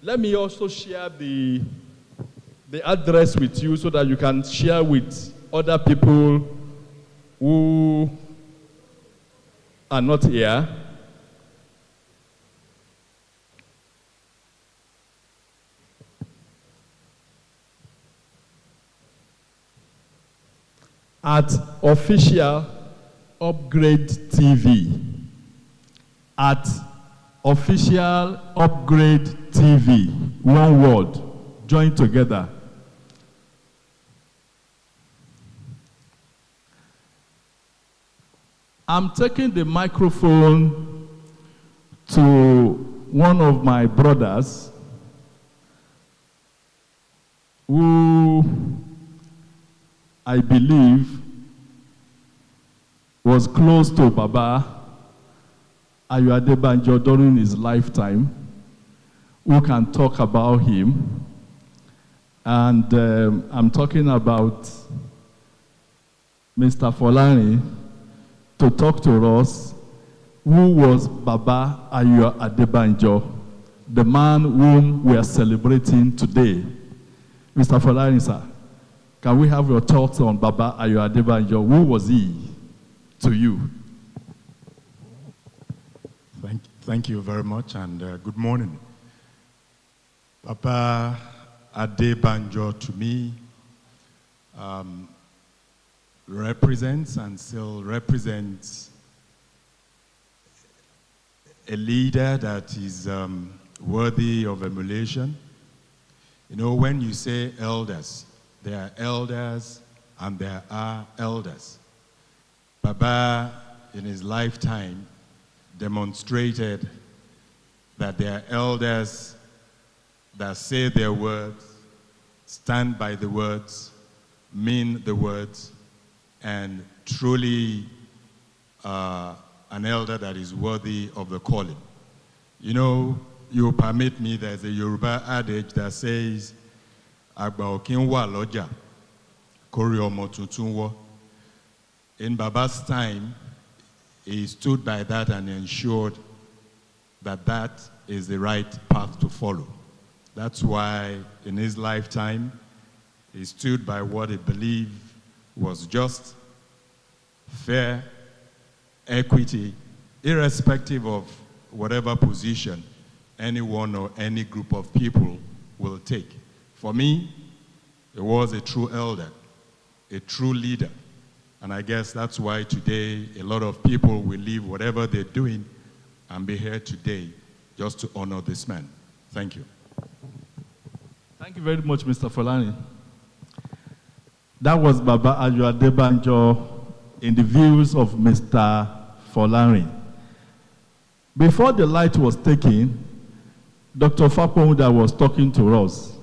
Let me also share the address with you so that you can share with other people who are not here. At Official Upgrade TV. At Official Upgrade TV. One word. Join together. I'm taking the microphone to one of my brothers who I believe was close to Baba Ayo Adebanjo during his lifetime, who can talk about him. And I'm talking about Mr. Folani to talk to us, who was Baba Ayo Adebanjo, the man whom we are celebrating today. Mr. Folani, sir, can we have your thoughts on Baba Ayo Adebanjo? Who was he to you? Thank you very much, and good morning. Baba Adebanjo, to me, represents and still represents a leader that is worthy of emulation. You know, when you say elders, there are elders and there are elders. Baba, in his lifetime, demonstrated that there are elders that say their words, stand by the words, mean the words, and truly an elder that is worthy of the calling. You know, you permit me, there's a Yoruba adage that says, Agba okin wa loja, kori omo tuntun wo. In Baba's time, he stood by that and ensured that that is the right path to follow. That's why in his lifetime, he stood by what he believed was just, fair, equity, irrespective of whatever position anyone or any group of people will take. For me, he was a true elder, a true leader. And I guess that's why today a lot of people will leave whatever they're doing and be here today just to honor this man. Thank you. Thank you very much, Mr. Folani. That was Baba Ayo Adebanjo in the views of Mr. Folani. Before the light was taken, Dr. Faponda was talking to us.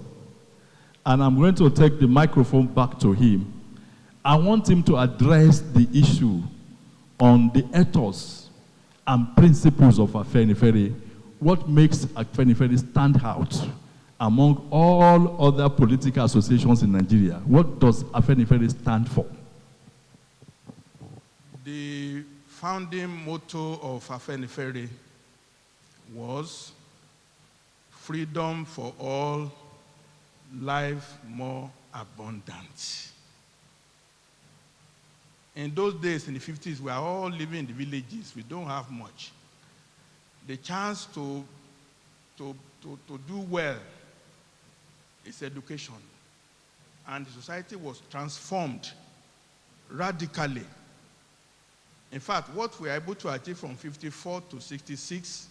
And I'm going to take the microphone back to him. I want him to address the issue on the ethos and principles of Afenifere. What makes Afenifere stand out among all other political associations in Nigeria? What does Afenifere stand for? The founding motto of Afenifere was freedom for all, life more abundant. In those days, in the 50s, we are all living in the villages. We don't have much. The chance to do well is education. And the society was transformed radically. In fact, what we were able to achieve from 54 to 66,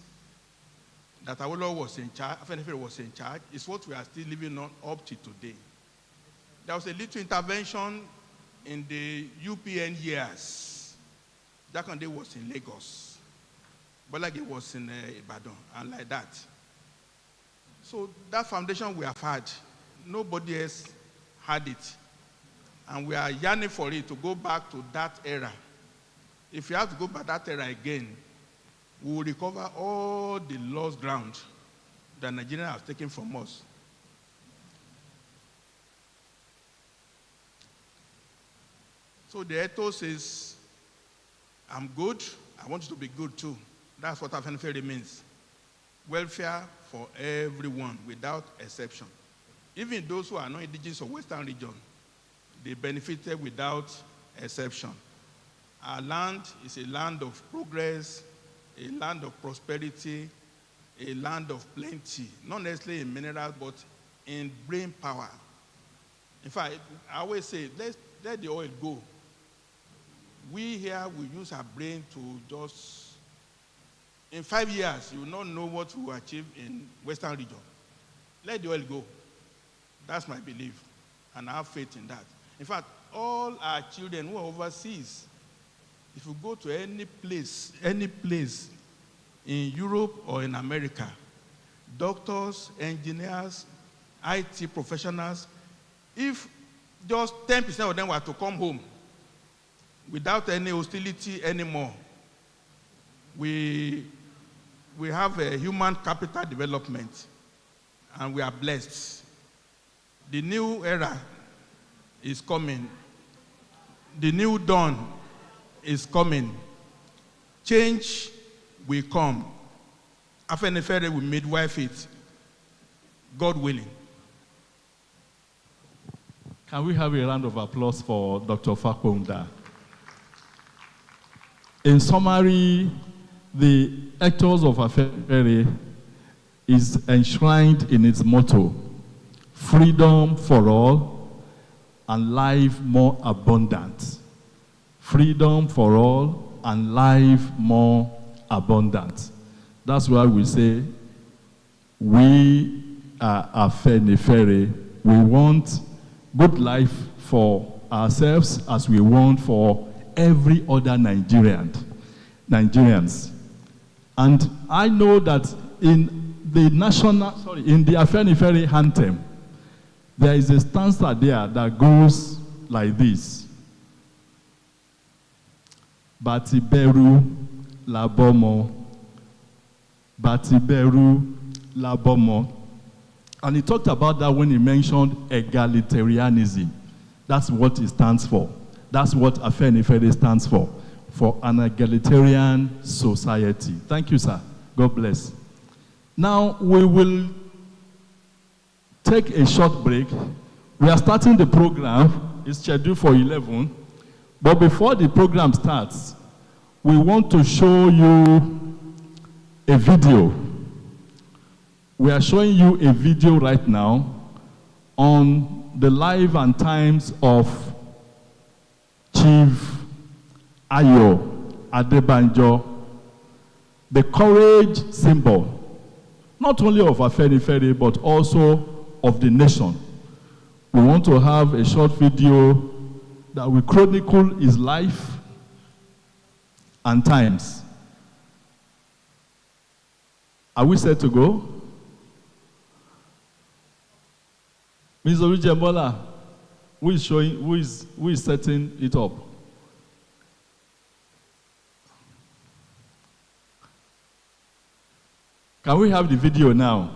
that Awolowo was in charge, Afenifere was in charge, is what we are still living on up to today. There was a little intervention in the UPN years. Jakande was in Lagos. Bolage was in Ibadan, and like that. So that foundation we have had, nobody else had it. And we are yearning for it to go back to that era. If you have to go back that era again, we will recover all the lost ground that Nigeria has taken from us. So the ethos is, I'm good, I want you to be good too. That's what Afenifere means. welfare for everyone without exception. Even those who are not indigenous of Western region, they benefited without exception. Our land is a land of progress, a land of prosperity, a land of plenty, not necessarily in minerals, but in brain power. In fact, I always say, let the oil go. We here will use our brain to just, in 5 years, you will not know what we will achieve in Western region. Let the oil go. That's my belief, and I have faith in that. In fact, all our children who are overseas, if you go to any place in Europe or in America, doctors, engineers, IT professionals, if just 10% of them were to come home without any hostility anymore, we have a human capital development, and we are blessed. The new era is coming. The new dawn is coming. Change will come. Afenifere will midwife it, God willing. Can we have a round of applause for Dr. Fakponda? In summary, the Ethos of Afenifere is enshrined in its motto: freedom for all and life more abundant. Freedom for all and life more abundant. That's why we say we are Afenifere. We want good life for ourselves as we want for every other Nigerians. And I know that in the Afenifere anthem, there is a stanza there that goes like this: Batiberu labomo, Batiberu labomo. And he talked about that when he mentioned egalitarianism. That's what it stands for. That's what Afenifere stands for an egalitarian society. Thank you, sir. God bless. Now we will take a short break. We are starting the program. It's scheduled for 11. But before the program starts, we want to show you a video. We are showing you a video right now on the life and times of Chief Ayo Adebanjo, the courage symbol, not only of Afenifere, but also of the nation. We want to have a short video that will chronicle his life and times. Are we set to go? Ms. Orijembola, who is setting it up? Can we have the video now?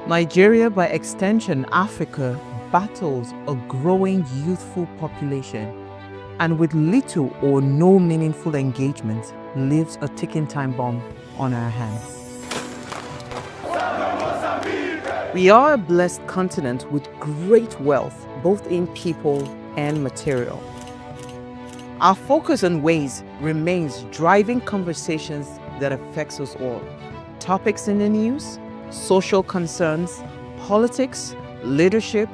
Nigeria, by extension Africa, battles a growing youthful population and with little or no meaningful engagement leaves a ticking time bomb on our hands. We are a blessed continent with great wealth, both in people and material. Our focus on ways remains driving conversations that affects us all. Topics in the news, social concerns, politics, leadership,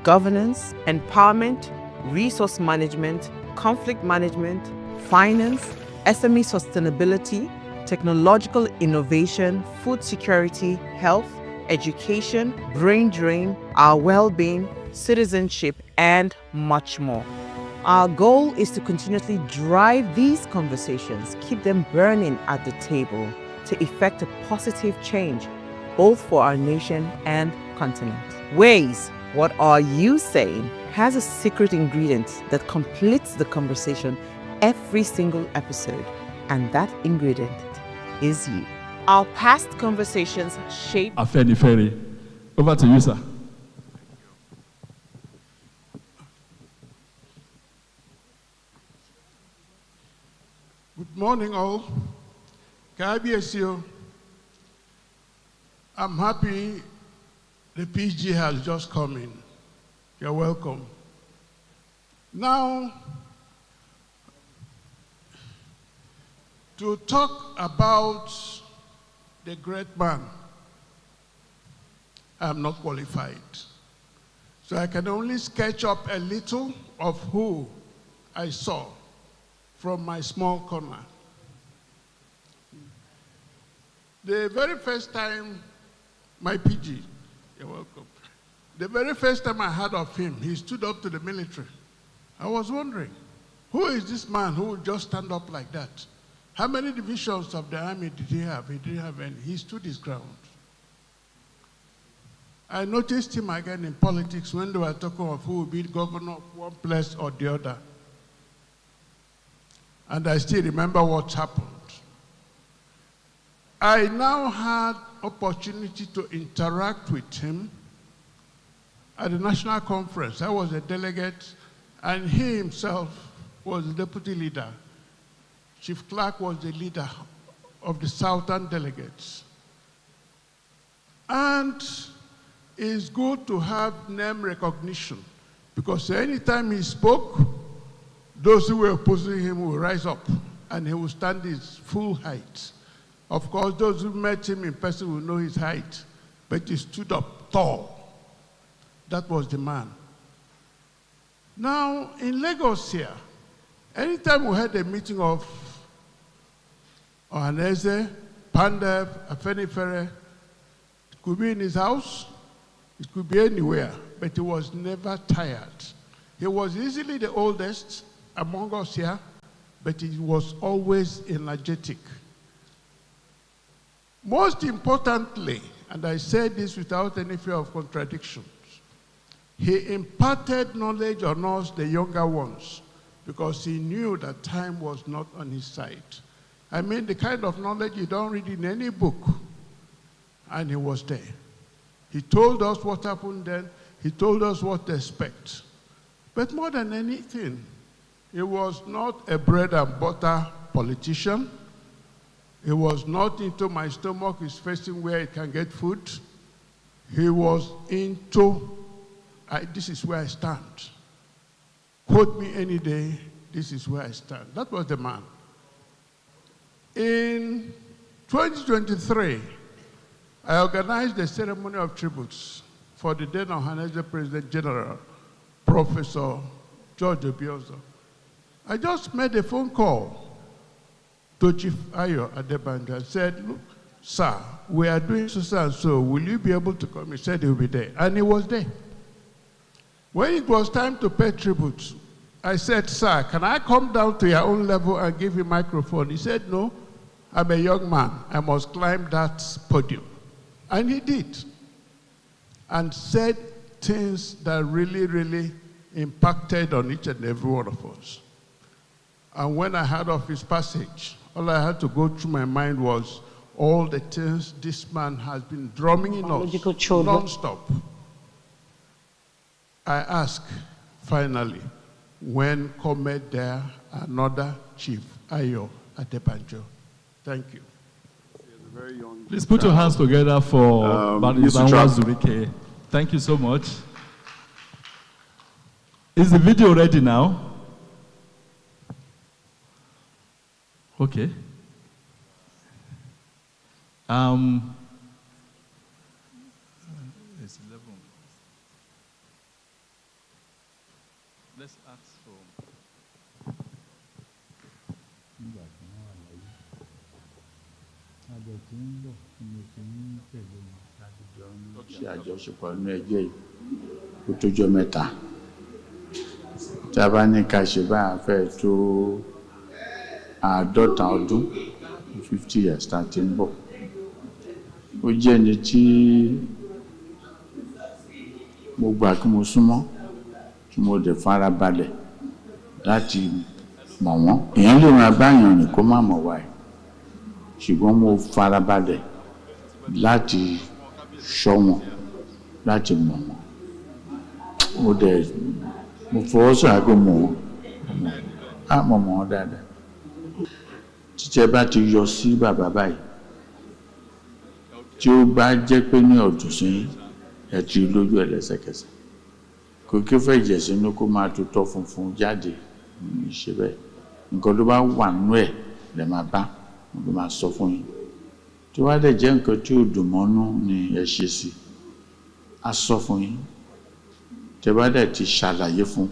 governance, empowerment, resource management, conflict management, finance, SME sustainability, technological innovation, food security, health, education, brain drain, our well-being, citizenship, and much more. Our goal is to continuously drive these conversations, keep them burning at the table to effect a positive change, both for our nation and continent. Ways, what are you saying, has a secret ingredient that completes the conversation every single episode, and that ingredient is you. Our past conversations shape Afenifere. Over to you, sir. Good morning, all. KBSU, I'm happy the PG has just come in. You're welcome. Now, to talk about the great man, I'm not qualified. So I can only sketch up a little of who I saw from my small corner. The very first time, my PG, you're welcome. The very first time I heard of him, he stood up to the military. I was wondering, who is this man who would just stand up like that? How many divisions of the army did he have? He didn't have any. He stood his ground. I noticed him again in politics when they were talking of who would be governor of one place or the other. And I still remember what happened. I now had opportunity to interact with him at the national conference. I was a delegate, and he himself was the deputy leader. Chief Clark was the leader of the southern delegates. And it's good to have name recognition, because anytime he spoke, those who were opposing him will rise up, and he will stand his full height. Of course, those who met him in person will know his height, but he stood up tall. That was the man. Now, in Lagos here, anytime we had a meeting of Ohaneze, Pandeb, Afenifere, it could be in his house, it could be anywhere, but he was never tired. He was easily the oldest among us here, but he was always energetic. Most importantly, and I say this without any fear of contradictions, he imparted knowledge on us, the younger ones, because he knew that time was not on his side. I mean, the kind of knowledge you don't read in any book, and he was there. He told us what happened then, he told us what to expect. But more than anything, he was not a bread and butter politician. He was not into my stomach is facing where it can get food. He was into, this is where I stand. Quote me any day, this is where I stand. That was the man. In 2023, I organized a ceremony of tributes for the then Ohaneze President General, Professor George Obiozo. I just made a phone call to Chief Ayo Adebanjo and said, look, sir, we are doing so and so. Will you be able to come? He said he will be there. And he was there. When it was time to pay tribute, I said, sir, can I come down to your own level and give you a microphone? He said, no, I'm a young man. I must climb that podium. And he did. And said things that really, really impacted on each and every one of us. And when I heard of his passage, all I had to go through my mind was, all the things this man has been drumming in us non-stop. I ask, finally, when cometh there another chief, Ayo Adebanjo? Thank you. Please put your hands together for Badisanwa Zurike. Thank you so much. Is the video ready now? Okay. It's 11. Let's ask for. Ṣe àjọṣepọ̀ nínú ẹgbẹ́ yìí kó tójọ́ mẹ́ta. Tí a bá ní ká ṣe báyà fẹ́ tó 50 ọdún, 50 years tá a ti ń bọ̀. Ó jẹ́ ẹni tí mo gbà kí mo súnmọ́, tí mo dẹ̀ fara balẹ̀ láti mọ̀ wọ́n. Èèyàn lè máa báyàn rìn kó má mọ̀ wá ẹ̀. Ṣùgbọ́n mo fara balẹ̀ láti ṣọ́ wọn, láti mọ̀ wọ́n. Mo fọwọ́ sọ̀rọ̀ pé mọ̀ wọ́n. Á mọ̀ wọ́n dáadáa. Títẹ́ bá ti yọ sí bàbá báyìí, tí ó bá jẹ́ pé ní ọdún sí ẹ ti lójú ẹ̀ lẹ́sẹ̀kẹsẹ̀. Kò kí ó fẹ́ jẹ̀ sínú kó máa tutọ́ funfun jáde, ṣe bẹ́ẹ̀. Nǹkan tó bá wà nínú ẹ̀ lè máa bá, ló máa sọ fún yín. Tí wá dẹ̀ jẹ́ nǹkan tí ò dùn mọ́nú ni ẹ ṣe sí, á sọ fún yín. Tí bá dẹ̀ ti ṣàlàyé fún,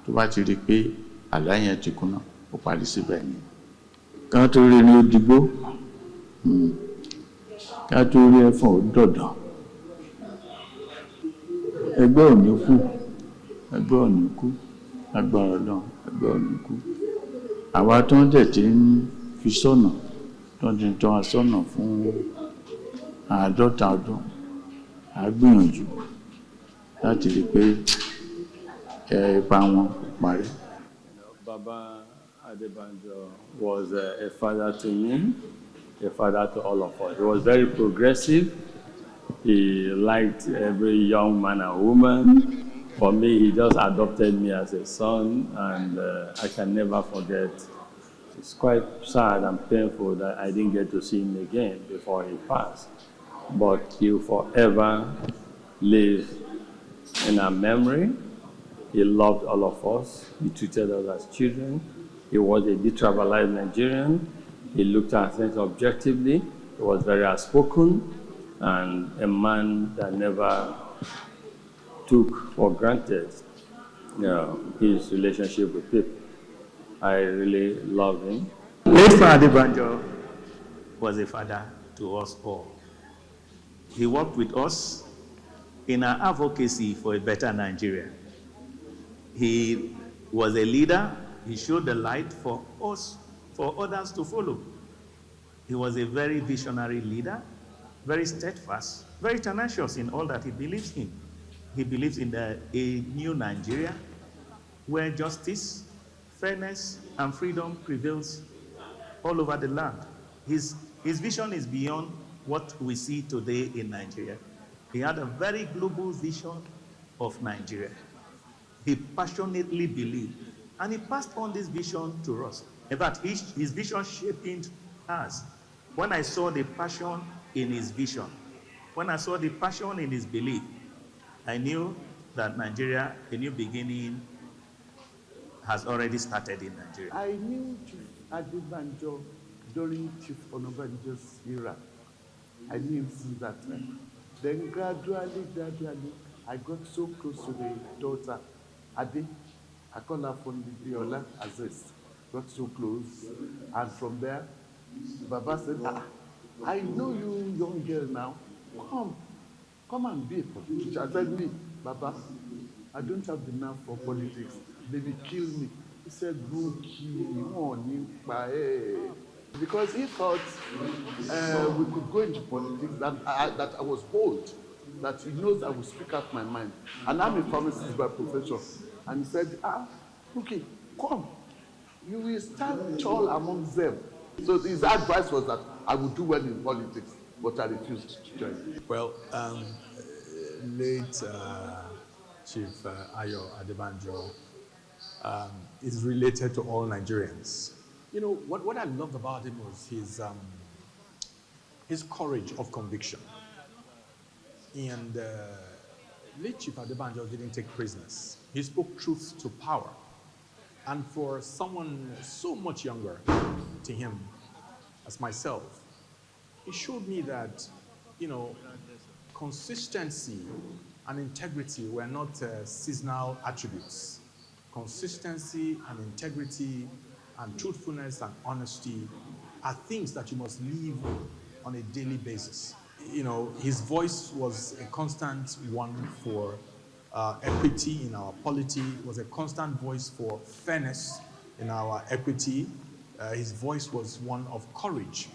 tó bá ti rí pé àlàyé ti kúnná, ó parí síbẹ̀ ni. Ká tó rí ní òdìgbò, ká tó rí ẹ̀fọn ó dọ̀dọ̀. Ẹgbẹ́ ò ní kú, ẹgbẹ́ ò ní kú, agbára Ọlọ́run, ẹgbẹ́ ò ní kú. Àwa tó ń dẹ̀ ti ń fi sọ́nà, tó ń ti tọ́ wa sọ́nà fún 50 ọdún, a gbìyànjú láti rí pé ipa wọn parí. Baba Adebanjo was a father to me, a father to all of us. He was very progressive. He liked every young man and woman. For me, he just adopted me as a son, and I can never forget. It's quite sad and painful that I didn't get to see him again before he passed. But he will forever live in our memory. He loved all of us. He treated us as children. He was a detribalized Nigerian. He looked at things objectively. He was very outspoken and a man that never took for granted his relationship with people. I really love him. Late Father Adebanjo was a father to us all. He worked with us in our advocacy for a better Nigeria. He was a leader. He showed the light for us, for others to follow. He was a very visionary leader, very steadfast, very tenacious in all that he believes in. He believes in a new Nigeria where justice, fairness, and freedom prevails all over the land. His vision is beyond what we see today in Nigeria. He had a very global vision of Nigeria. He passionately believed, and he passed on this vision to us. In fact, his vision shaping us. When I saw the passion in his vision, when I saw the passion in his belief, I knew that Nigeria, a new beginning, has already started in Nigeria. I knew Chief Adebanjo during Chief Onabanjo's era. I knew him since that time. Then gradually, I got so close to the daughter, Ade. I call her from Biola Aziz. Got so close. And from there, Baba said, I know you young girl now. Come and be a politician. I said, me, Baba, I don't have the nerve for politics. They will kill me. He said, go kill me. Because he thought we could go into politics, that I was bold, that he knows I will speak out my mind. And I'm a pharmacist by profession. And he said, okay, come. You will stand tall among them. So his advice was that I would do well in politics, but I refused to join. Well, late Chief Ayo Adebanjo is related to all Nigerians. You know, what I loved about him was his courage of conviction. And late Chief Adebanjo didn't take prisoners. He spoke truth to power. And for someone so much younger to him as myself, he showed me that, you know, consistency and integrity were not seasonal attributes. Consistency and integrity and truthfulness and honesty are things that you must live on a daily basis. You know, his voice was a constant one for equity in our polity, was a constant voice for fairness in our equity. His voice was one of courage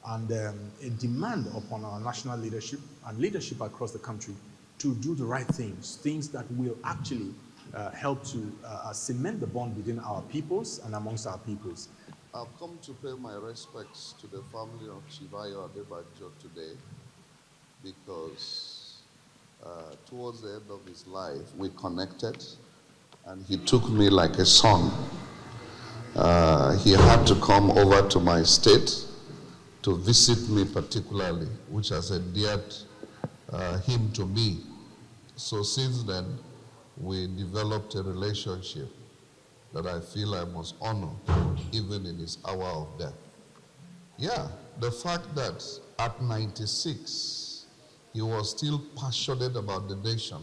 and a demand upon our national leadership and leadership across the country to do the right things, things that will actually help to cement the bond within our peoples and amongst our peoples. I've come to pay my respects to the family of Chief Ayo Adebanjo today because towards the end of his life, we connected and he took me like a son. He had to come over to my state to visit me particularly, which has endeared him to me. So since then, we developed a relationship that I feel I must honor even in his hour of death. Yeah, the fact that at 96, he was still passionate about the nation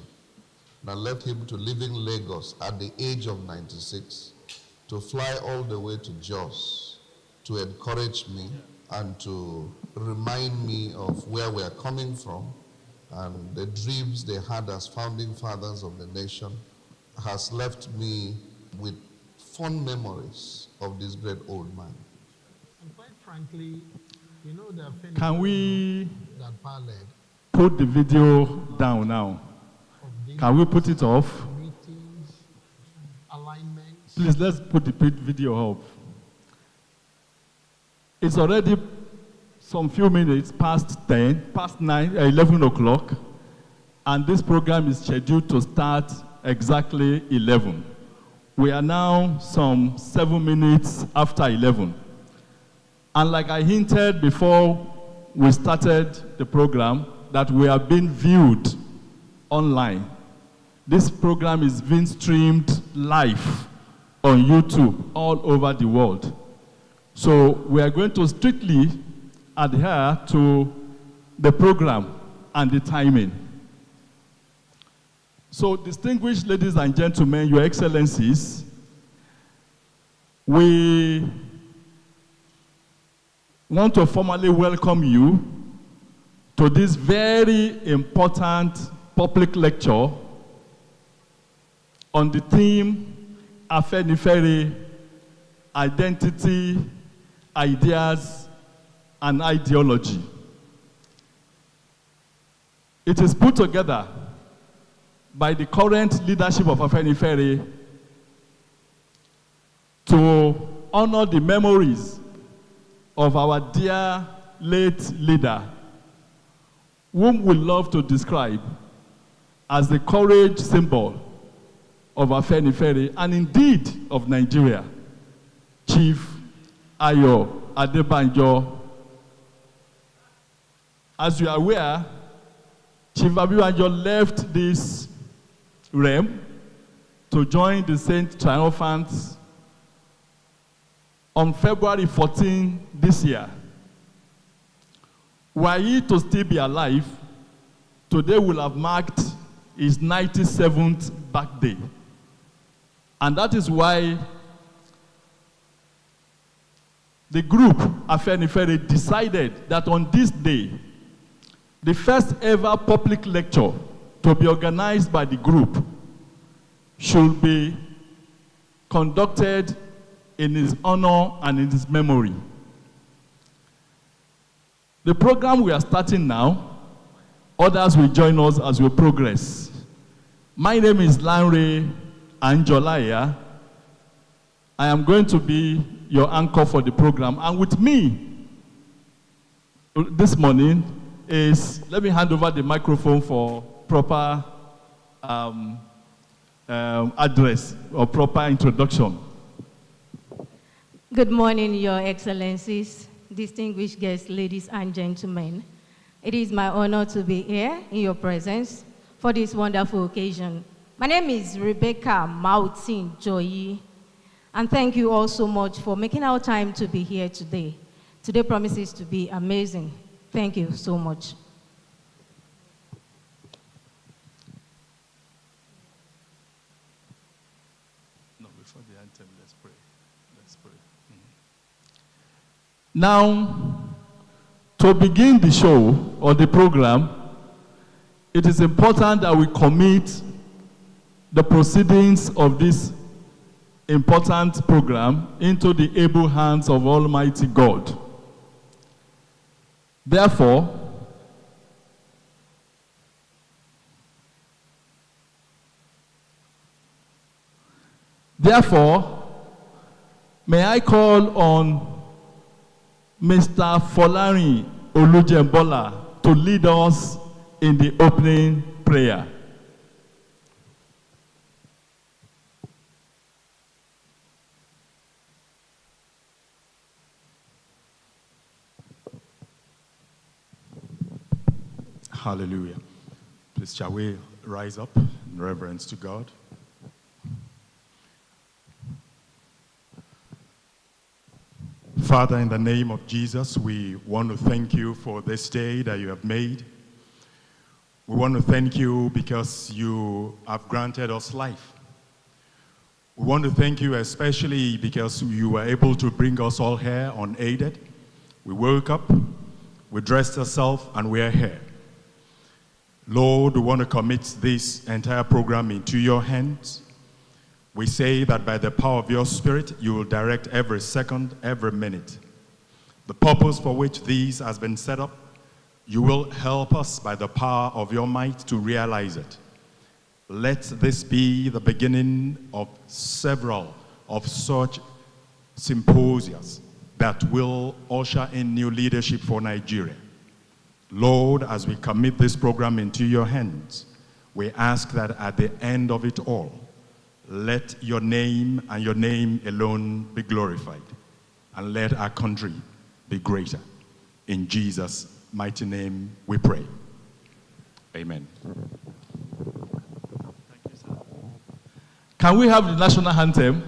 that led him to live in Lagos at the age of 96, to fly all the way to Jos, to encourage me and to remind me of where we are coming from and the dreams they had as founding fathers of the nation has left me with fond memories of this great old man. And quite frankly, you know, the Afenifere Can we that parled put the video down now? Can we put it off? meetings, alignments. Please, let's put the video up. It's already some few minutes past 11 o'clock, and this program is scheduled to start exactly 11. We are now some 7 minutes after 11. And like I hinted before we started the program, that we are being viewed online. This program is being streamed live on YouTube all over the world. So we are going to strictly adhere to the program and the timing. So, distinguished ladies and gentlemen, Your Excellencies, we want to formally welcome you to this very important public lecture on the theme Afenifere, Identity, Ideas, and Ideology. It is put together by the current leadership of Afenifere to honor the memories of our dear late leader, whom we love to describe as the courage symbol of Afenifere and indeed of Nigeria, Chief Ayo Adebanjo. As you are aware, Chief Adebanjo left this realm to join the Saint Triumphants on February 14 this year. Were he to still be alive, today will have marked his 97th birthday. And that is why the group Afenifere decided that on this day, the first ever public lecture to be organized by the group should be conducted in his honor and in his memory. The program we are starting now, others will join us as we progress. My name is Lanre Anjolaya. I am going to be your anchor for the program. And with me this morning is, let me hand over the microphone for proper address or proper introduction. Good morning, Your Excellencies, distinguished guests, ladies and gentlemen. It is my honor to be here in your presence for this wonderful occasion. My name is Rebecca Mautin Joyi, and thank you all so much for making our time to be here today. Today promises to be amazing. Thank you so much. No, before the anthem, let's pray. Let's pray. Now, to begin the show or the program, it is important that we commit the proceedings of this important program into the able hands of Almighty God. Therefore, may I call on Mr. Folarin Olujembola to lead us in the opening prayer. Hallelujah. Please, shall we rise up in reverence to God? Father, in the name of Jesus, we want to thank you for this day that you have made. We want to thank you because you have granted us life. We want to thank you especially because you were able to bring us all here unaided. We woke up, we dressed ourselves, and we are here. Lord, we want to commit this entire program into your hands. We say that by the power of your Spirit, you will direct every second, every minute. The purpose for which this has been set up, you will help us by the power of your might to realize it. Let this be the beginning of several of such symposiums that will usher in new leadership for Nigeria. Lord, as we commit this program into your hands, we ask that at the end of it all, let your name and your name alone be glorified, and let our country be greater. In Jesus' mighty name we pray. Amen. Thank you, sir. Can we have the national anthem?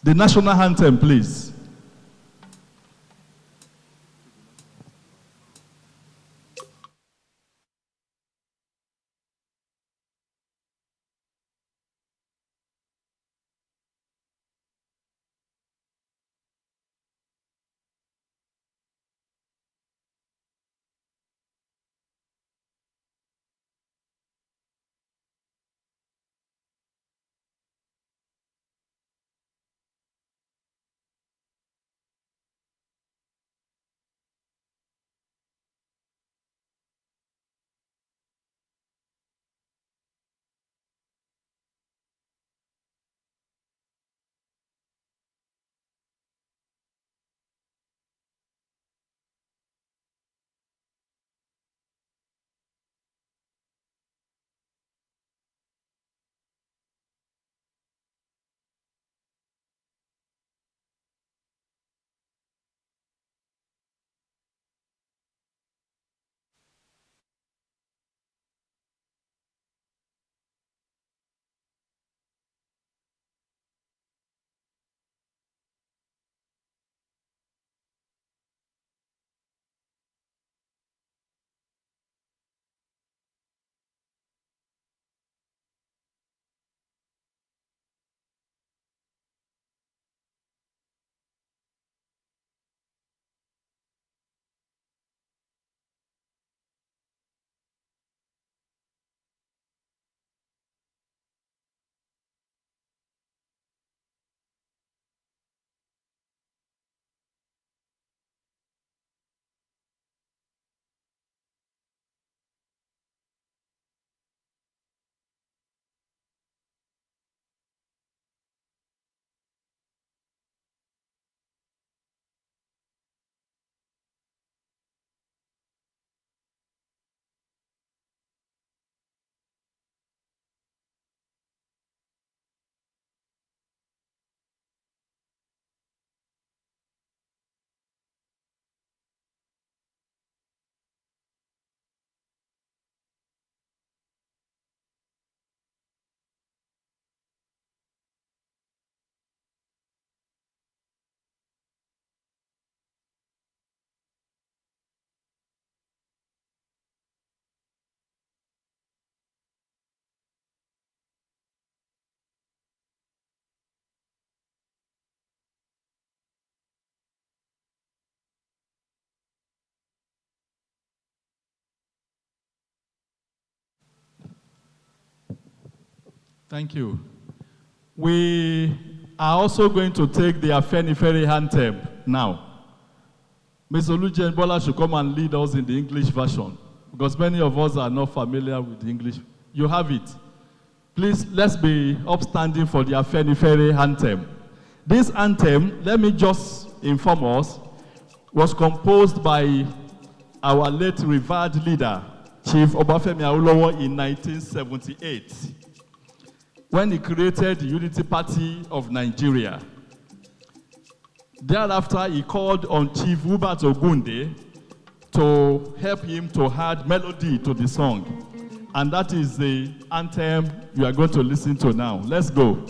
The national anthem, please. Thank you. We are also going to take the Afenifere anthem now. Ms. Olujen Bola should come and lead us in the English version, because many of us are not familiar with the English. You have it. Please, let's be upstanding for the Afenifere anthem. This anthem, let me just inform us, was composed by our late revered leader, Chief Obafemi Awolowo, in 1978, when he created the Unity Party of Nigeria. Thereafter, he called on Chief Hubert Ogunde to help him to add melody to the song. And that is the anthem you are going to listen to now. Let's go.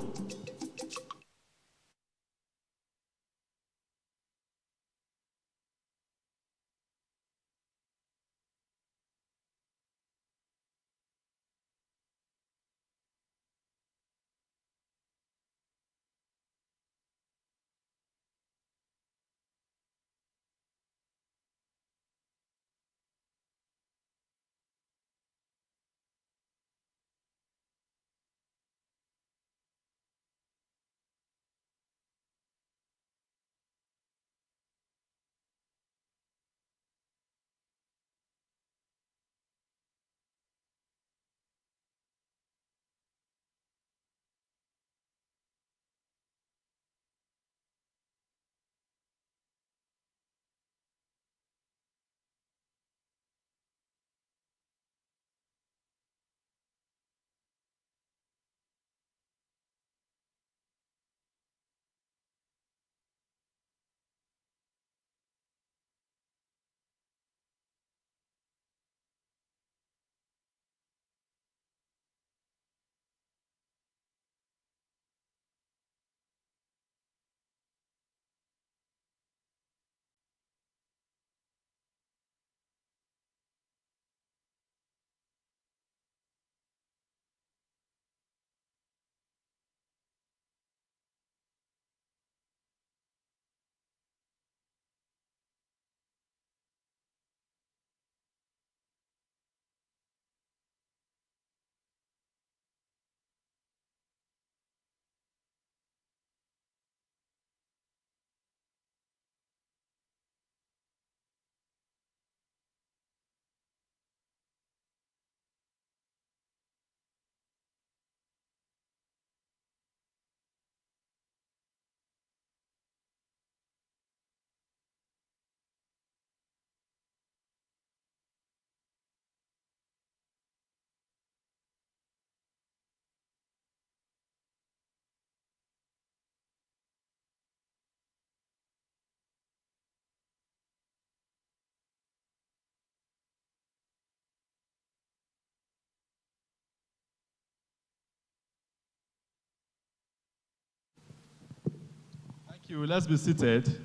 Thank you. Let's be seated.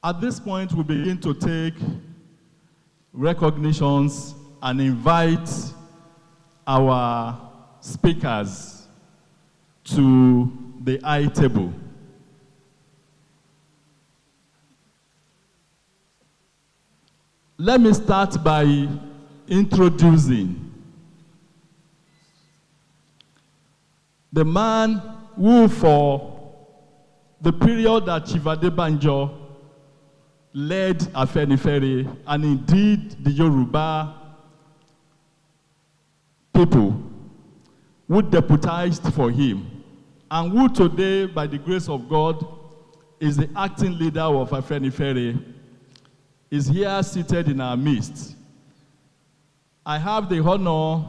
At this point, we begin to take recognitions and invite our speakers to the high table. Let me start by introducing the man who, for the period that Chief Adebanjo led Afenifere, and indeed the Yoruba people, who deputized for him, and who today, by the grace of God, is the acting leader of Afenifere, is here seated in our midst. I have the honor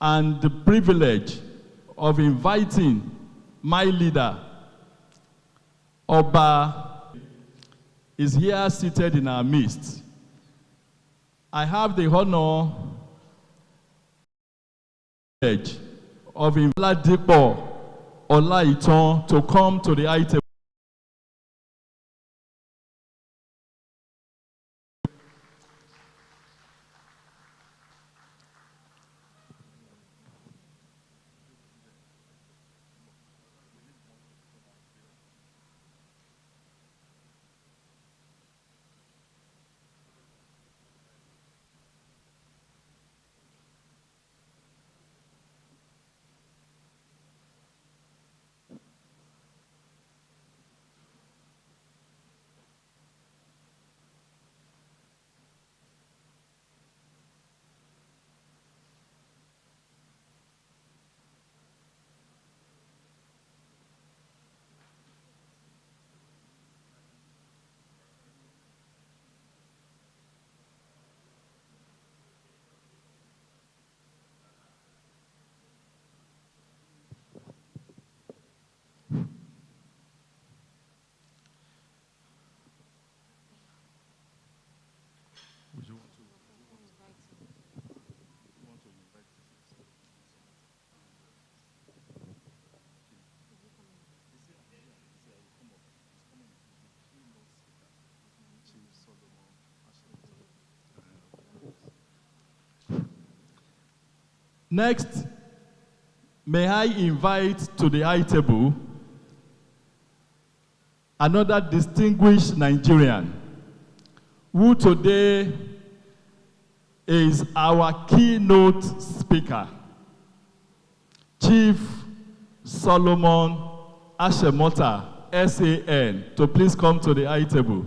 and the privilege of inviting my leader, Oba, is here seated in our midst. I have the honor of inviting Oladipo Olaitan to come to the high table. Next, may I invite to the high table another distinguished Nigerian who today is our keynote speaker, Chief Solomon Ashemota, SAN, to please come to the high table.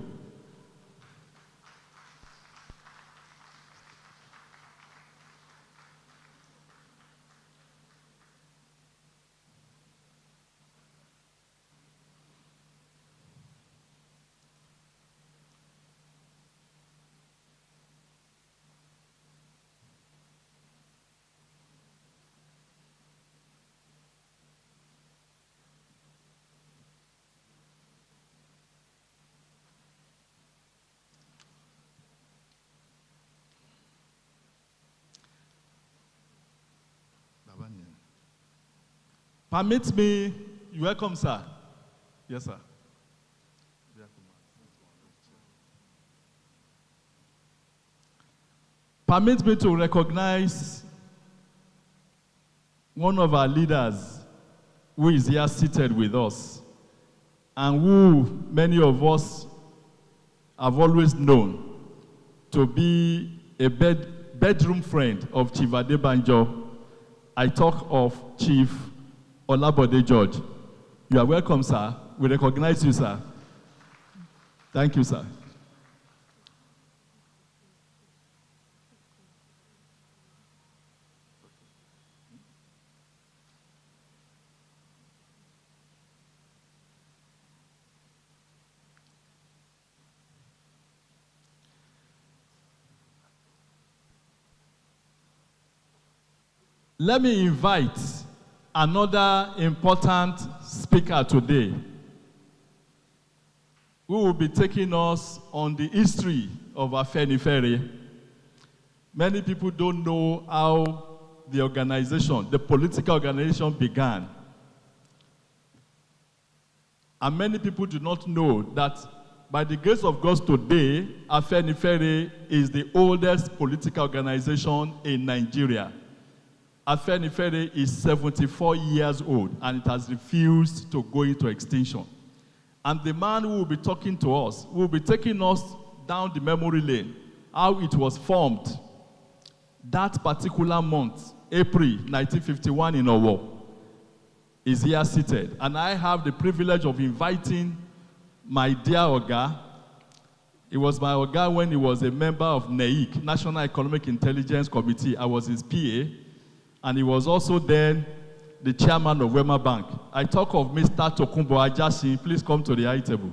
Permit me, you're welcome, sir. Yes, sir. Permit me to recognize one of our leaders who is here seated with us and who many of us have always known to be a bedroom friend of Chief Adebanjo. I talk of Chief Olabode George. You are welcome, sir. We recognize you, sir. Thank you, sir. Let me invite another important speaker today who will be taking us on the history of Afenifere. Many people don't know how the organization, the political organization began. And many people do not know that by the grace of God today, Afenifere is the oldest political organization in Nigeria. Afenifere is 74 years old and it has refused to go into extinction. And the man who will be talking to us, who will be taking us down the memory lane, how it was formed that particular month, April 1951 in Owo, is here seated. And I have the privilege of inviting my dear Oga. He was my Oga when he was a member of NEIC, National Economic Intelligence Committee. I was his PA. And he was also then the chairman of Wema Bank. I talk of Mr. Tokunbo Ajasin. Please come to the high table.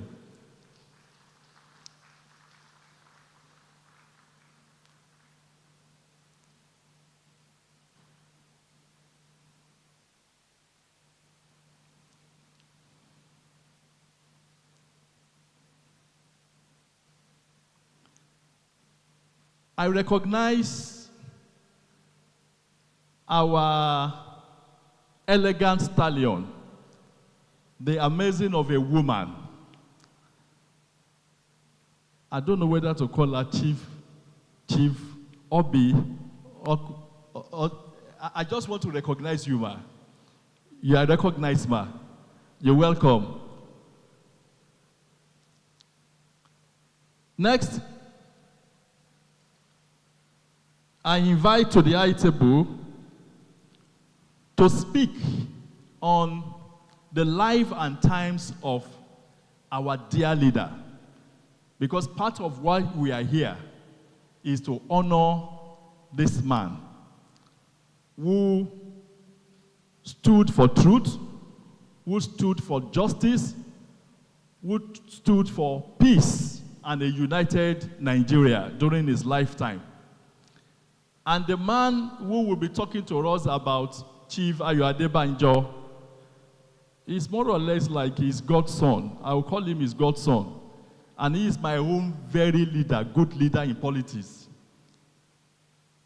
I recognize our elegant stallion, the amazing of a woman. I don't know whether to call her Chief Obi. I just want to recognize you, ma. You are recognized, ma. You're welcome. Next, I invite to the high table to speak on the life and times of our dear leader. Because part of why we are here is to honor this man who stood for truth, who stood for justice, who stood for peace and a united Nigeria during his lifetime. And the man who will be talking to us about Chief Ayo Adebanjo is more or less like his godson. I will call him his godson. And he is my own very leader, good leader in politics.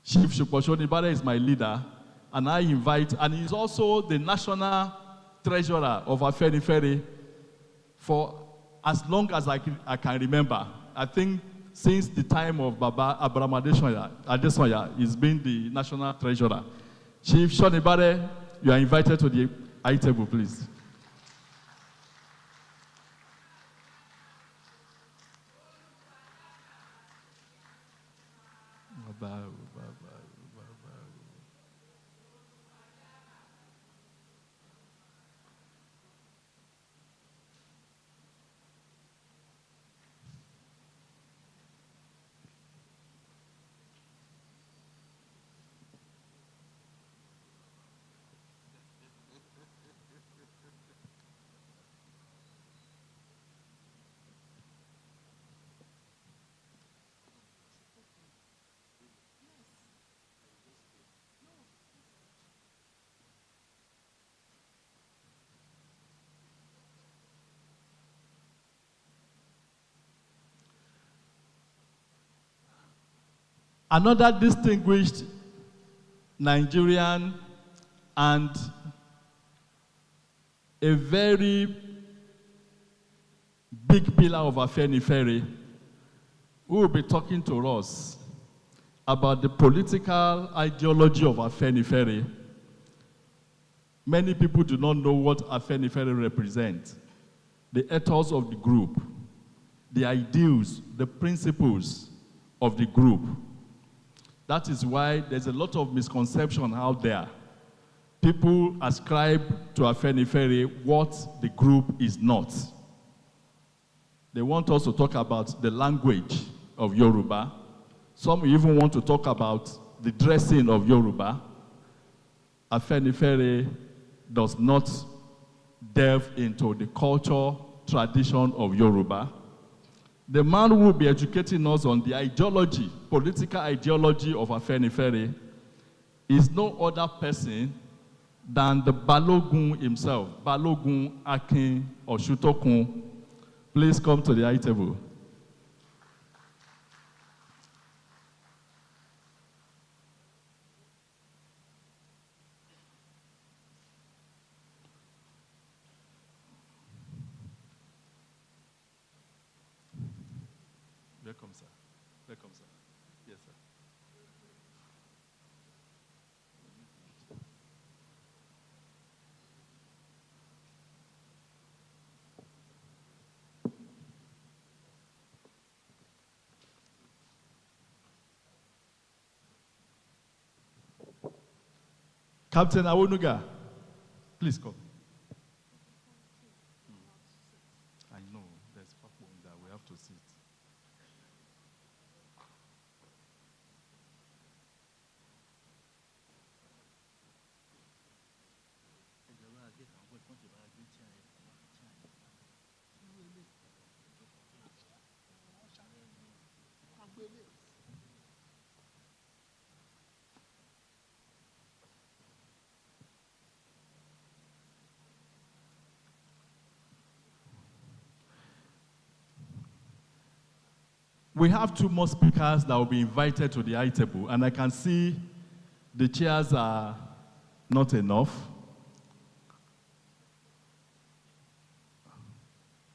Chief Shukwashoni Bada is my leader, and I invite, and he's also the national treasurer of Afenifere for as long as I can remember. I think since the time of Baba Ajo Adesanya, he's been the national treasurer. Chief Shonibare, you are invited to the high table, please. Another distinguished Nigerian and a very big pillar of Afenifere who will be talking to us about the political ideology of Afenifere. Many people do not know what Afenifere represents. The ethos of the group, the ideals, the principles of the group. That is why there's a lot of misconception out there. People ascribe to Afenifere what the group is not. They want us to talk about the language of Yoruba. Some even want to talk about the dressing of Yoruba. Afenifere does not delve into the culture, tradition of Yoruba. The man who will be educating us on the ideology, political ideology of Afenifere is no other person than the Balogun himself, Balogun Akin Oshutokun. Please come to the high table. Welcome, sir. Welcome, sir. Yes, sir. Captain Awonuga, please come. I know, there's people that we have to sit. We have two more speakers that will be invited to the high table, and I can see the chairs are not enough.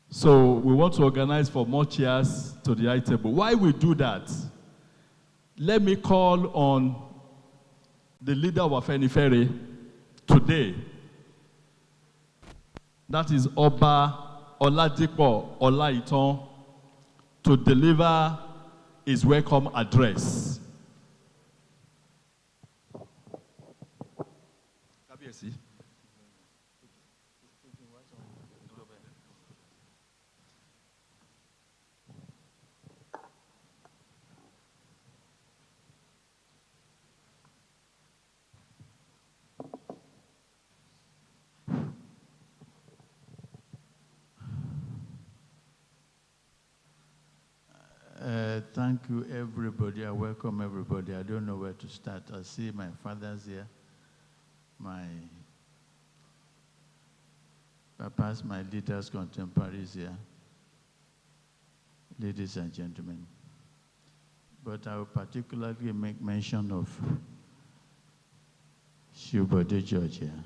So we want to organize for more chairs to the high table. Why we do that? Let me call on the leader of Afenifere today. That is Oba Oladipo Olaiton, to deliver his welcome address. Thank you, everybody. I welcome everybody. I don't know where to start. I see my fathers here, my papas, my leaders, contemporaries here, ladies and gentlemen. But I will particularly make mention of Shubode George here,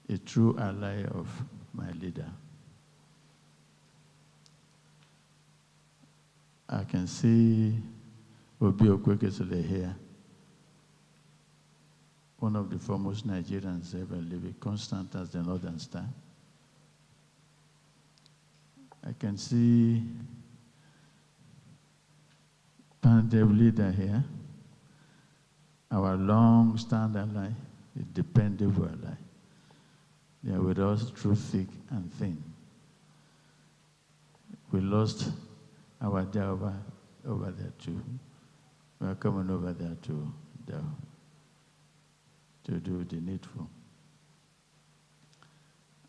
a true ally of my leader. I can see Obi Okwekesele here. one of the foremost Nigerians ever living, constant as the Northern Star. I can see Pandev leader here, our long-standing ally, a dependable ally. They are with us through thick and thin. We lost our dear over there too. We are coming over there to do the needful.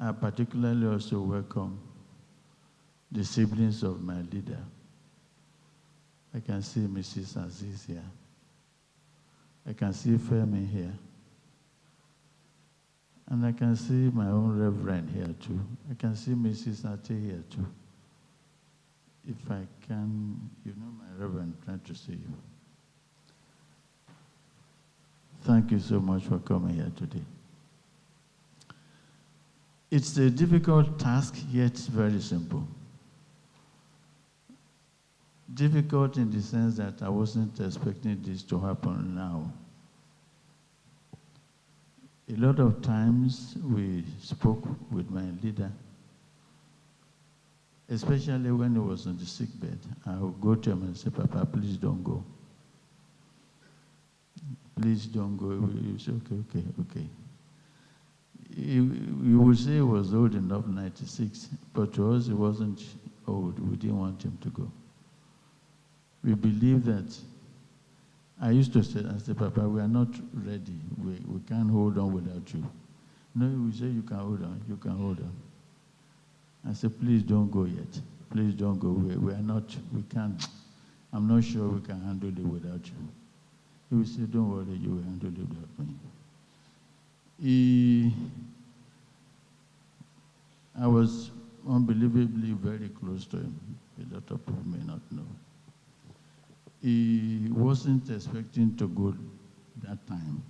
I particularly also welcome the siblings of my leader. I can see Mrs. Aziz here. I can see Femi here. And I can see my own reverend here too. I can see Mrs. Ate here too. If I can, you know my reverend, trying to see you. Thank you so much for coming here today. It's a difficult task, yet very simple. Difficult in the sense that I wasn't expecting this to happen now. A lot of times we spoke with my leader, especially when he was on the sick bed. I would go to him and say, Papa, please don't go. Please don't go. He said, okay. You would say he was old enough, 96, but to us he wasn't old. We didn't want him to go. We believe that, I used to say, Papa, we are not ready. We can't hold on without you. No, we say you can hold on, you can hold on. I said, please don't go yet. Please don't go. We can't, I'm not sure we can handle it without you. He would say, don't worry, you will handle it without me. I was unbelievably very close to him. A lot of people may not know. He wasn't expecting to go that time.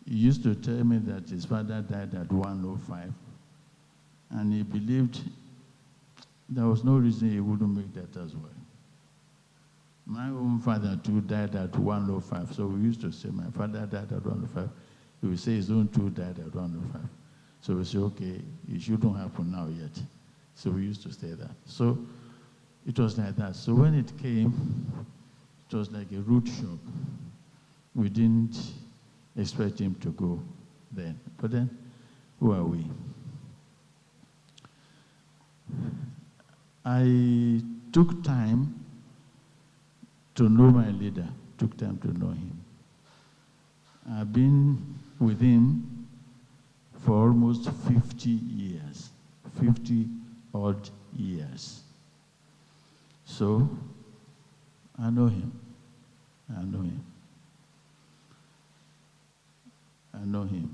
He used to tell me that his father died at 105, and he believed there was no reason he wouldn't make that as well. My own father too died at 105, so we used to say my father died at 105. He would say his own two died at 105. So we say, okay, it shouldn't happen now yet. So we used to say that. So it was like that. So when it came, it was like a rude shock. We didn't expect him to go then. But then, who are we? I took time to know my leader, took time to know him. I've been with him for almost 50 years, 50 odd years. So, I know him. I know him. I know him.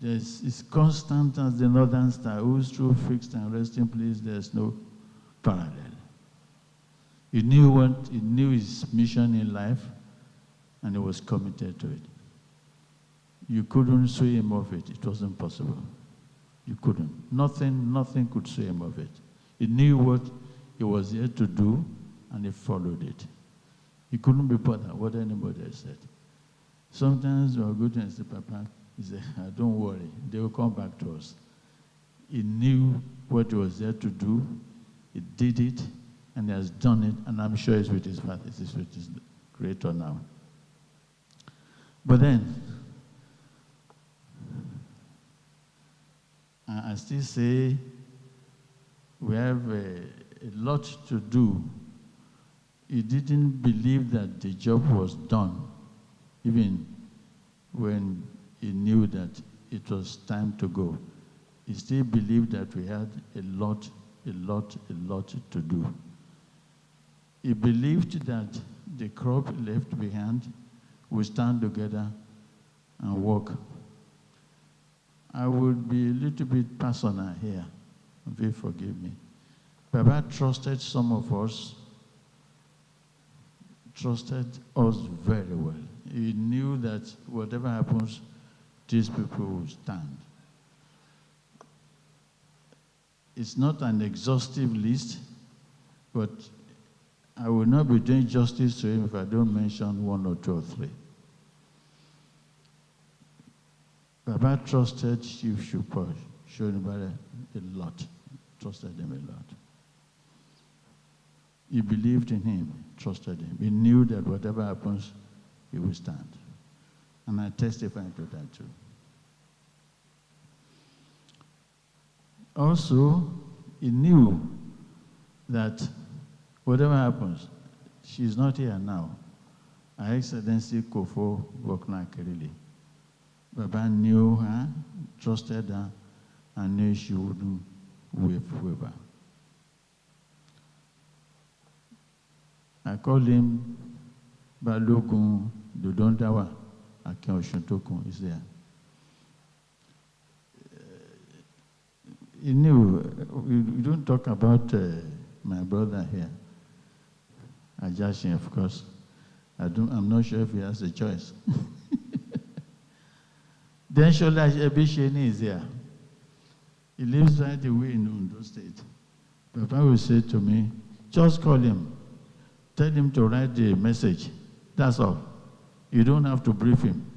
It's constant as the Northern Star, whose true fixed and resting place, there's no parallel. He knew his mission in life, and he was committed to it. You couldn't sway him off it. It wasn't possible. You couldn't. Nothing could sway him off it. He knew what he was here to do, and he followed it. He couldn't be bothered what anybody else said. Sometimes we'll go to him and say, Papa, he said, don't worry, they will come back to us. He knew what he was there to do, he did it, and he has done it, and I'm sure he's with his Father, he's with his Creator now. But then, I still say we have a lot to do. He didn't believe that the job was done, even when he knew that it was time to go. He still believed that we had a lot to do. He believed that the crop left behind will stand together and work. I would be a little bit personal here, if you forgive me. Baba trusted some of us, very well. He knew that whatever happens, these people will stand. It's not an exhaustive list, but I will not be doing justice to him if I don't mention one or two or three. Baba trusted Chief Shonibare a lot, trusted him a lot. He believed in him, trusted him. He knew that whatever happens, he will stand. And I testify to that too. Also, he knew that whatever happens, she's not here now. Her Excellency Kofo Bokna Kerili. Baba knew her, trusted her, and knew she wouldn't waver. I call him Balogun Dodondawa Akin Oshintokun is there. He knew, we don't talk about my brother here, Ajashin, of course. I'm not sure if he has a choice. Then Shola Ebisheni is there. He lives right away in Ondo State. Papa will say to me, just call him. Tell him to write the message. That's all. You don't have to brief him.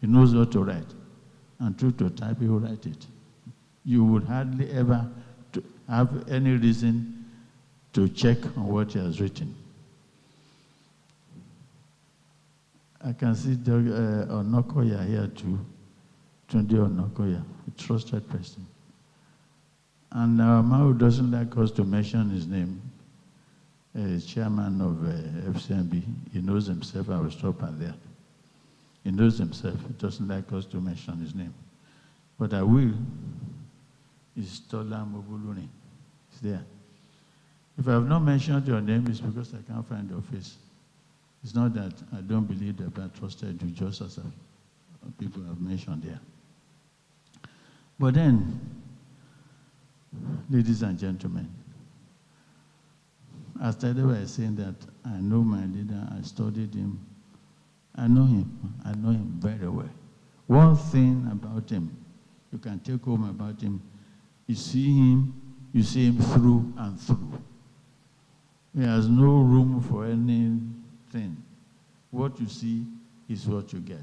He knows what to write. And true to type, he will write it. You would hardly ever have any reason to check on what he has written. I can see Onokoya here too. Tunde Onokoya, a trusted person. And Mao doesn't like us to mention his name. Chairman of FCMB, he knows himself. I will stop at that. He knows himself. He doesn't like us to mention his name. But I will. It's Tola Mobuluni. It's there. If I have not mentioned your name, it's because I can't find your face. It's not that I don't believe that I trusted you, just as people have mentioned there. But then, ladies and gentlemen, I started by saying that I know my leader, I studied him, I know him very well. One thing about him, you can take home about him, you see him through and through. He has no room for anything. What you see is what you get.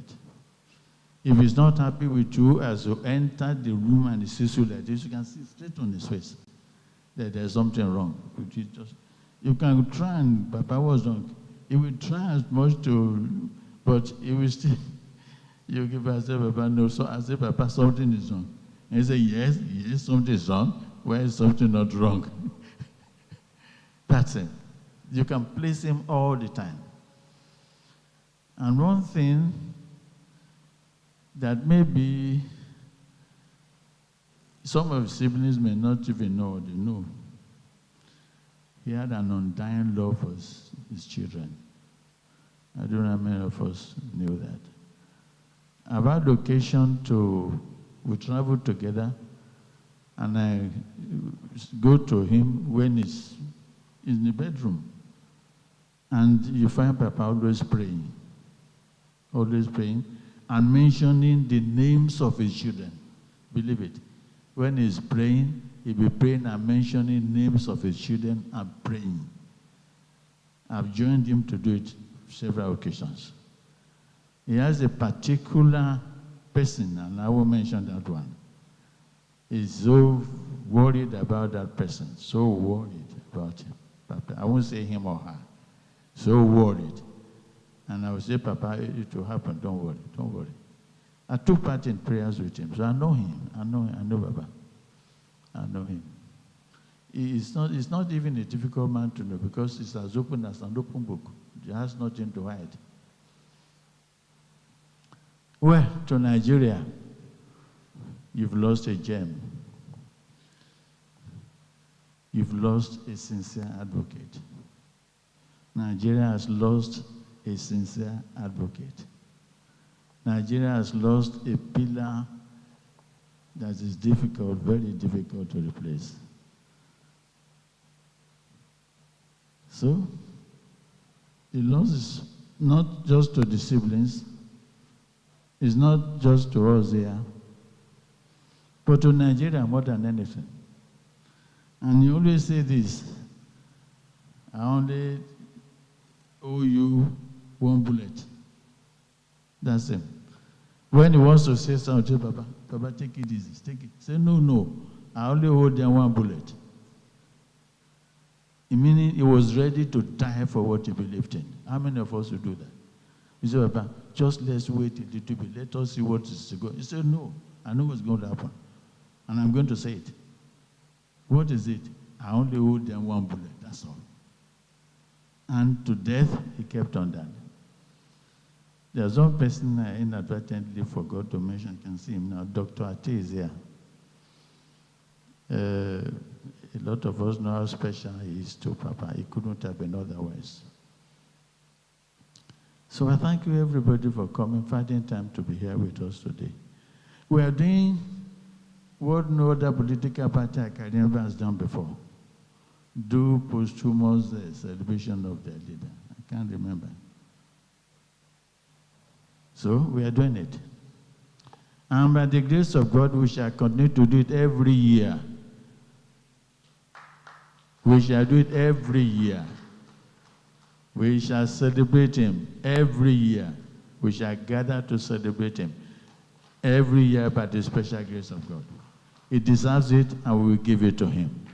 If he's not happy with you as you enter the room and he sees you like this, you can see straight on his face that there's something wrong. You can try and, Papa was wrong. He will try as much to, but he will still, you give us, Papa, no, so I say, Papa, something is wrong. And he say, yes, something is wrong. Where is something not wrong? That's it. You can place him all the time. And one thing that maybe some of his siblings may not even know or they know, he had an undying love for his children. I don't know how many of us knew that. I've had occasion we travel together, and I go to him when he's in the bedroom. And you find Papa always praying, and mentioning the names of his children. Believe it. When he's praying, he'll be praying and mentioning names of his children and praying. I've joined him to do it several occasions. He has a particular person, and I will mention that one. He's so worried about that person, so worried about him. Papa, I won't say him or her. So worried. And I will say, Papa, it will happen. Don't worry. I took part in prayers with him, so I know him. I know Baba. I know him. It's not even a difficult man to know because it's as open as an open book. He has nothing to hide. Well, to Nigeria, you've lost a gem. You've lost a sincere advocate. Nigeria has lost a sincere advocate. Nigeria has lost a pillar that is difficult, very difficult to replace. So, the loss is not just to the siblings, it's not just to us here, but to Nigeria more than anything. And you always say this, I only owe you one bullet. That's it. When he wants to say something, Baba, take it easy, take it. Say, no, I only hold them one bullet. Meaning he was ready to die for what he believed in. How many of us would do that? You say, Baba, just let's wait a little bit. Let us see what is to go. He said, no, I know what's going to happen. And I'm going to say it. What is it? I only hold them one bullet, that's all. And to death, he kept on that. There's one person I inadvertently forgot to mention, you can see him now, Dr. Ate is here. A lot of us know how special he is to Papa. He couldn't have been otherwise. So I thank you everybody for coming, finding time to be here with us today. We are doing what no other political party academia has done before. Do posthumous celebration of their leader. I can't remember. So we are doing it. And by the grace of God, we shall continue to do it every year. We shall do it every year. We shall celebrate him every year. We shall gather to celebrate him every year by the special grace of God. He deserves it, and we will give it to him.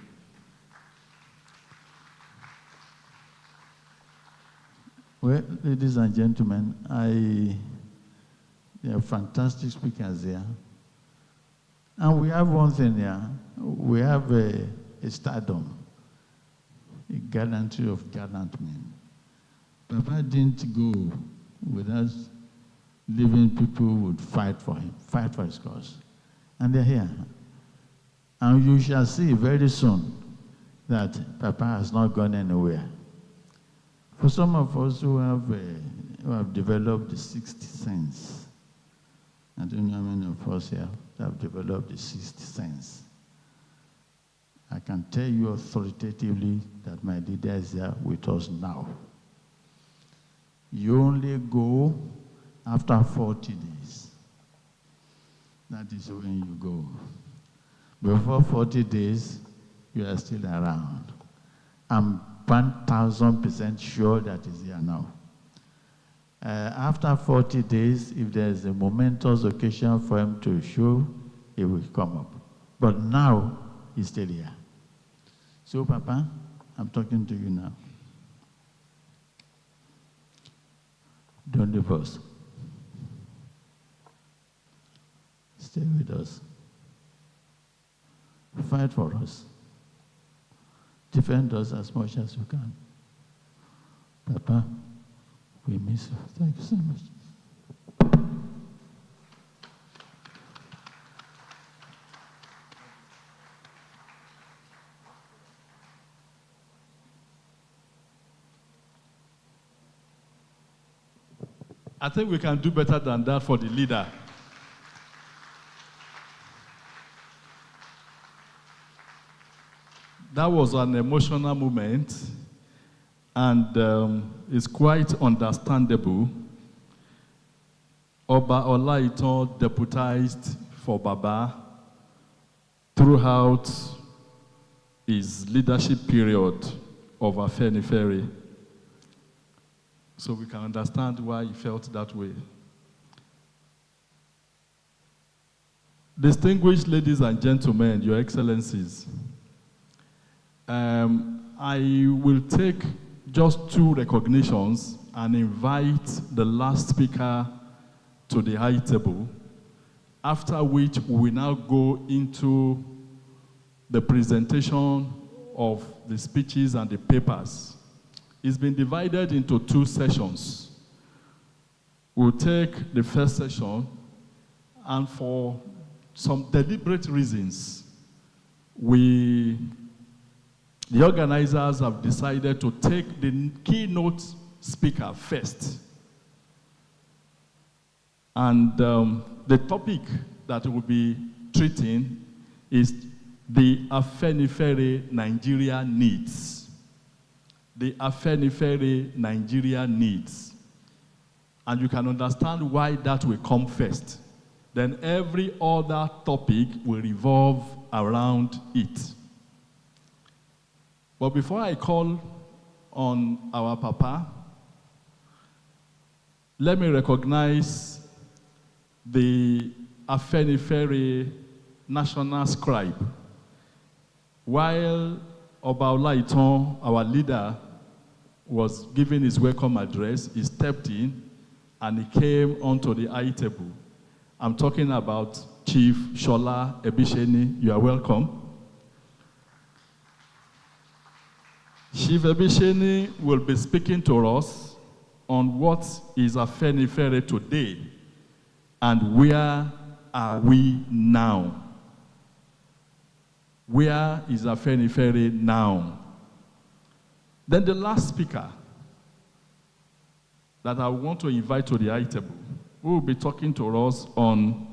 Well, ladies and gentlemen, there are fantastic speakers here. And we have one thing here. We have a stardom, a gallantry of gallant men. Papa didn't go without leaving people who would fight for him, fight for his cause. And they're here. And you shall see very soon that Papa has not gone anywhere. For some of us who have developed the sixth sense, I don't know how many of us here have developed the sixth sense. I can tell you authoritatively that my leader is here with us now. You only go after 40 days. That is when you go. Before 40 days, you are still around. I'm 1,000% sure that is here now. After 40 days, if there's a momentous occasion for him to show, he will come up. But now, he's still here. So, Papa, I'm talking to you now. Don't leave us. Stay with us. Fight for us. Defend us as much as you can. Papa, we miss you. Thank you so much. I think we can do better than that for the leader. That was an emotional moment, and it's quite understandable. Oba Olaitan deputized for Baba throughout his leadership period of Afenifere. So we can understand why he felt that way. Distinguished ladies and gentlemen, Your Excellencies, I will take just 2 recognitions and invite the last speaker to the high table, after which we will now go into the presentation of the speeches and the papers. It's been divided into 2 sessions. We'll take the first session, and for some deliberate reasons, the organizers have decided to take the keynote speaker first. And the topic that we'll be treating is the Afenifere Nigeria needs. The Afenifere Nigeria needs. And you can understand why that will come first. Then every other topic will revolve around it. But before I call on our Papa, let me recognize the Afenifere national scribe. While Oba Olaitan, our leader, was giving his welcome address, he stepped in and he came onto the high table. I'm talking about Chief Shola Ebisheni. You are welcome. Chief Ebisheni will be speaking to us on what is Afenifere today and where are we now. Where is Afenifere now? Then the last speaker that I want to invite to the high table, who will be talking to us on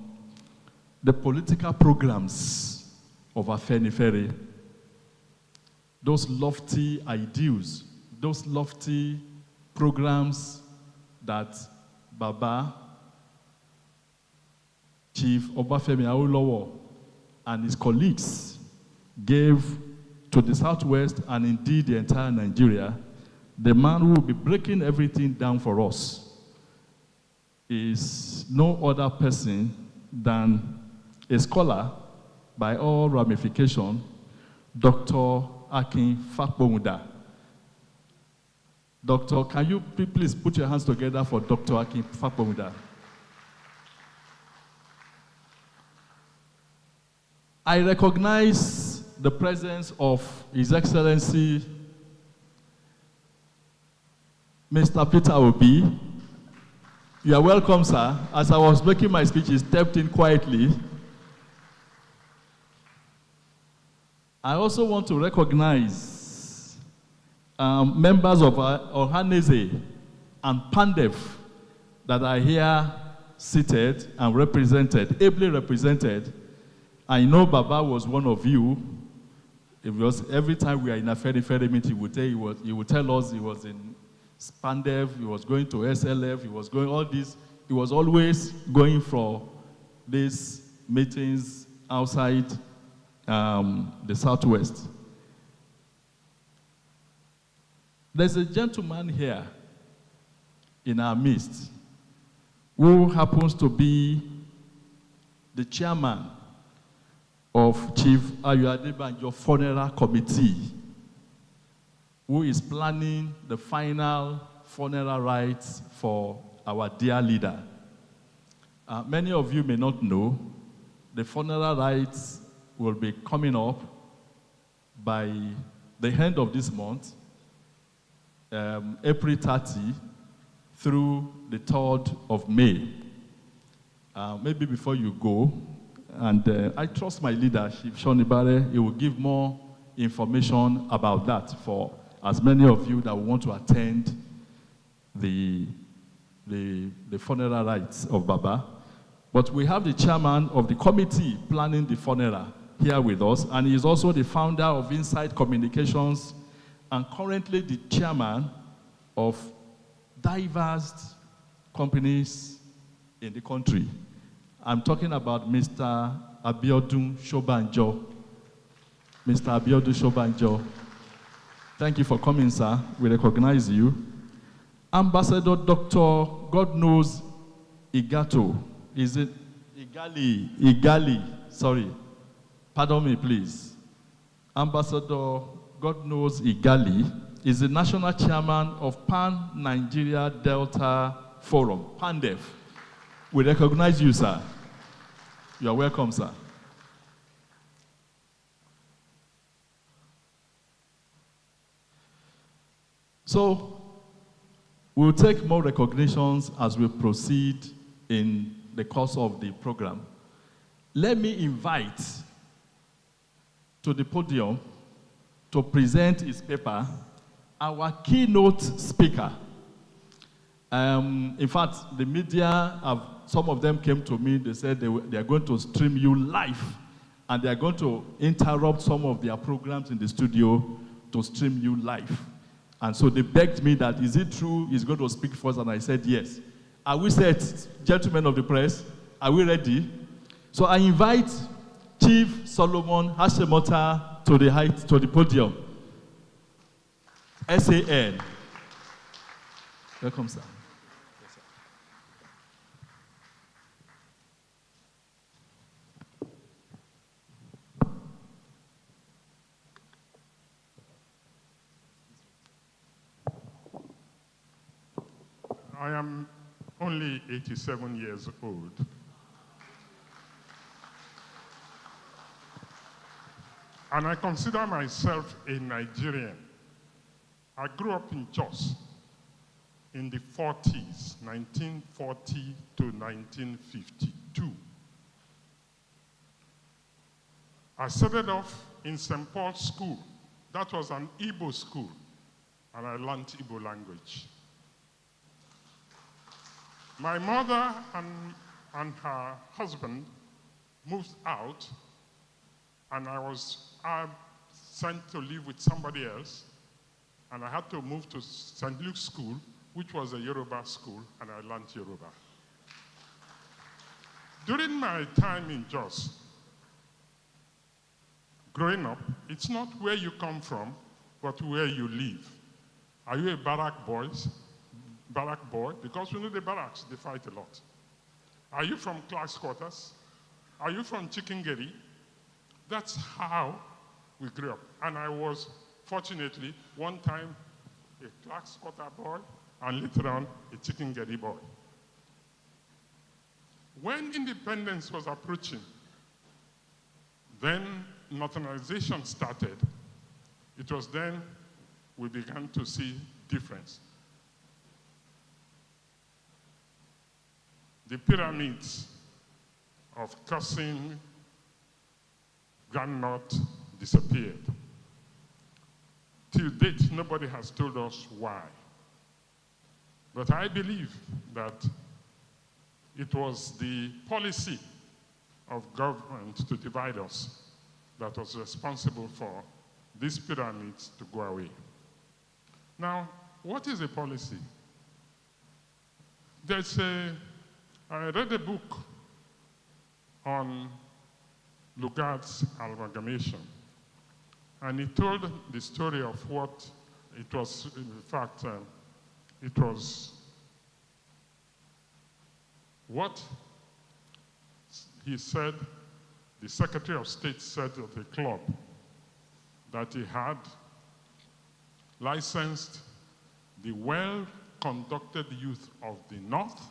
the political programs of Afenifere, those lofty ideals, those lofty programs that Baba, Chief Obafemi Awolowo, and his colleagues gave to the Southwest and indeed the entire Nigeria. The man who will be breaking everything down for us is no other person than a scholar by all ramifications, Dr. Akin Fakbomuda. Doctor, can you please put your hands together for Dr. Akin Fakbomuda? I recognize the presence of His Excellency Mr. Peter Obi. You are welcome, sir. As I was making my speech, he stepped in quietly. I also want to recognize members of Ohanese and Pandev that are here seated and represented, ably represented. I know Baba was one of you. It was every time we are in a Afenifere meeting, he would tell us he was in Pandev, he was going to SLF, he was going all this. He was always going for these meetings outside the Southwest. There's a gentleman here in our midst who happens to be the chairman of Chief Ayo Adebanjo Funeral Committee, who is planning the final funeral rites for our dear leader. Many of you may not know, the funeral rites will be coming up by the end of this month, April 30 through the 3rd of May. Maybe before you go, and I trust my leader, Chief Shonibare, he will give more information about that for as many of you that want to attend the funeral rites of Baba. But we have the chairman of the committee planning the funeral here with us, and he is also the founder of Insight Communications and currently the chairman of diverse companies in the country. I'm talking about Mr. Abiodun Shobanjo. Mr. Abiodun Shobanjo. Thank you for coming, sir. We recognize you. Ambassador Dr. God knows Igato. Is it Igali? Sorry. Pardon me, please. Ambassador God knows Igali is the national chairman of Pan Nigeria Delta Forum, PANDEF. We recognize you, sir. You are welcome, sir. So, we'll take more recognitions as we proceed in the course of the program. Let me invite to the podium to present his paper our keynote speaker. In fact, the media, some of them came to me, they said they are going to stream you live, and they are going to interrupt some of their programs in the studio to stream you live. And so they begged me that, is it true he's going to speak first? And I said, yes. Are we set, gentlemen of the press? Are we ready? So I invite Chief Solomon Hashemota to the podium. SAN. Welcome, sir. I am only 87 years old. And I consider myself a Nigerian. I grew up in Jos in the 40s, 1940 to 1952. I started off in St. Paul's School. That was an Igbo school, and I learned Igbo language. My mother and her husband moved out, and I was sent to live with somebody else, and I had to move to St. Luke's School, which was a Yoruba school, and I learned Yoruba. During my time in Jos, growing up, it's not where you come from, but where you live. Are you a barrack boy? Because we know the barracks, they fight a lot. Are you from class quarters? Are you from Chickengeri? That's how we grew up. And I was, fortunately, one time a class quarter boy, and later on a Chickengeri boy. When independence was approaching, then nationalization started. It was then we began to see difference. The pyramids of cursing Granite disappeared. Till date, nobody has told us why. But I believe that it was the policy of government to divide us that was responsible for these pyramids to go away. Now, what is a policy? I read a book on Lugard's amalgamation, and he told the story of what it was. In fact, it was what he said, the Secretary of State said at the club, that he had licensed the well-conducted youth of the North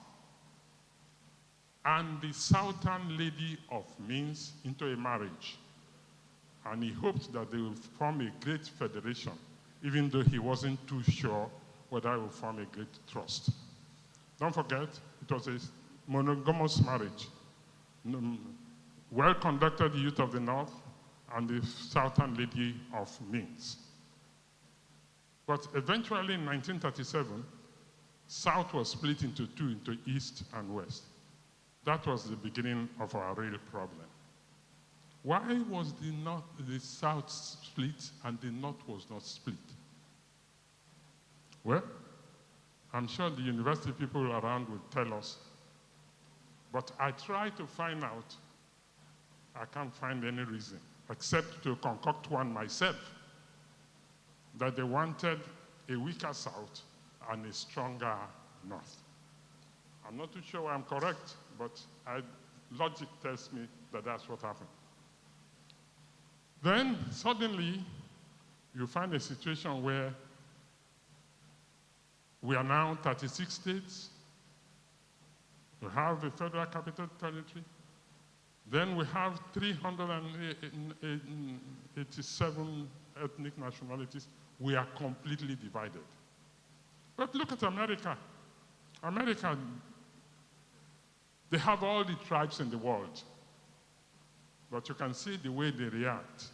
and the Southern lady of means into a marriage. And he hoped that they would form a great federation, even though he wasn't too sure whether it would form a great trust. Don't forget, it was a monogamous marriage. Well-conducted youth of the North and the Southern lady of means. But eventually in 1937, South was split into two, into East and West. That was the beginning of our real problem. Why was the South split and the North was not split? Well, I'm sure the university people around will tell us, but I try to find out. I can't find any reason, except to concoct one myself, that they wanted a weaker South and a stronger North. I'm not too sure I'm correct, but logic tells me that that's what happened. Then, suddenly, you find a situation where we are now 36 states. We have a federal capital territory. Then we have 387 ethnic nationalities. We are completely divided. But look at America. America, they have all the tribes in the world. But you can see the way they react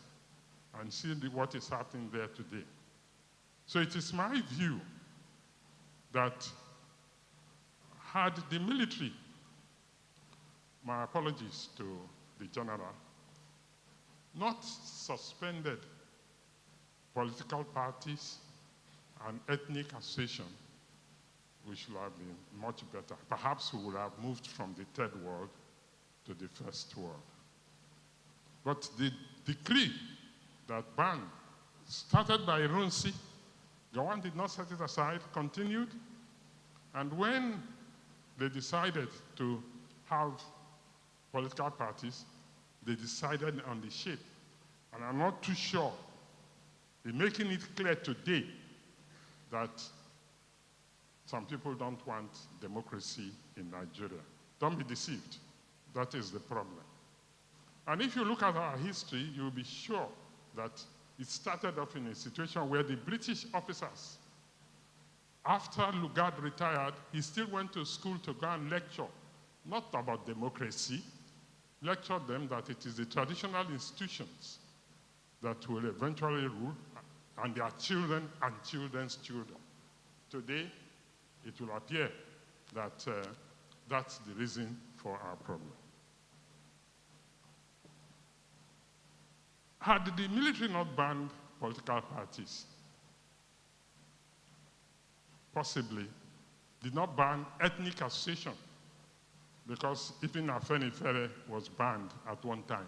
and see what is happening there today. So it is my view that had the military, my apologies to the general, not suspended political parties and ethnic association, we should have been much better. Perhaps we would have moved from the third world to the first world. But the decree that banned, started by Irunsi, Gowon did not set it aside, continued, and when they decided to have political parties, they decided on the shape. And I'm not too sure in making it clear today that some people don't want democracy in Nigeria. Don't be deceived. That is the problem. And if you look at our history, you'll be sure that it started off in a situation where the British officers, after Lugard retired, he still went to school to go and lecture, not about democracy, lecture them that it is the traditional institutions that will eventually rule, and their children and children's children. Today, it will appear that that's the reason for our problem. Had the military not banned political parties, possibly did not ban ethnic association, because even Afenifere was banned at one time.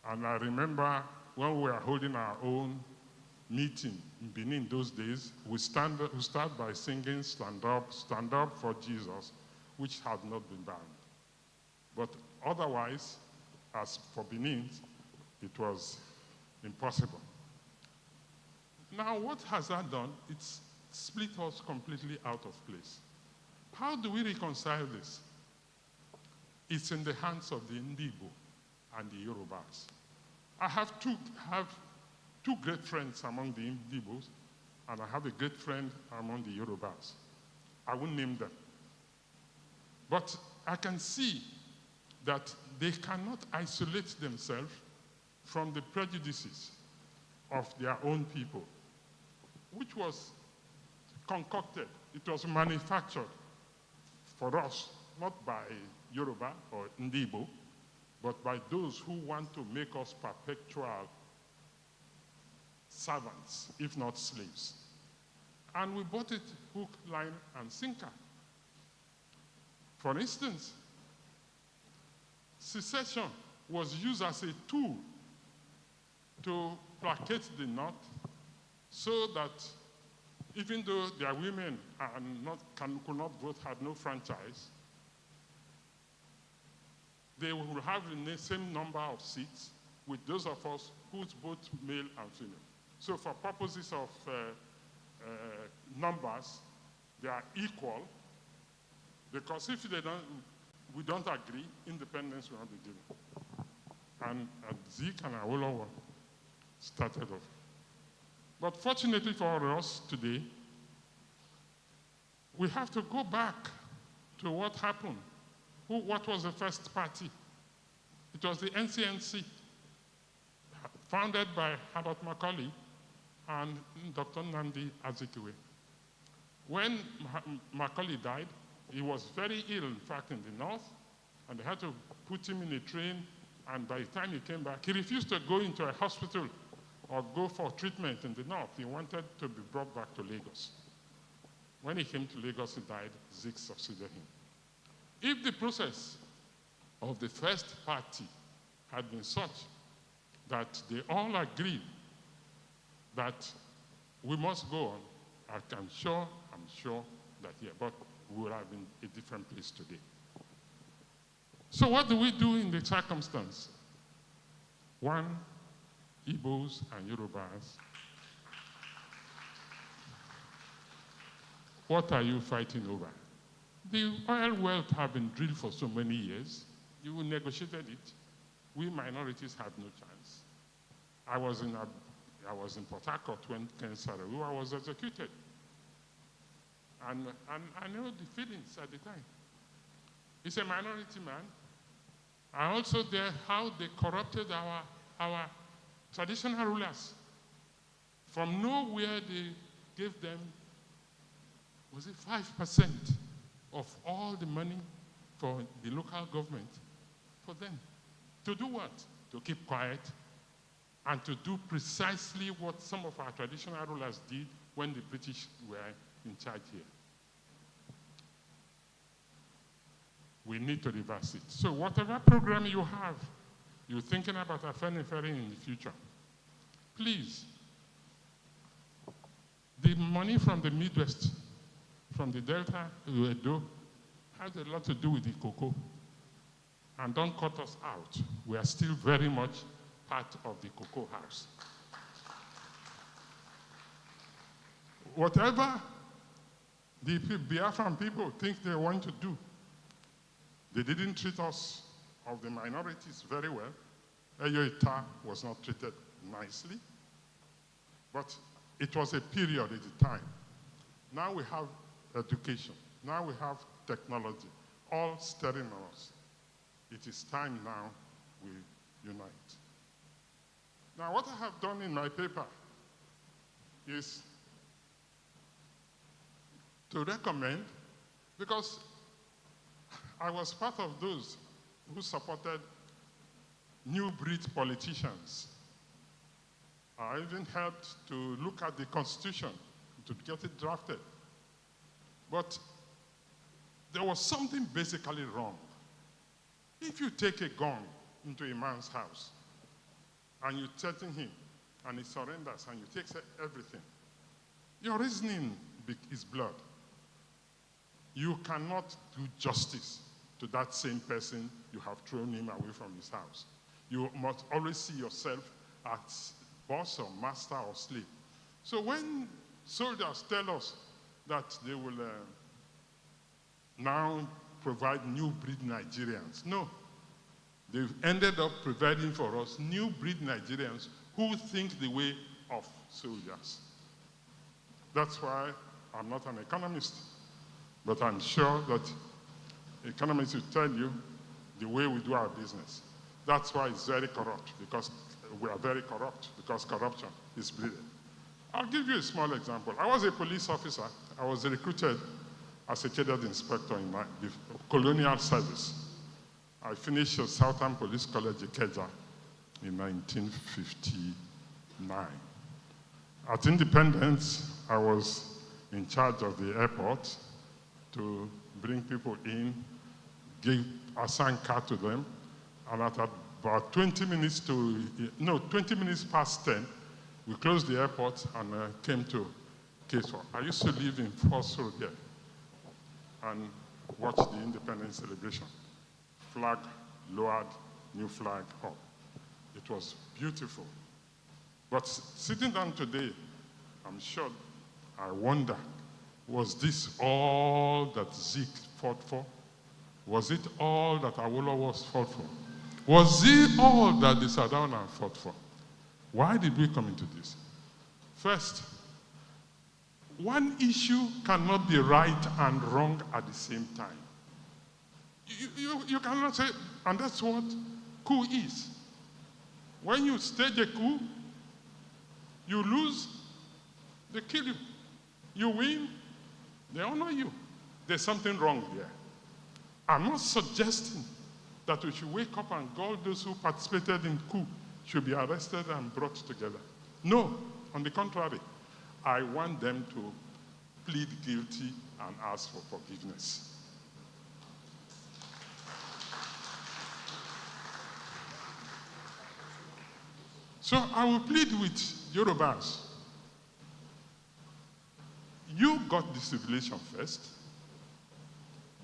And I remember when we were holding our own meeting in Benin those days, we start by singing Stand Up for Jesus, which had not been banned. But otherwise, as for Benin, it was impossible. Now, what has that done? It's split us completely out of place. How do we reconcile this? It's in the hands of the Ndibo and the Yorubas. I have two great friends among the Ndibos, and I have a great friend among the Yorubas. I won't name them. But I can see that they cannot isolate themselves from the prejudices of their own people, which was concocted. It was manufactured for us, not by Yoruba or Ndibo, but by those who want to make us perpetual servants, if not slaves. And we bought it hook, line, and sinker. For instance, secession was used as a tool to placate the North so that even though their women could not vote, had no franchise, they will have the same number of seats with those of us who's both male and female. So for purposes of numbers, they are equal, because if we don't agree, independence will not be given. And Zeke and Awolowo started off. But fortunately for us today, we have to go back to what happened. What was the first party? It was the NCNC, founded by Herbert Macaulay and Dr. Nnamdi Azikiwe. When Macaulay died, he was very ill, in fact, in the north, and they had to put him in a train, and by the time he came back, he refused to go into a hospital or go for treatment in the north. He wanted to be brought back to Lagos. When he came to Lagos, he died. Zeke succeeded him. If the process of the first party had been such that they all agreed that we must go on, I'm sure that, yeah, but we would have been a different place today. So what do we do in the circumstance? One, Igbos and Yorubas. What are you fighting over? The oil wealth have been drilled for so many years. You negotiated it. We minorities had no chance. I was in Port Harcourt when Ken Saro-Wiwa was executed. And I know the feelings at the time. He's a minority man. I also there how they corrupted our traditional rulers. From nowhere they gave them, was it 5% of all the money for the local government for them. To do what? To keep quiet and to do precisely what some of our traditional rulers did when the British were in charge here. We need to reverse it. So whatever program you have, you're thinking about Afenifere in the future, please, the money from the Midwest, from the Delta to Edo, has a lot to do with the cocoa. And don't cut us out. We are still very much part of the cocoa house. the Biafran people think they want to do. They didn't treat us of the minorities very well. Ayo was not treated nicely. But it was a period at the time. Now we have education. Now we have technology, all staring on us. It is time now we unite. Now what I have done in my paper is to recommend, because I was part of those who supported new breed politicians. I even helped to look at the Constitution to get it drafted. But there was something basically wrong. If you take a gun into a man's house and you threaten him and he surrenders and you take everything, your reasoning is blood. You cannot do justice to that same person you have thrown him away from his house. You must always see yourself as boss or master or slave. So when soldiers tell us that they will now provide new breed Nigerians, no. They've ended up providing for us new breed Nigerians who think the way of soldiers. That's why I'm not an economist, but I'm sure that economists will tell you the way we do our business. That's why it's very corrupt, because we are very corrupt, because corruption is breeded. I'll give you a small example. I was a police officer. I was recruited as a cadet inspector in my colonial service. I finished at Southern Police College, Ikeja, in 1959. At independence, I was in charge of the airport to bring people in, assign car to them, and at about 20 minutes past 10, we closed the airport and came to Keynote. I used to live in First Road here and watch the independence celebration. Flag lowered, new flag up. It was beautiful. But sitting down today, I'm sure, I wonder, was this all that Zeke fought for? Was it all that Awolowo fought for? Was it all that the Sardauna fought for? Why did we come into this? First, one issue cannot be right and wrong at the same time. You cannot say, and that's what coup is. When you stage a coup, you lose, they kill you. You win, they honor you. There's something wrong there. I'm not suggesting that we should wake up and all those who participated in coup should be arrested and brought together. No, on the contrary, I want them to plead guilty and ask for forgiveness. So I will plead with Yorubas. You got the civilization first.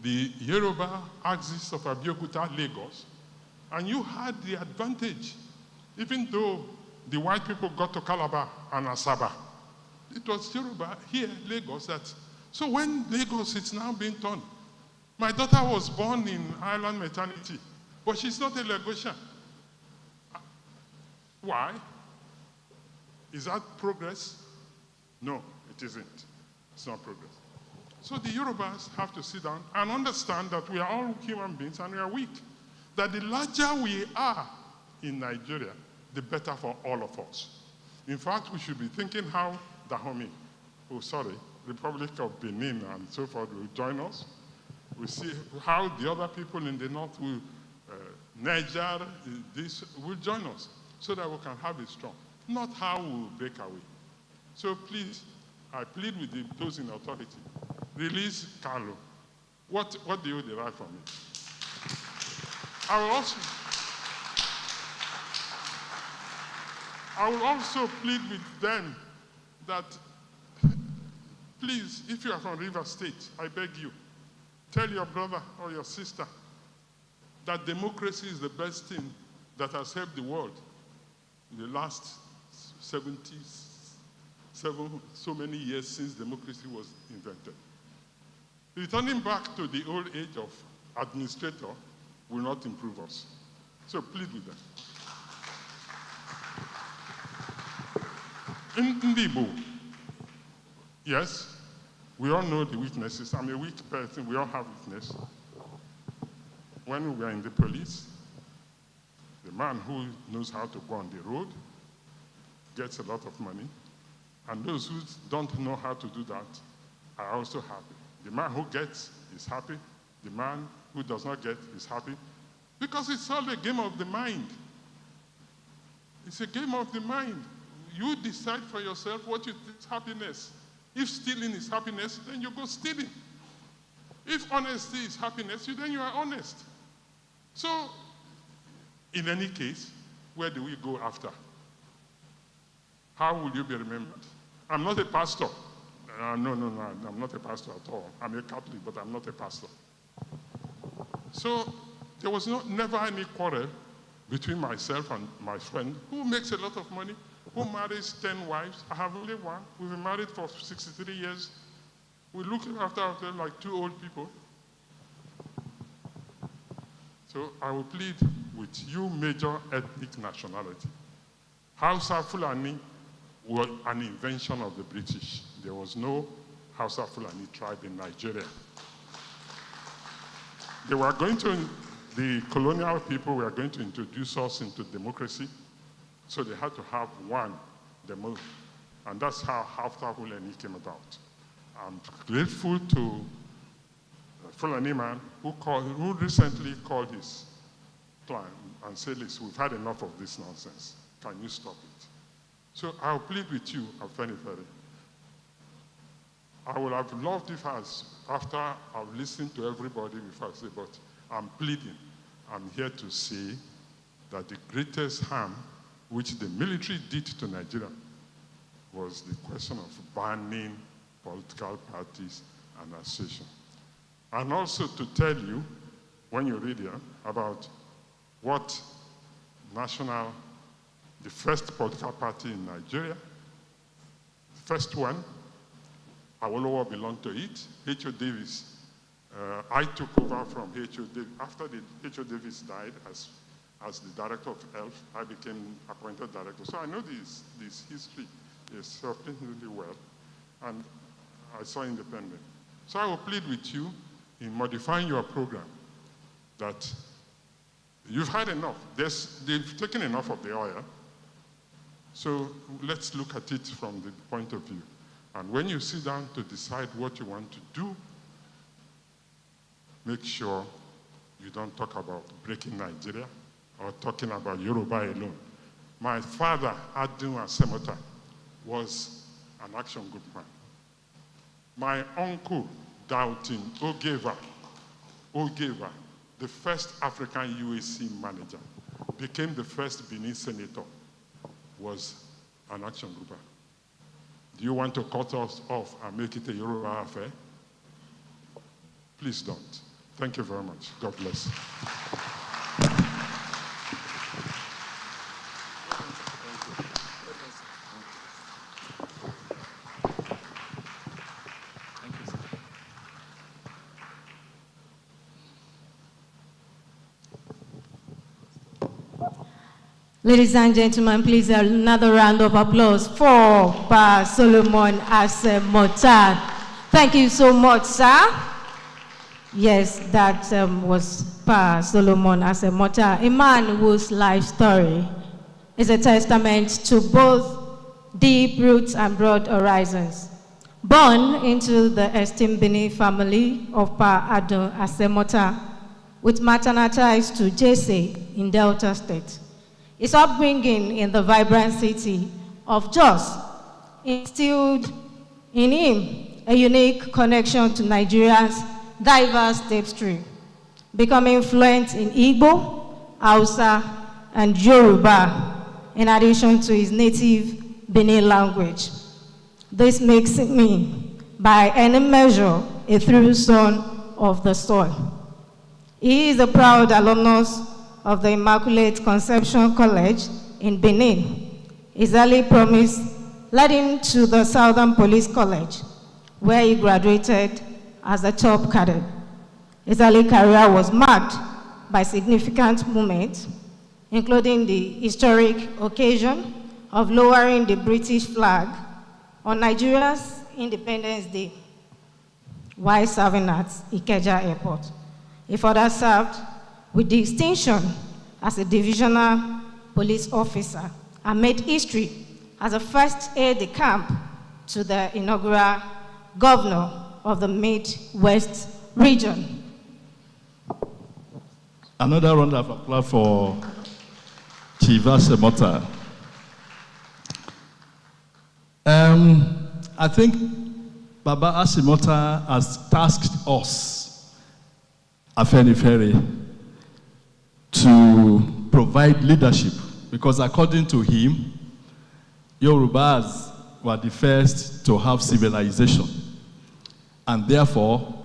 The Yoruba axis of Abeokuta, Lagos, and you had the advantage, even though the white people got to Calabar and Asaba. It was Yoruba here, Lagos, that. So when Lagos is now being turned, my daughter was born in Island maternity, but she's not a Lagosian. Why? Is that progress? No, it isn't. It's not progress. So the Yorubas have to sit down and understand that we are all human beings and we are weak. That the larger we are in Nigeria, the better for all of us. In fact, we should be thinking how Dahomey, Republic of Benin and so forth will join us. We see how the other people in the north will, Niger, this will join us so that we can have it strong. Not how we will break away. So please, I plead with those in authority. Release Carlo. What do you derive from it? I will also plead with them that, please, if you are from River State, I beg you, tell your brother or your sister that democracy is the best thing that has helped the world in the last 77, so many years since democracy was invented. Returning back to the old age of administrator will not improve us. So plead with them. In Igbo, yes, we all know the weaknesses. I'm a weak person, we all have weakness. When we are in the police, the man who knows how to go on the road gets a lot of money, and those who don't know how to do that are also happy. The man who gets is happy, the man who does not get is happy, because it's all a game of the mind. It's a game of the mind. You decide for yourself what you think is happiness. If stealing is happiness, then you go stealing. If honesty is happiness, then you are honest. So, in any case, where do we go after? How will you be remembered? I'm not a pastor. No, I'm not a pastor at all. I'm a Catholic, but I'm not a pastor. So, there was never any quarrel between myself and my friend who makes a lot of money, who marries 10 wives. I have only one. We've been married for 63 years. We look after ourselves like two old people. So I will plead with you major ethnic nationality. Hausa Fulani was an invention of the British. There was no Hausa Fulani tribe in Nigeria. They were going to, the colonial people were going to introduce us into democracy, so they had to have one demo, and that's how Hausa Fulani came about. I'm grateful to a Fulani man who recently called his clan and said, listen, we've had enough of this nonsense. Can you stop it? So I'll plead with you, Afenifere. I would have loved if after I've listened to everybody before I say, but I'm pleading. I'm here to say that the greatest harm which the military did to Nigeria was the question of banning political parties and association. And also to tell you, when you read here, about what the first political party in Nigeria, the first one, Awolowo belonged to it, H.O. Davis. I took over from H.O. Davis. After H.O. Davis died as the director of health, I became appointed director. So I know this history is sufficiently well, and I saw independent. So I will plead with you in modifying your program that you've had enough. They've taken enough of the oil. So let's look at it from the point of view. And when you sit down to decide what you want to do, make sure you don't talk about breaking Nigeria or talking about Yoruba alone. My father, Adun Asemota, was an action group man. My uncle, Dautin Ogeva, the first African UAC manager, became the first Benin senator, was an action grouper. Do you want to cut us off and make it a Yoruba affair? Please don't. Thank you very much. God bless. Ladies and gentlemen, please another round of applause for Pa Solomon Asemota. Thank you so much, sir. Yes, that was Pa Solomon Asemota, a man whose life story is a testament to both deep roots and broad horizons. Born into the esteemed Benin family of Pa Ado Asemota, with maternal ties to Jesse in Delta State. His upbringing in the vibrant city of Jos instilled in him a unique connection to Nigeria's diverse tapestry, becoming fluent in Igbo, Hausa, and Yoruba, in addition to his native Benin language. This makes him, by any measure, a true son of the soil. He is a proud alumnus of the Immaculate Conception College in Benin. His early promise led him to the Southern Police College, where he graduated as the top cadre. His early career was marked by significant moments, including the historic occasion of lowering the British flag on Nigeria's Independence Day while serving at Ikeja Airport. He further served with distinction as a divisional police officer and made history as the first aide-de-camp to the inaugural governor of the Mid-West region. Another round of applause for Chief Asemota. I think Baba Asemota has tasked us, Afenifere, to provide leadership, because according to him, Yorubas were the first to have civilization, and therefore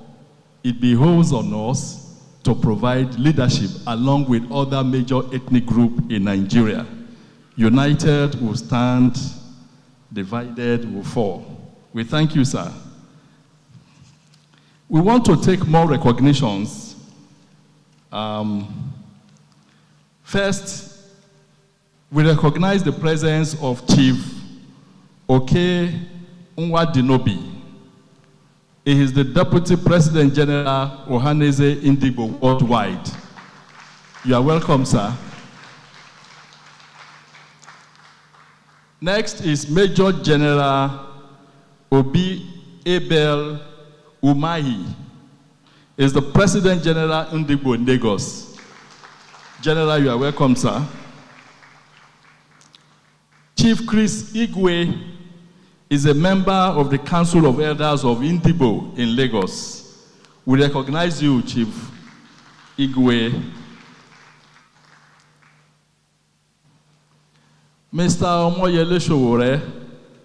it behoves on us to provide leadership along with other major ethnic groups in Nigeria. United will stand, divided will fall. We thank you, sir. We want to take more recognitions. First, we recognize the presence of Chief Oke Nwadinobi. He is the Deputy President General Ohaneze Indigo Worldwide. You are welcome, sir. Next is Major General Obi Abel Umahi. He is the President General Indigo in Lagos. General, you are welcome, sir. Chief Chris Igwe is a member of the Council of Elders of Indigo in Lagos. We recognize you, Chief Igwe. Mr. Omoyele Showore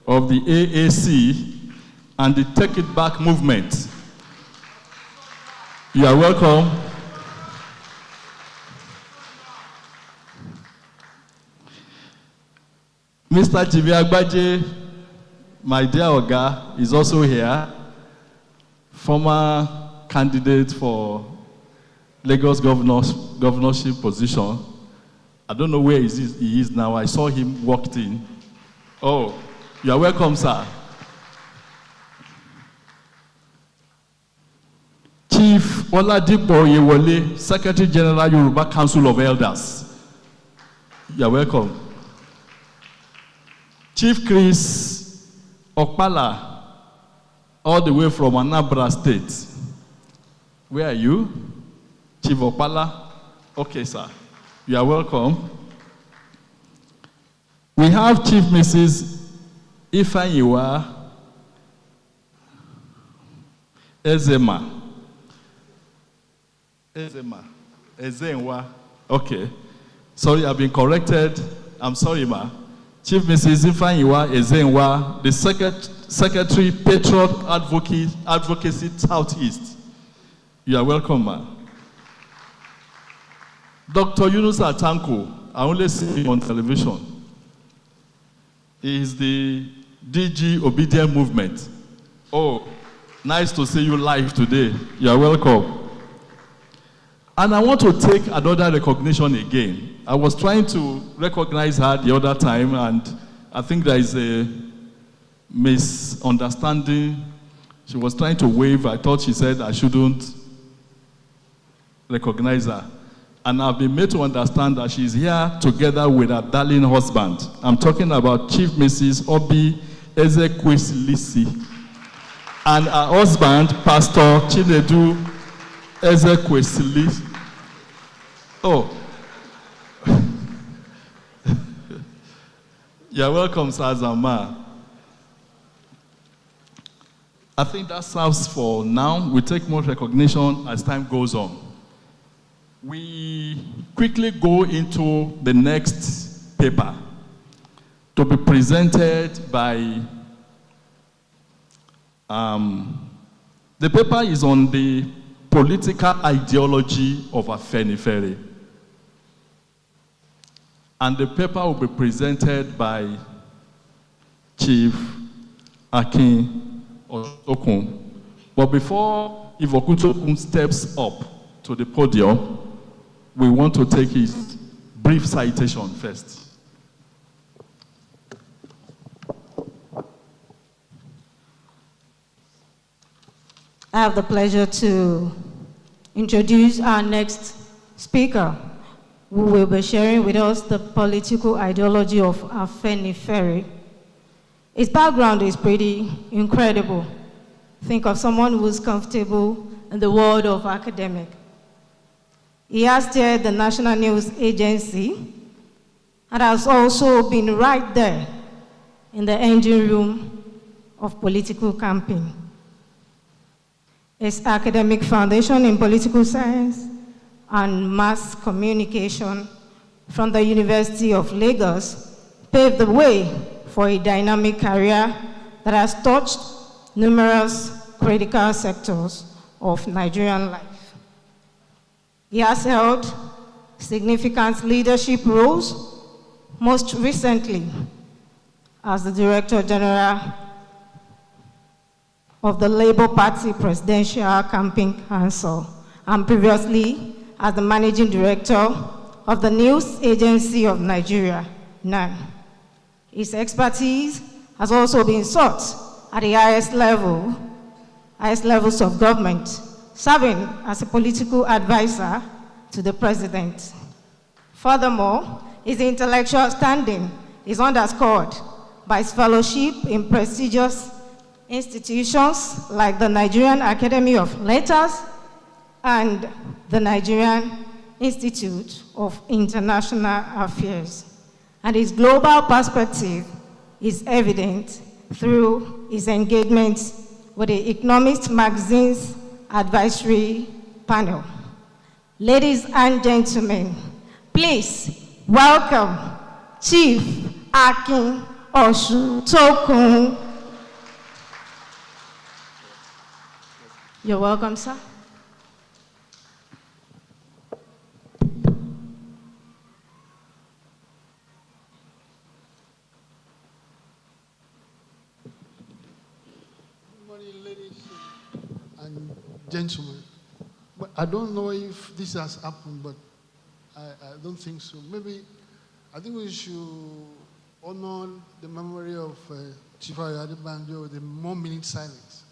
of the AAC and the Take It Back movement. You are welcome. Mr. Chivi Agbaje, my dear Oga, is also here, former candidate for Lagos governorship position. I don't know where he is now. I saw him walked in. Oh, you are welcome, sir. Chief Oladipo Yewole, Secretary General, Yoruba Council of Elders. You are welcome. Chief Chris Okpala, all the way from Anambra State. Where are you? Chief Okpala? Okay, sir. You are welcome. We have Chief Mrs. Ifanyiwa Ezenwa. Okay. Sorry, I've been corrected. I'm sorry, ma. Chief Mrs. Ifanyiwa Ezenwa, the Secretary, Patriot Advocacy Southeast. You are welcome, ma. Dr. Yunus Atanko, I only see him on television. He is the DG Obedient Movement. Oh, nice to see you live today. You are welcome. And I want to take another recognition again. I was trying to recognize her the other time, and I think there is a misunderstanding. She was trying to wave. I thought she said I shouldn't recognize her. And I've been made to understand that she's here together with her darling husband. I'm talking about Chief Mrs. Obi Ezekwesilisi and her husband, Pastor Chinedu Ezekwesilisi. Oh. You're welcome, Sazama. I think that serves for now. We take more recognition as time goes on. We quickly go into the next paper to be presented by, the paper is on the political ideology of Afenifere. And the paper will be presented by Chief Akin Okun. But before if Okuchukwu steps up to the podium, we want to take his brief citation first. I have the pleasure to introduce our next speaker, who will be sharing with us the political ideology of Afenifere. His background is pretty incredible. Think of someone who's comfortable in the world of academic. He has chaired the National News Agency and has also been right there in the engine room of political campaign. His academic foundation in political science and mass communication from the University of Lagos paved the way for a dynamic career that has touched numerous critical sectors of Nigerian life. He has held significant leadership roles, most recently as the Director General of the Labour Party Presidential Campaign Council, and previously as the Managing Director of the News Agency of Nigeria, NAN. His expertise has also been sought at the highest levels of government, serving as a political advisor to the President. Furthermore, his intellectual standing is underscored by his fellowship in prestigious institutions like the Nigerian Academy of Letters and the Nigerian Institute of International Affairs. And his global perspective is evident through his engagement with the Economist Magazine's advisory panel. Ladies and gentlemen, please welcome Chief Akin Oshutokun. You're welcome, sir. Good morning, ladies and gentlemen. But I don't know if this has happened, but I don't think so. Maybe, I think we should honor the memory of Chief Ayo Adebanjo with a 1 minute silence.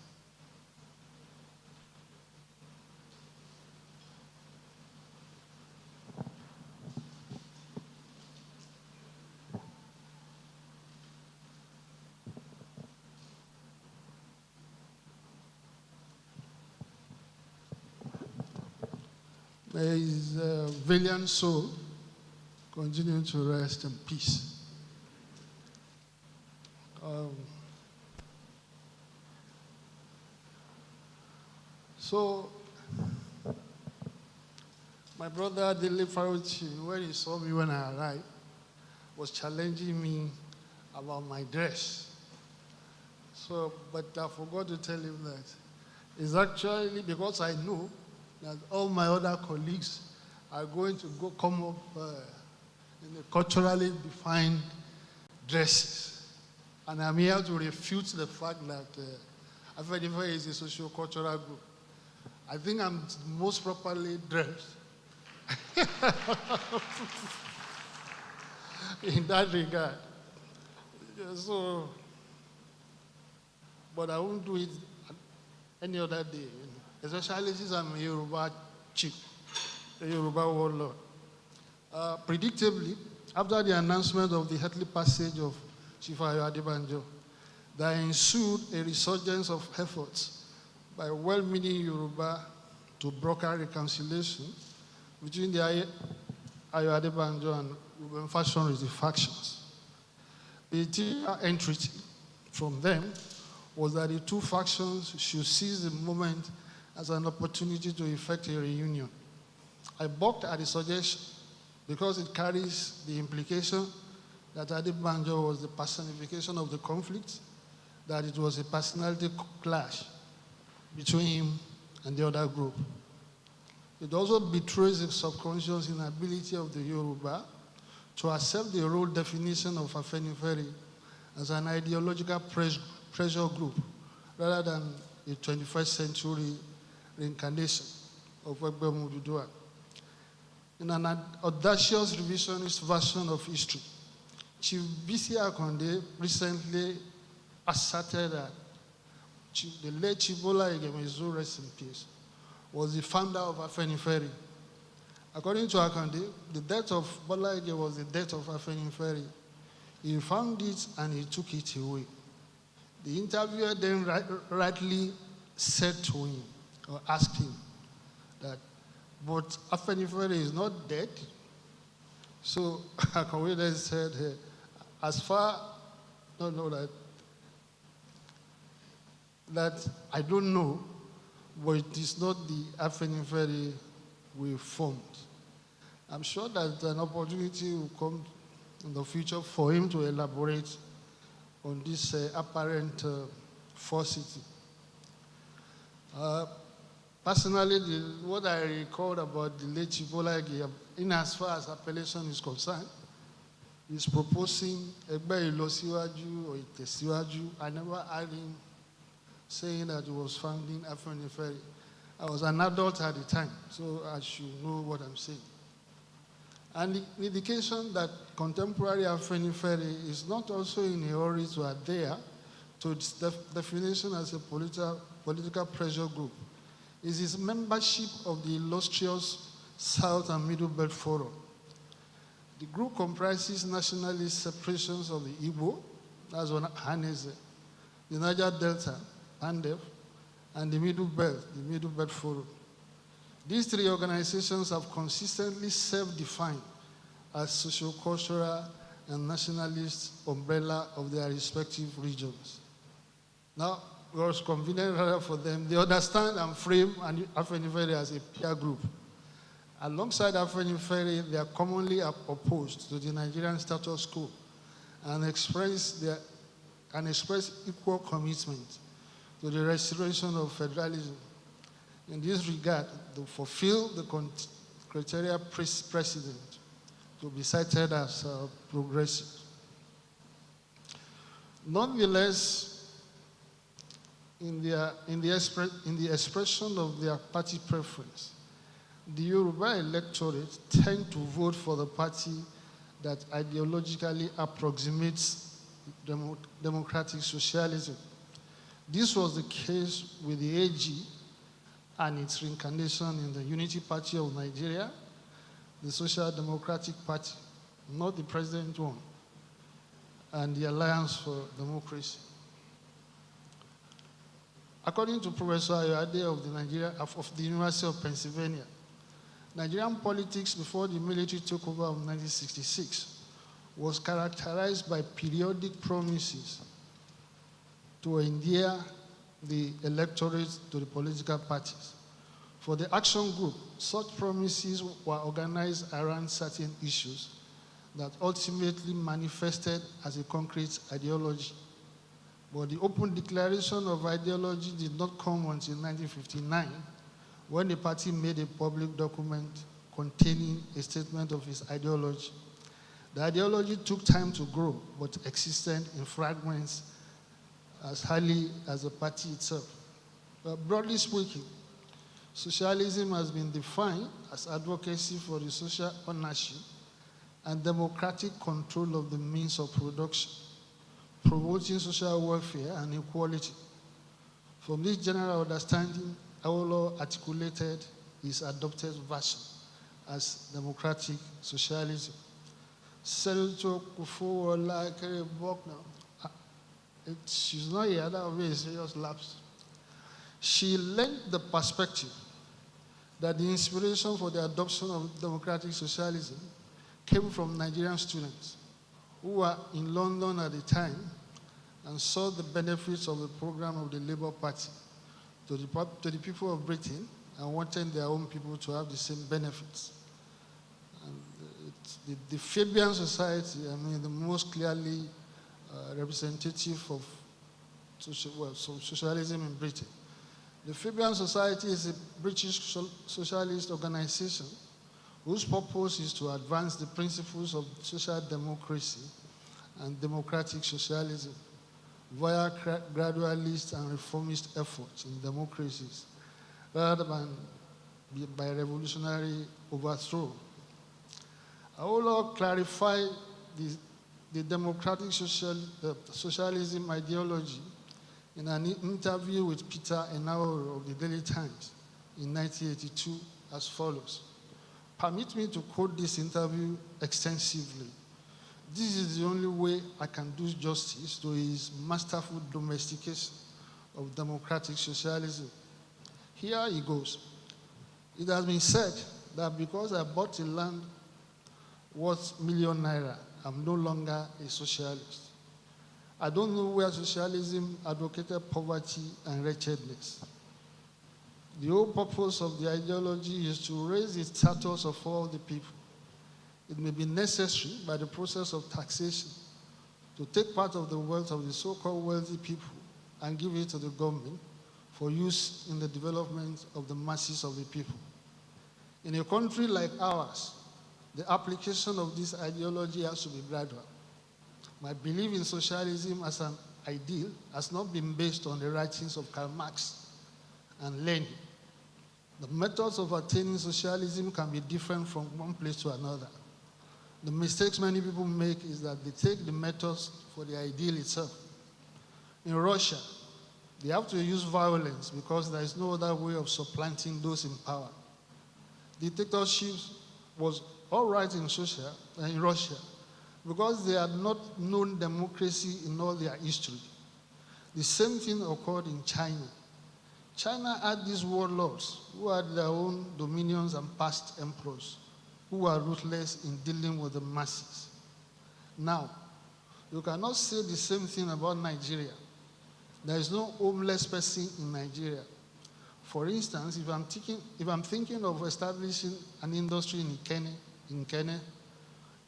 May his valiant soul continue to rest in peace. So, my brother Dele Faruchi, when he saw me when I arrived, was challenging me about my dress. So, but I forgot to tell him that it's actually because I know that all my other colleagues are going to come up in a culturally defined dresses. And I'm here to refute the fact that Afenifere is a socio-cultural group. I think I'm most properly dressed in that regard. So, but I won't do it any other day. Especially since I'm a Yoruba chief, a Yoruba warlord. Predictably, after the announcement of the earthly passage of Chief Ayo Adebanjo, there ensued a resurgence of efforts by well-meaning Yoruba to broker reconciliation between the Ayo Adebanjo and Ruben Fashion factions. The entreaty from them was that the two factions should seize the moment as an opportunity to effect a reunion. I balked at the suggestion because it carries the implication that Adebanjo was the personification of the conflict, that it was a personality clash between him and the other group. It also betrays the subconscious inability of the Yoruba to accept the role definition of Afenifere as an ideological pressure group rather than a 21st century reincarnation of Egbe Mududua. In an audacious revisionist version of history, Chief B.C. Akonde recently asserted that the late Chief Bola Igemezu, rest in peace, was the founder of Afenifere. According to Akonde, the death of Bola Ige was the death of Afenifere. He found it and he took it away. The interviewer then rightly said to him, or asked him, that, but Afenifere is not dead. So Akonde then said, as far, that I don't know, but it is not the Afenifere we formed. I'm sure that an opportunity will come in the future for him to elaborate on this apparent falsity. Personally, what I recalled about the late Chibola Ige, in as far as appellation is concerned, is proposing Egbe Ilosiwaju or Itesiwaju. I never heard him saying that he was founding Afenifere. I was an adult at the time, so I should know what I'm saying. And the indication that contemporary Afenifere is not also in a hurry to adhere to its definition as a political pressure group is its membership of the illustrious South and Middle Belt Forum. The group comprises nationalist separations of the Igbo, that's one Hanese, the Niger Delta, Pandef, and the Middle Belt Forum. These three organizations have consistently self-defined as socio-cultural and nationalist umbrella of their respective regions. Now, it was convenient rather for them. They understand and frame Afenifere as a peer group. Alongside Afenifere, they are commonly opposed to the Nigerian status quo and express equal commitment to the restoration of federalism. In this regard, to fulfill the criteria precedent to be cited as progressive. Nonetheless, in the expression of their party preference, the Yoruba electorate tend to vote for the party that ideologically approximates democratic socialism. This was the case with the AG and its reincarnation in the Unity Party of Nigeria, the Social Democratic Party, not the present one, and the Alliance for Democracy. According to Professor Ayo Adebanjo of the University of Pennsylvania, Nigerian politics before the military took over in 1966 was characterized by periodic promises to endear the electorate to the political parties. For the action group, such promises were organized around certain issues that ultimately manifested as a concrete ideology. But the open declaration of ideology did not come until 1959, when the party made a public document containing a statement of its ideology. The ideology took time to grow, but existed in fragments as early as the party itself. But broadly speaking, socialism has been defined as advocacy for the social ownership and democratic control of the means of production, promoting social welfare and equality. From this general understanding, Awolowo articulated his adopted version as democratic socialism. Senator Kufuor she's not here, that would be a serious lapse. She lent the perspective that the inspiration for the adoption of democratic socialism came from Nigerian students who were in London at the time and saw the benefits of the program of the Labour Party to the people of Britain and wanted their own people to have the same benefits. And the Fabian Society, I mean, the most clearly representative of socialism in Britain. The Fabian Society is a British socialist organization whose purpose is to advance the principles of social democracy and democratic socialism via gradualist and reformist efforts in democracies rather than by revolutionary overthrow. I will also clarify the democratic socialism ideology in an interview with Peter Inaugural of the Daily Times in 1982 as follows. Permit me to quote this interview extensively. This is the only way I can do justice to his masterful domestication of democratic socialism. Here he goes. It has been said that because I bought a land worth £1 million, I'm no longer a socialist. I don't know where socialism advocated poverty and wretchedness. The whole purpose of the ideology is to raise the status of all the people. It may be necessary by the process of taxation to take part of the wealth of the so-called wealthy people and give it to the government for use in the development of the masses of the people. In a country like ours, the application of this ideology has to be gradual. My belief in socialism as an ideal has not been based on the writings of Karl Marx and Lenin. The methods of attaining socialism can be different from one place to another. The mistakes many people make is that they take the methods for the ideal itself. In Russia, they have to use violence because there is no other way of supplanting those in power. Dictatorship was all right in Russia because they had not known democracy in all their history. The same thing occurred in China. China had these warlords who had their own dominions and past emperors who were ruthless in dealing with the masses. Now, you cannot say the same thing about Nigeria. There is no homeless person in Nigeria. For instance, if I'm thinking of establishing an industry in Kenya,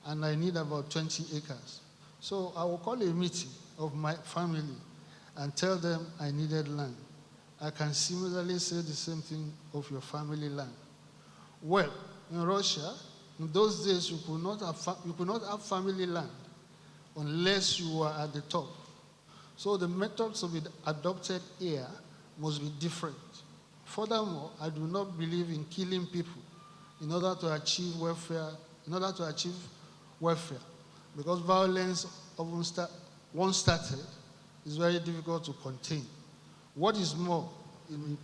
and I need about 20 acres. So I will call a meeting of my family and tell them I needed land. I can similarly say the same thing of your family land. Well, in Russia, in those days, you could not have family land unless you were at the top. So the methods to be adopted here must be different. Furthermore, I do not believe in killing people in order to achieve welfare, because violence once started is very difficult to contain. What is more, it will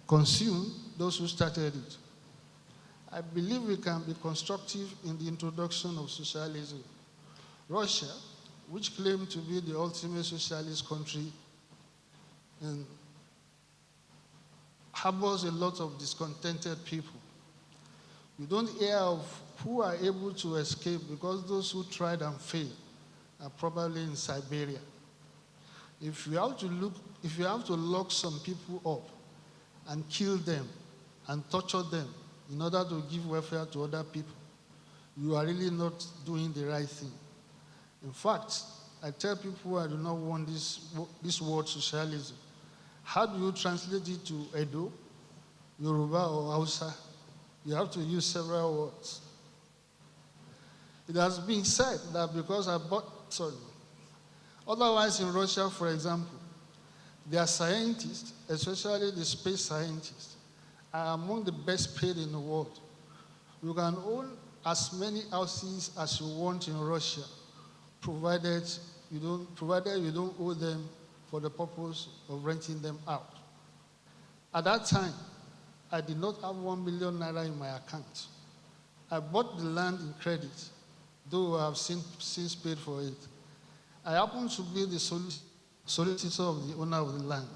consume those who started it. I believe we can be constructive in the introduction of socialism. Russia, which claimed to be the ultimate socialist country, and harbors a lot of discontented people. We don't hear of who are able to escape because those who tried and failed are probably in Siberia. If you have to lock some people up and kill them and torture them in order to give welfare to other people, you are really not doing the right thing. In fact, I tell people I do not want this word socialism. How do you translate it to Edo, Yoruba, or Hausa? You have to use several words. It has been said that because otherwise in Russia, for example, their scientists, especially the space scientists, are among the best paid in the world. You can own as many houses as you want in Russia, provided you don't owe them for the purpose of renting them out. At that time, I did not have 1 million naira in my account. I bought the land in credit, though I have since paid for it. I happened to be the solicitor of the owner of the land.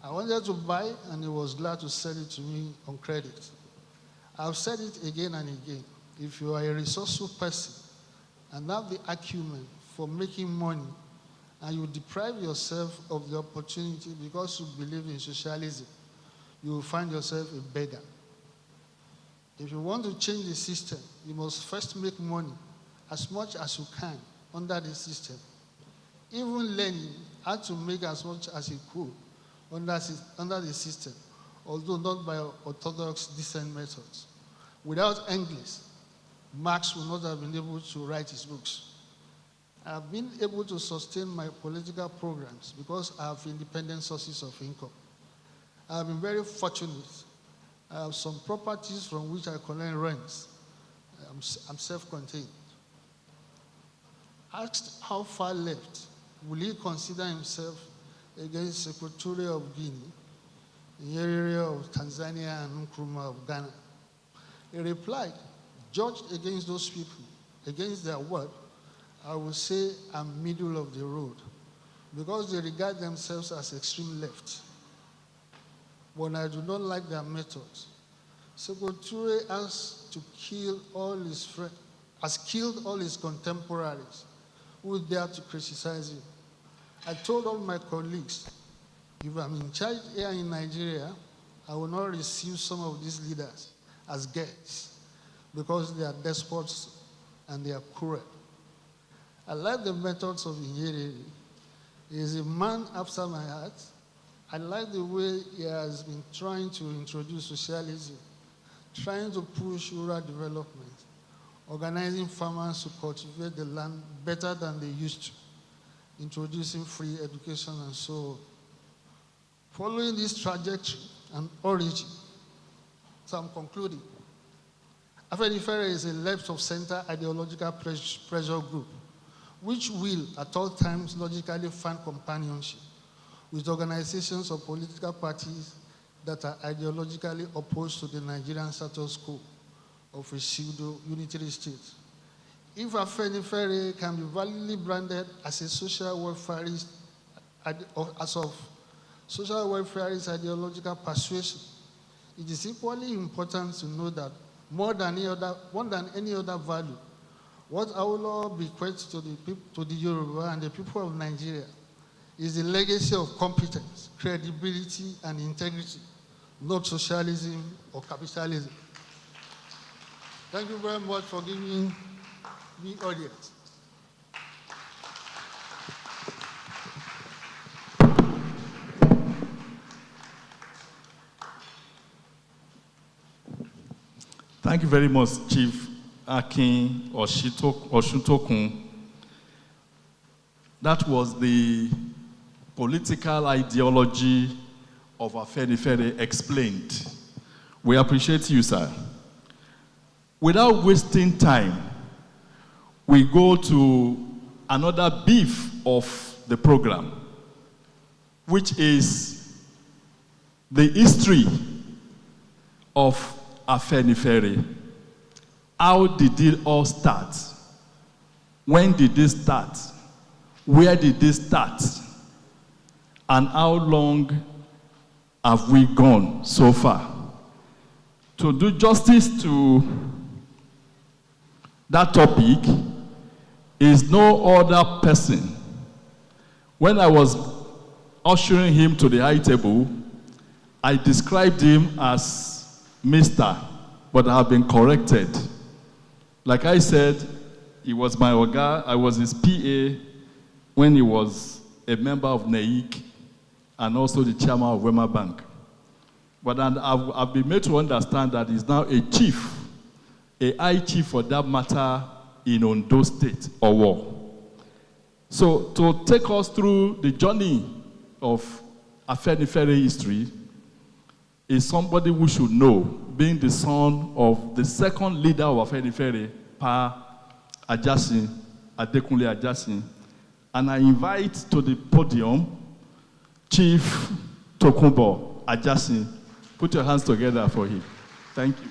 I wanted to buy, and he was glad to sell it to me on credit. I've said it again and again. If you are a resourceful person and have the acumen for making money, and you deprive yourself of the opportunity because you believe in socialism, you will find yourself a beggar. If you want to change the system, you must first make money as much as you can under the system. Even Lenin had to make as much as he could under the system, although not by orthodox, decent methods. Without Engels, Marx would not have been able to write his books. I have been able to sustain my political programs because I have independent sources of income. I've been very fortunate. I have some properties from which I collect rents. I'm self-contained. Asked how far left will he consider himself against Secretary of Guinea, Nyerere of Tanzania, and Nkrumah of Ghana. He replied, judged against those people, against their word, I would say I'm middle of the road because they regard themselves as extreme left. But I do not like their methods. Secretary has killed all his contemporaries who dare to criticize him. I told all my colleagues, if I'm in charge here in Nigeria, I will not receive some of these leaders as guests because they are despots and they are cruel. I like the methods of Nyerere. He is a man after my heart. I like the way he has been trying to introduce socialism, trying to push rural development, organizing farmers to cultivate the land better than they used to, introducing free education and so on. Following this trajectory and origin, so I'm concluding. Afenifere is a left-of-center ideological pressure group, which will at all times logically find companionship with organizations or political parties that are ideologically opposed to the Nigerian status quo of a pseudo-unitary state. If Afenifere can be validly branded as a social welfarist, social welfarist ideological persuasion, it is equally important to know that more than any other value, what Awolowo bequeath to the Yoruba and the people of Nigeria is the legacy of competence, credibility, and integrity, not socialism or capitalism. Thank you very much for giving me audience. Thank you very much, Chief Akin Osuntokun. That was the political ideology of Afenifere explained. We appreciate you, sir. Without wasting time, we go to another beef of the program, which is the history of Afenifere. How did it all start? When did it start? Where did it start? And how long have we gone so far? To do justice to that topic is no other person. When I was ushering him to the high table, I described him as Mr., but I have been corrected. Like I said, he was my Oga. I was his PA when he was a member of NEIC and also the chairman of Wema Bank. But I've been made to understand that he's now a chief, a high chief for that matter in Ondo State, Owo. So to take us through the journey of Afenifere history is somebody who should know, being the son of the second leader of Afenifere, Pa Ajasin, Adekunle Ajasin. And I invite to the podium Chief Tokunbo Ajasin. Put your hands together for him. Thank you.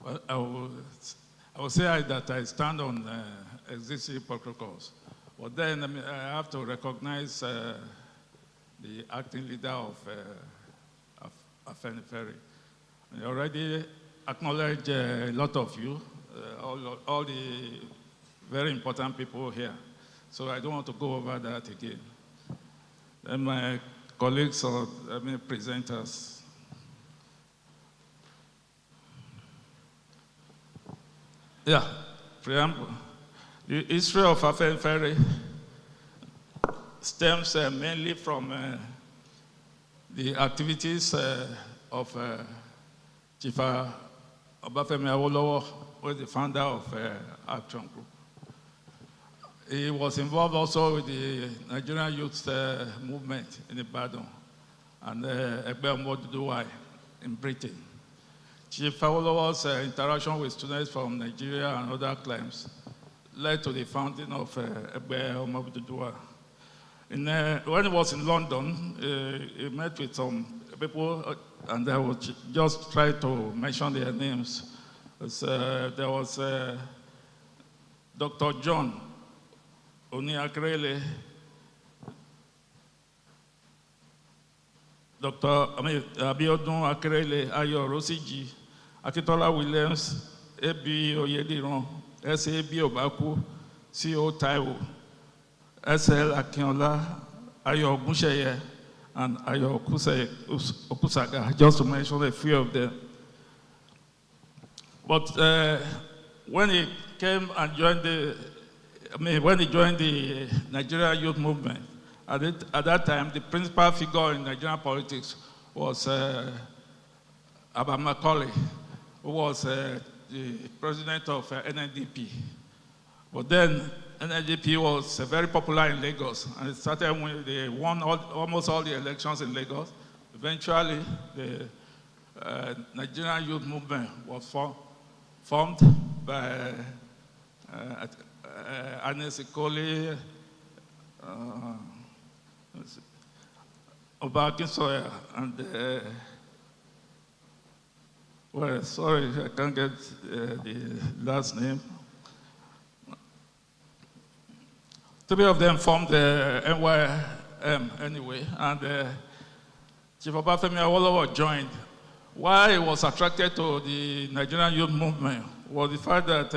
Well, I will say that I stand on existing protocols. But then I have to recognize the acting leader of Afenifere. I already acknowledged a lot of you, all the very important people here. So I don't want to go over that again. Then my colleagues or presenters. Yeah, preamble. The history of Afenifere stems mainly from the activities of Chief Obafemi Awolowo, who is the founder of Action Group. He was involved also with the Nigerian youth movement in Ibadan and Egbe Omoduduwa in Britain. Chief Awolowo's interaction with students from Nigeria and other climes led to the founding of Egbe Omoduduwa. When he was in London, he met with some people, and I will just try to mention their names. There was Dr. John Oniakrele, Dr. Abiodun Akrele, Ayo Rosiji, Akitola Williams, A.B. Oyediran, S.A.B. Obaku, C.O. Taiwo, S.L. Akinola, Ayo Ogunsheye, and Ayo Okusaga, just to mention a few of them. But when he came and joined when he joined the Nigerian youth movement, at that time, the principal figure in Nigerian politics was Abba Macaulay, who was the president of NNDP. But then NNDP was very popular in Lagos, and it started when they won almost all the elections in Lagos. Eventually, the Nigerian youth movement was formed by Agnes Ikoli, Obakinsoya, and well, sorry, I can't get the last name. Three of them formed the NYM anyway, and Chief Obafemi Awolowo joined. Why he was attracted to the Nigerian youth movement was the fact that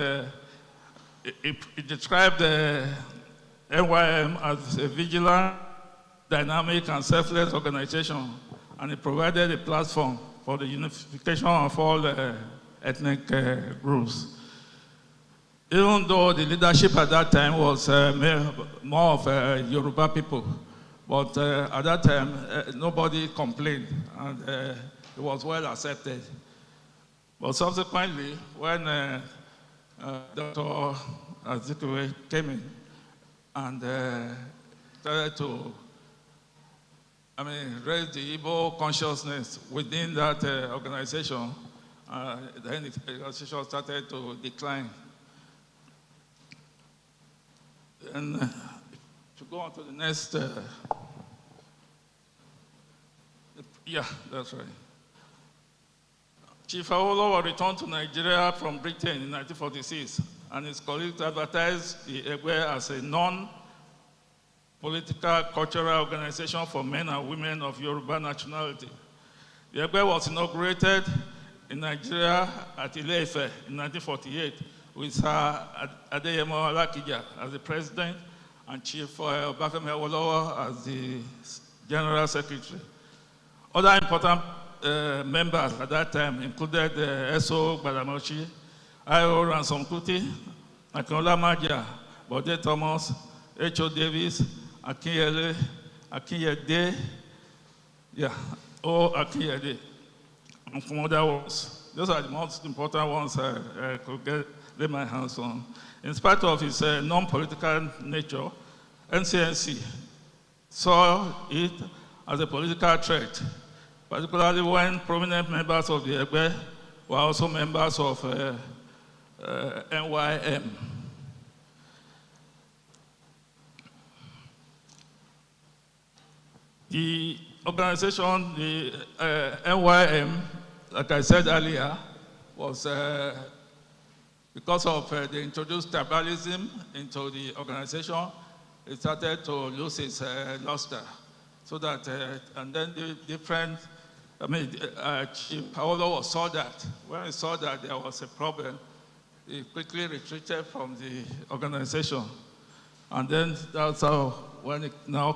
it described the NYM as a vigilant, dynamic, and selfless organization, and it provided a platform for the unification of all ethnic groups. Even though the leadership at that time was more of Yoruba people, but at that time, nobody complained, and it was well accepted. But subsequently, when Dr. Azikiwe came in and started to raise the Igbo consciousness within that organization, then the organization started to decline. And to go on to the next, yeah, that's right. Chief Awolowo returned to Nigeria from Britain in 1946, and his colleagues advertised the Egbe as a non-political cultural organization for men and women of Yoruba nationality. The Egbe was inaugurated in Nigeria at Ile-Ife in 1948 with Sir Adeyemo Alakija as the president and Chief Obafemi Awolowo as the general secretary. Other important members at that time included S.O. Gbadamochi, Ayo Ransome-Kuti, Akinola Maja, Bode Thomas, H.O. Davis, Akinyede, Akinyede, and from other ones. Those are the most important ones I could lay my hands on. In spite of its non-political nature, NCNC saw it as a political threat, particularly when prominent members of the Egbe were also members of NYM. The organization, the NYM, like I said earlier, was because of the introduced tribalism into the organization, it started to lose its luster. So that, and then the different, Chief Awolowo saw that. When he saw that there was a problem, he quickly retreated from the organization. And then that's how, when it now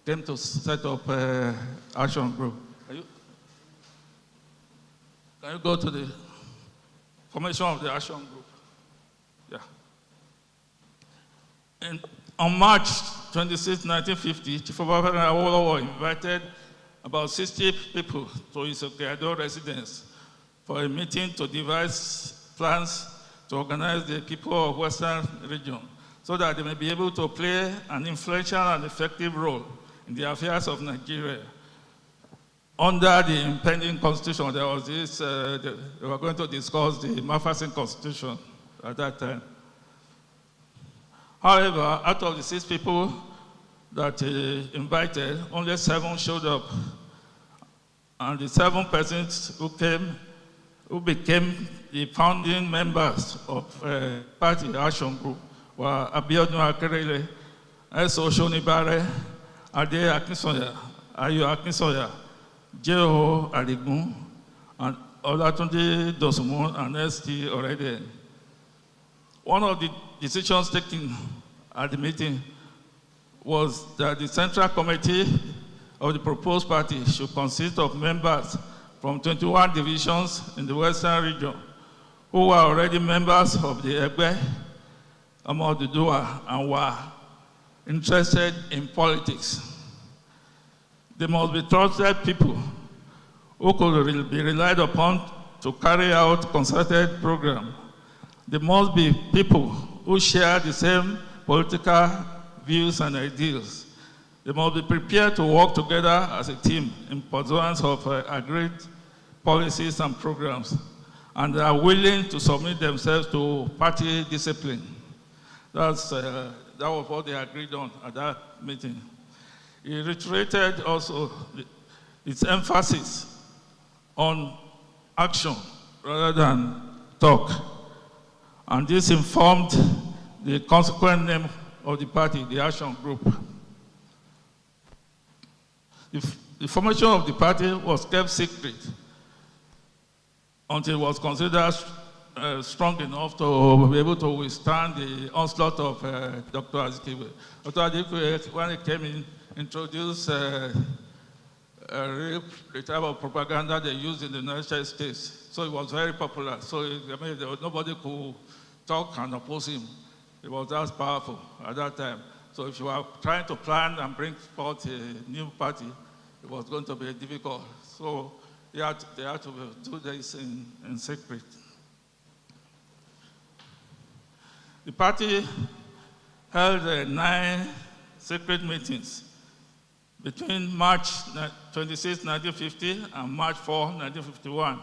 came to set up Action Group. Can you go to the formation of the Action Group? On March 26, 1950, Chief Baba Ajo invited about 60 people to his Okeado residence for a meeting to devise plans to organize the people of Western region so that they may be able to play an influential and effective role in the affairs of Nigeria. Under the impending constitution, there was this, we were going to discuss the Mafasin constitution at that time. However, out of the 6 people that he invited, only 7 showed up. And the 7 persons who became the founding members of Party Action Group were Abiodun Akerele, S.O. Shonibare, Ade Akinsoya, Ayo Akinsoya, J.O. Adigun, and Olatunde Dosunmu, and S.T. Orede. One of the decisions taken at the meeting was that the Central Committee of the proposed party should consist of members from 21 divisions in the Western region who were already members of the Egbe, Amoduduwa, and were interested in politics. They must be trusted people who could be relied upon to carry out concerted programs. They must be people who share the same political views and ideals. They must be prepared to work together as a team in pursuance of agreed policies and programs, and they are willing to submit themselves to party discipline. That was what they agreed on at that meeting. He reiterated also its emphasis on action rather than talk. And this informed the consequent name of the party, the Action Group. The formation of the party was kept secret until it was considered strong enough to be able to withstand the onslaught of Dr. Azikiwe. Dr. Azikiwe, when he came in, introduced the type of propaganda they used in the United States. So it was very popular. So nobody could talk and oppose him. It was that powerful at that time. So if you were trying to plan and bring forth a new party, it was going to be difficult. So they had to do this in secret. The party held 9 secret meetings between March 26, 1950 and March 4, 1951.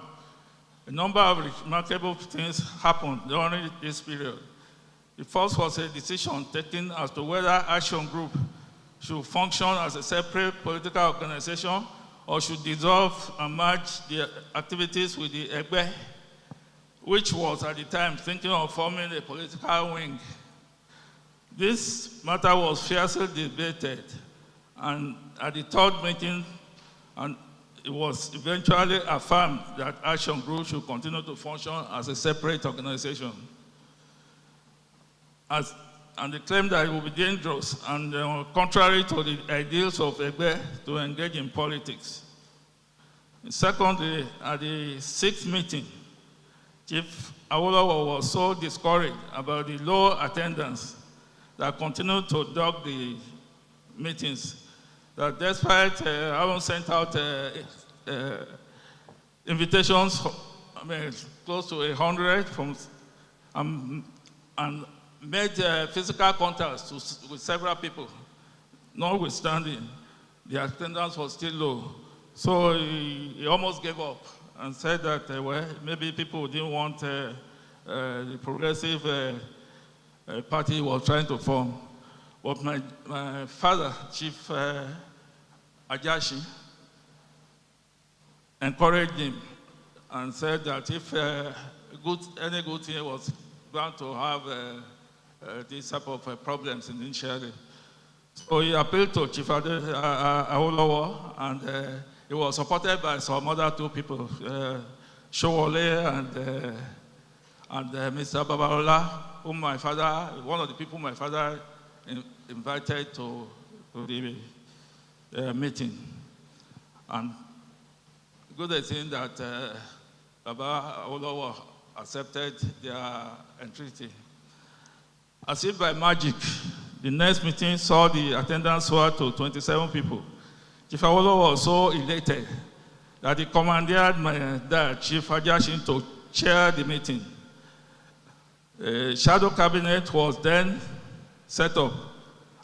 A number of remarkable things happened during this period. The first was a decision taken as to whether Action Group should function as a separate political organization or should dissolve and merge the activities with the Egbe, which was at the time thinking of forming a political wing. This matter was fiercely debated, and at the 3rd meeting, and it was eventually affirmed that Action Group should continue to function as a separate organization. And they claimed that it would be dangerous and contrary to the ideals of Egbe to engage in politics. Secondly, at the 6th meeting, Chief Awolowo was so discouraged about the low attendance that continued to dog the meetings that despite having sent out invitations, close to 100 and made physical contacts with several people, notwithstanding, the attendance was still low. So he almost gave up and said that, well, maybe people didn't want the progressive party he was trying to form. But my father, Chief Ajashi, encouraged him and said that if any good thing was bound to have this type of problems initially. So he appealed to Chief Awolowo, and he was supported by some other 2 people, Showole and Mr. Babalola, whom my father, one of the people my father invited to the meeting. And good thing that Baba Ajo accepted their entreaty. As if by magic, The next meeting saw the attendance soar to 27 people. Chief Awolowo was so elated that he commanded my dad, Chief Ajashin, to chair the meeting. A shadow cabinet was then set up,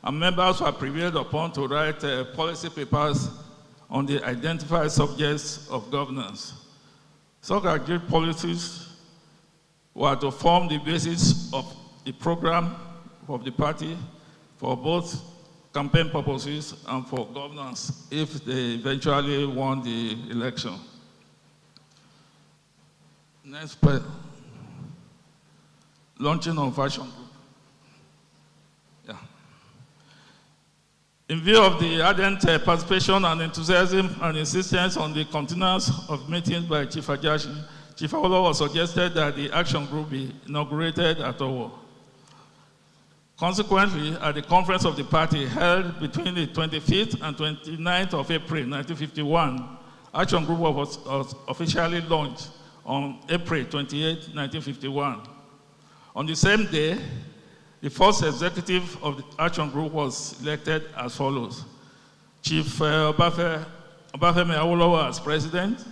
and members were prevailed upon to write policy papers on the identified subjects of governance. Such agreed policies were to form the basis of the program of the party for both campaign purposes and for governance if they eventually won the election. Next point. Launching of Action Group. Yeah. In view of the ardent participation and enthusiasm and insistence on the continuance of meetings by Chief Ajashi, Chief Awolowo suggested that the Action Group be inaugurated at Owo. Consequently, at the conference of the party held between the 25th and 29th of April 1951, Action Group was officially launched on April 28, 1951. On the same day, the first executive of the Action Group was elected as follows. Chief Obafemi Awolowo as president,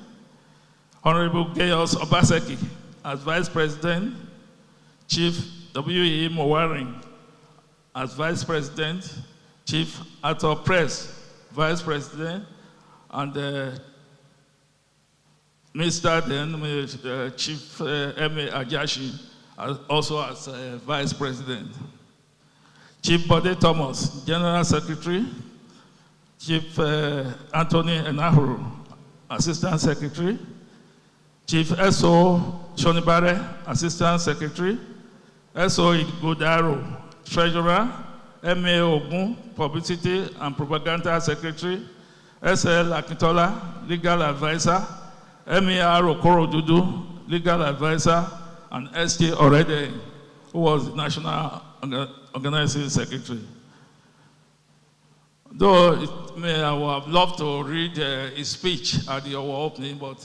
Honorable Gayos Obaseki as vice president, Chief W.E. Mowaring as vice president, Chief Arthur Press, vice president, and Chief M.A. Ajashi also as vice president. Chief Bode Thomas, general secretary, Chief Anthony Enahuru, assistant secretary, Chief S.O. Shonibare, assistant secretary, S.O. Igodaro, treasurer, M.A. Ogun, publicity and propaganda secretary, S.L. Akintola, legal advisor, M.A.R. Okorodudu, legal advisor, and S.T. Orede, who was the national organizing secretary. Though I would have loved to read his speech at the opening, but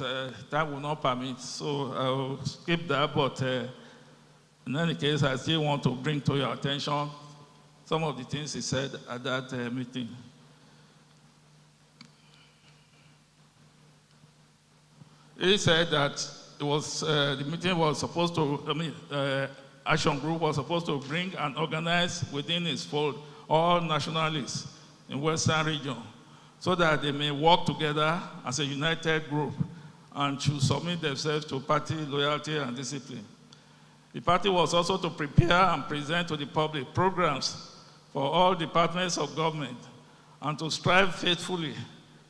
that will not permit, so I will skip that. But in any case, I still want to bring to your attention some of the things he said at that meeting. He said that it was, the meeting was supposed to, Action Group was supposed to bring and organize within its fold all nationalists in Western region so that they may work together as a united group and should submit themselves to party loyalty and discipline. The party was also to prepare and present to the public programs for all departments of government and to strive faithfully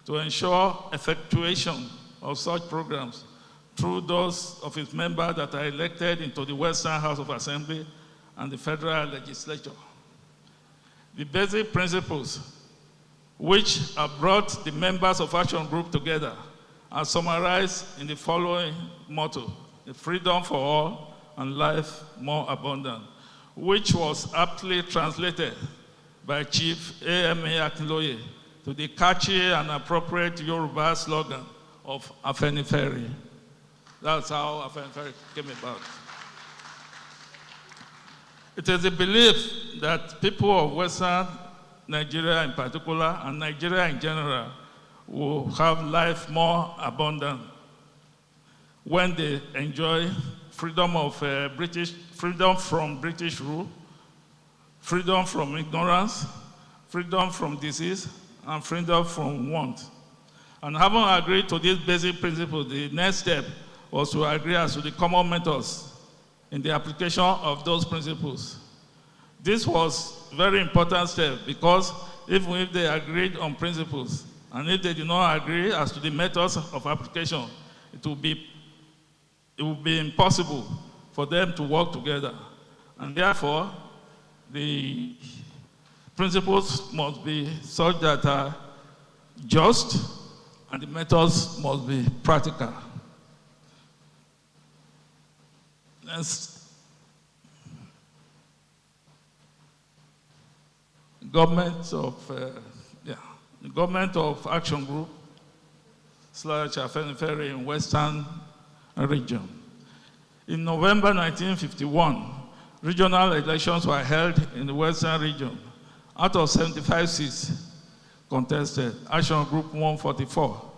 to ensure effectuation of such programs through those of its members that are elected into the Western House of Assembly and the federal legislature. The basic principles which have brought the members of Action Group together are summarized in the following motto: the freedom for all and life more abundant, which was aptly translated by Chief A.M.A. Akinloye to the catchy and appropriate Yoruba slogan of Afenifere. That's how Afenifere came about. It is a belief that people of Western Nigeria in particular, and Nigeria in general, will have life more abundant when they enjoy freedom of freedom from British rule, freedom from ignorance, freedom from disease, and freedom from want. And having agreed to these basic principles, the next step was to agree as to the common methods in the application of those principles. This was a very important step because even if they agreed on principles, and if they did not agree as to the methods of application, it would be impossible for them to work together. And therefore, the principles must be such that are just, and the methods must be practical. Next. The government of Action Group / Afenifere in Western region. In November 1951, regional elections were held in the Western region, Out of 75 seats contested, Action Group won 44.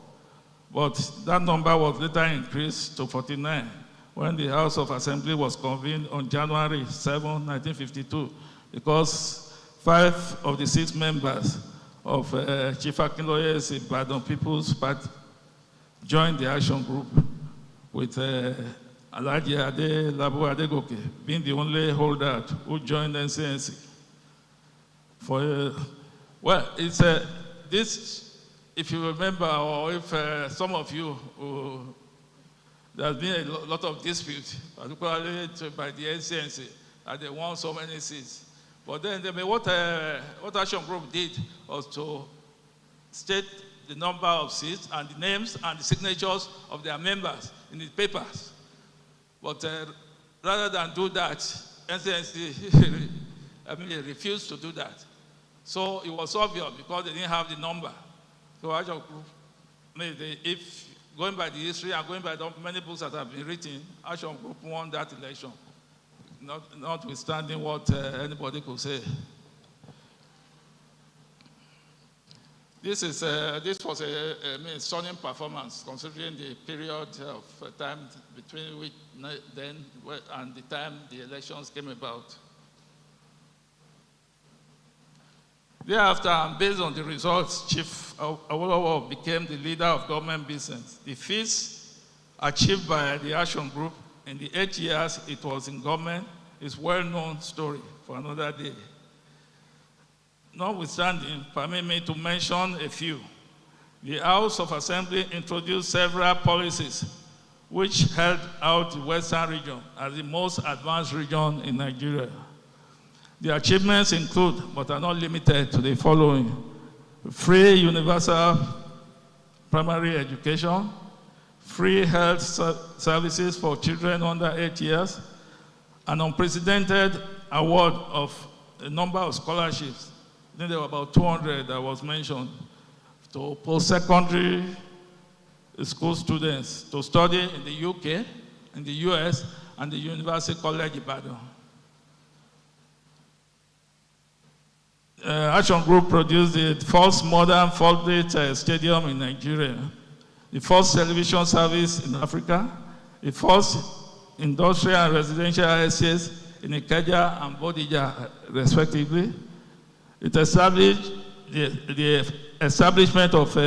But that number was later increased to 49 when the House of Assembly was convened on January 7, 1952, because 5 of the 6 members of Chief Akinloye's Ibadan People's Party joined the Action Group, with Alhaji Adelabu Adegoke being the only holdout who joined NCNC. Well, it's this, if you remember, or if some of you, there's been a lot of dispute, particularly by the NCNC, that they won so many seats. But then what Action Group did was to state the number of seats and the names and the signatures of their members in the papers. But rather than do that, NCNC refused to do that. So it was obvious because they didn't have the number. So Action Group, if going by the history and going by the many books that have been written, Action Group won that election, notwithstanding what anybody could say. This was a stunning performance, considering the period of time between which then and the time the elections came about. Thereafter, and based on the results, Chief Awolowo became the leader of government business. The feats achieved by the Action Group in the 8 years it was in government is a well-known story for another day. Notwithstanding, permit me to mention a few. The House of Assembly introduced several policies which held out the Western region as the most advanced region in Nigeria. The achievements include, but are not limited to, the following: free universal primary education, free health services for children under 8 years, an unprecedented award of a number of scholarships. I think there were about 200 that was mentioned, to post-secondary school students to study in the UK, in the US, and the University College Ibadan. Action Group produced the first modern fault-based stadium in Nigeria, the first television service in Africa, the first industrial and residential estates in Ikeja and Bodija, respectively. It established the establishment of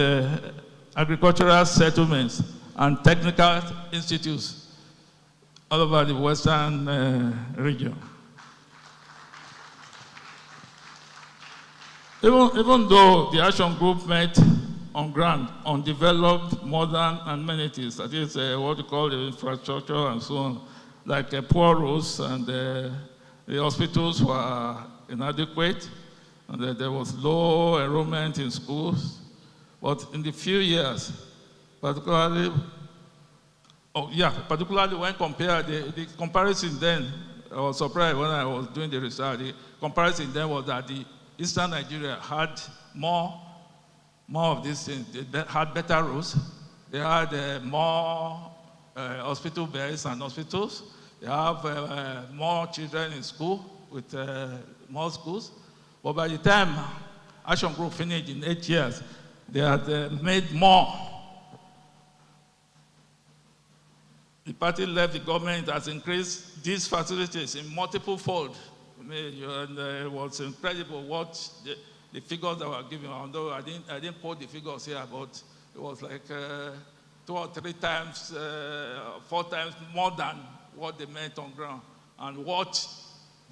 agricultural settlements and technical institutes all over the Western region. Even though the Action Group met on ground, undeveloped modern amenities, that is what we call the infrastructure and so on, like poor roads, and the hospitals were inadequate, and there was low enrollment in schools. But in the few years, particularly when compared, the comparison then, I was surprised when I was doing the research, the comparison then was that the Eastern Nigeria had more of these things. They had better roads. They had more hospital beds and hospitals. They have more children in school with more schools. But by the time Action Group finished in 8 years, they had made more. The party left the government has increased these facilities in multiple fold. And it was incredible what the figures that were given, although I didn't put the figures here, but it was like 2 or 3 times, 4 times more than what they meant on ground and what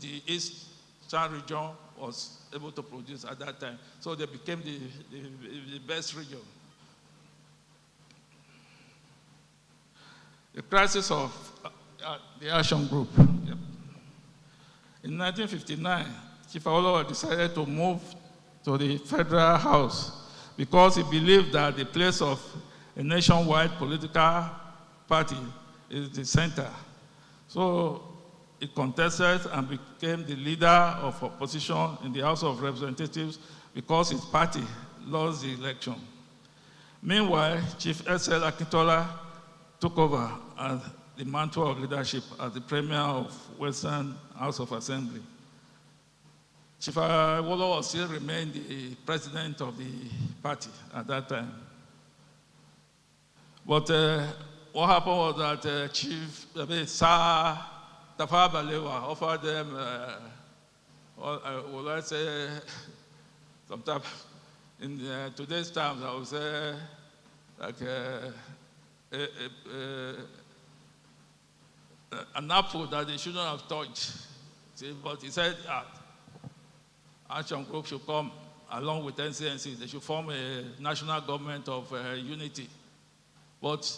the Eastern region was able to produce at that time. So they became the best region. The crisis of the Action Group. Yep. In 1959, Chief Awolowo decided to move to the Federal House because he believed that the place of a nationwide political party is the center. So he contested and became the leader of opposition in the House of Representatives because his party lost the election. Meanwhile, Chief S.L. Akintola took over as the mantle of leadership as the Premier of Western House of Assembly. Chief Awolowo still remained the president of the party at that time. But what happened was that Sir Tafawa Balewa offered them, would I say, sometime in today's terms, I would say, like an apple that they shouldn't have touched. See, but he said that Action Group should come along with NCNC. They should form a national government of unity. But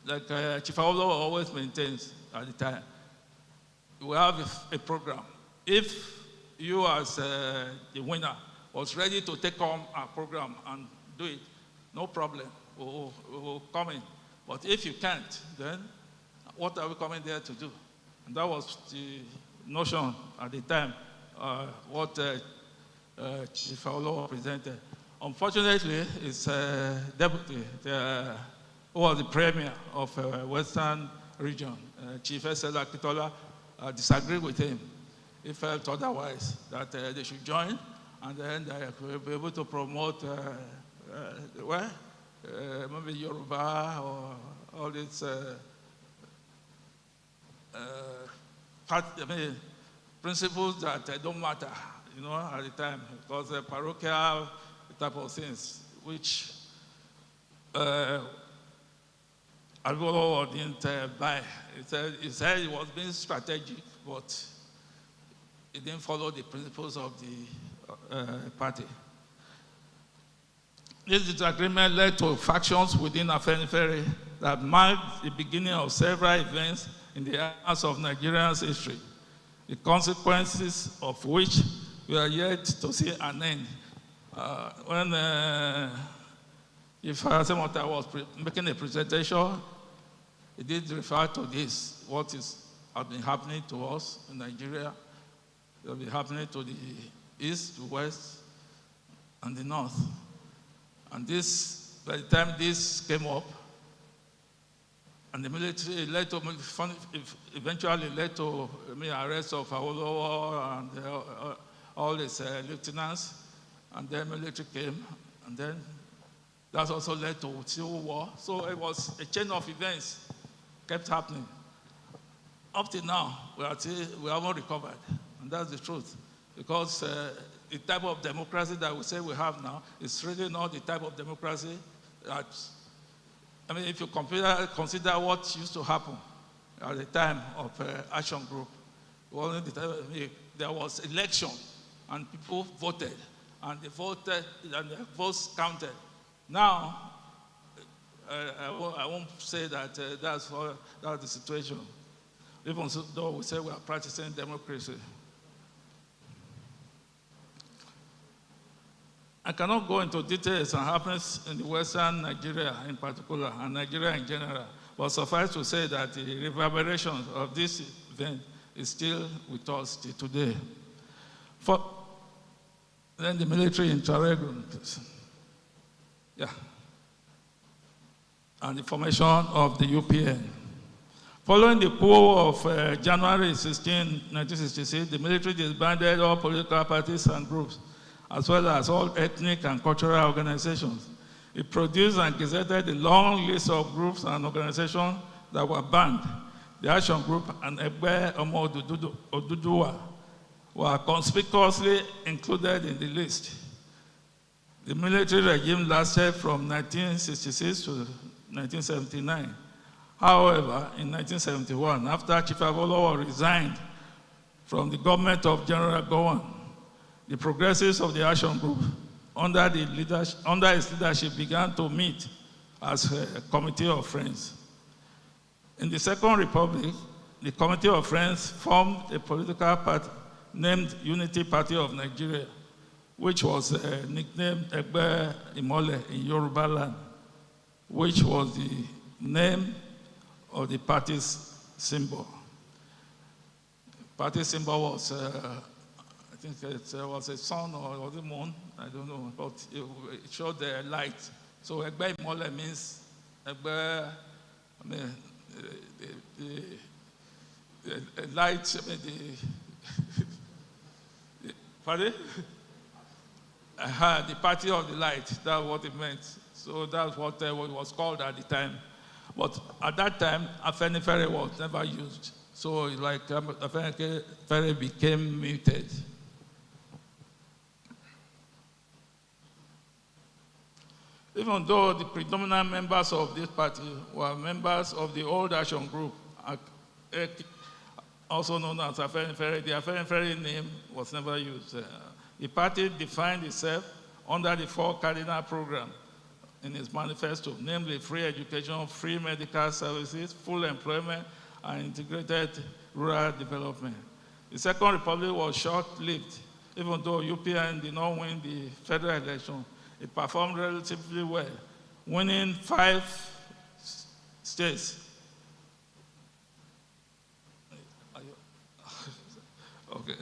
like Chief Awolowo always maintains at the time, we have a program. If you as the winner was ready to take on our program and do it, no problem, we'll come in. But if you can't, then what are we coming there to do? And that was the notion at the time, what Chief Awolowo presented. Unfortunately, his deputy, who was the premier of Western region, Chief S.L. Akitola, disagreed with him. He felt otherwise, that they should join, and then they will be able to promote maybe Yoruba or all these principles that don't matter, at the time, because parochial type of things, which Awolowo didn't buy. He said it was being strategic, but it didn't follow the principles of the party. This disagreement led to factions within Afenifere that marked the beginning of several events in the annals of Nigeria's history, the consequences of which we are yet to see an end. When If Asemota was making a presentation, he did refer to this, what has been happening to us in Nigeria. It will be happening to the east, the west, and the north. And this, by the time this came up, and the military led to, eventually led to arrest of Awolowo and all his lieutenants, and then military came, and then that also led to civil war. So it was a chain of events kept happening. Up till now, we haven't recovered, and that's the truth. Because the type of democracy that we say we have now is really not the type of democracy that, if you consider what used to happen at the time of Action Group, there was election, and people voted, and they voted, and the votes counted. Now, I won't say that that's the situation, even though we say we are practicing democracy. I cannot go into details on happens in the Western Nigeria in particular, and Nigeria in general, but suffice to say that the reverberation of this event is still with us today. Then the military interregnum, yeah, and the formation of the UPN. Following the coup of January 16, 1966, the military disbanded all political parties and groups, as well as all ethnic and cultural organizations. It produced and gazetted a long list of groups and organizations that were banned. The Action Group and Egbe Omo Oduduwa were conspicuously included in the list. The military regime lasted from 1966 to 1979. However, in 1971, after Chief Awolowo resigned from the government of General Gowon, the progressives of the Action Group, under its leadership, began to meet as a committee of friends. In the Second Republic, the Committee of Friends formed a political party named Unity Party of Nigeria, which was nicknamed Egbe Imole in Yoruba land, which was the name of the party's symbol. Party symbol was, I think it was a sun or the moon, I don't know, but it showed the light. So Egbe Imole means Egbe, the light, Pardon? The Party of the Light, that's what it meant. So that's what it was called at the time. But at that time, Afenifere was never used. So like Afenifere became muted. Even though the predominant members of this party were members of the old action group, also known as Afenifere, the Afenifere name was never used. The party defined itself under the 4 cardinal programs in its manifesto, namely free education, free medical services, full employment, and integrated rural development. The Second Republic was short-lived. Even though UPN did not win the federal election, it performed relatively well, winning 5 states. Okay,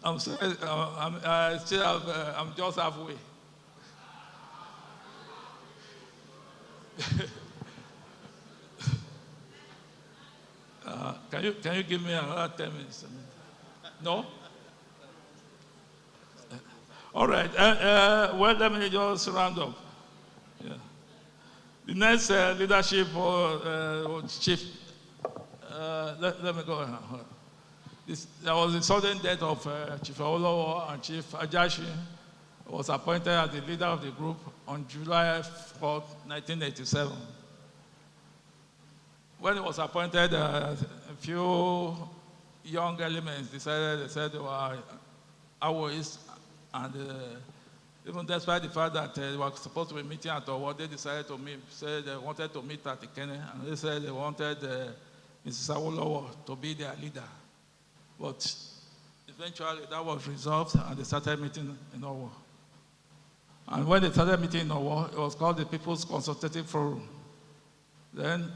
I'm sorry, I'm just halfway. Can you give me another 10 minutes? No? All right. Well, let me just round up. Yeah. The next leadership chief. Let me go. There was the sudden death of Chief Awolowo, and Chief Ajashi was appointed as the leader of the group on July 4, 1987. When he was appointed, a few young elements they said they were Awoists, and even despite the fact that they were supposed to be meeting at Owo, they decided to meet, said they wanted to meet at Ikene, and they said they wanted Mrs. Awolowo to be their leader. But eventually that was resolved, and they started meeting in Owo. And when they started meeting in Owo, it was called the People's Consultative Forum. Then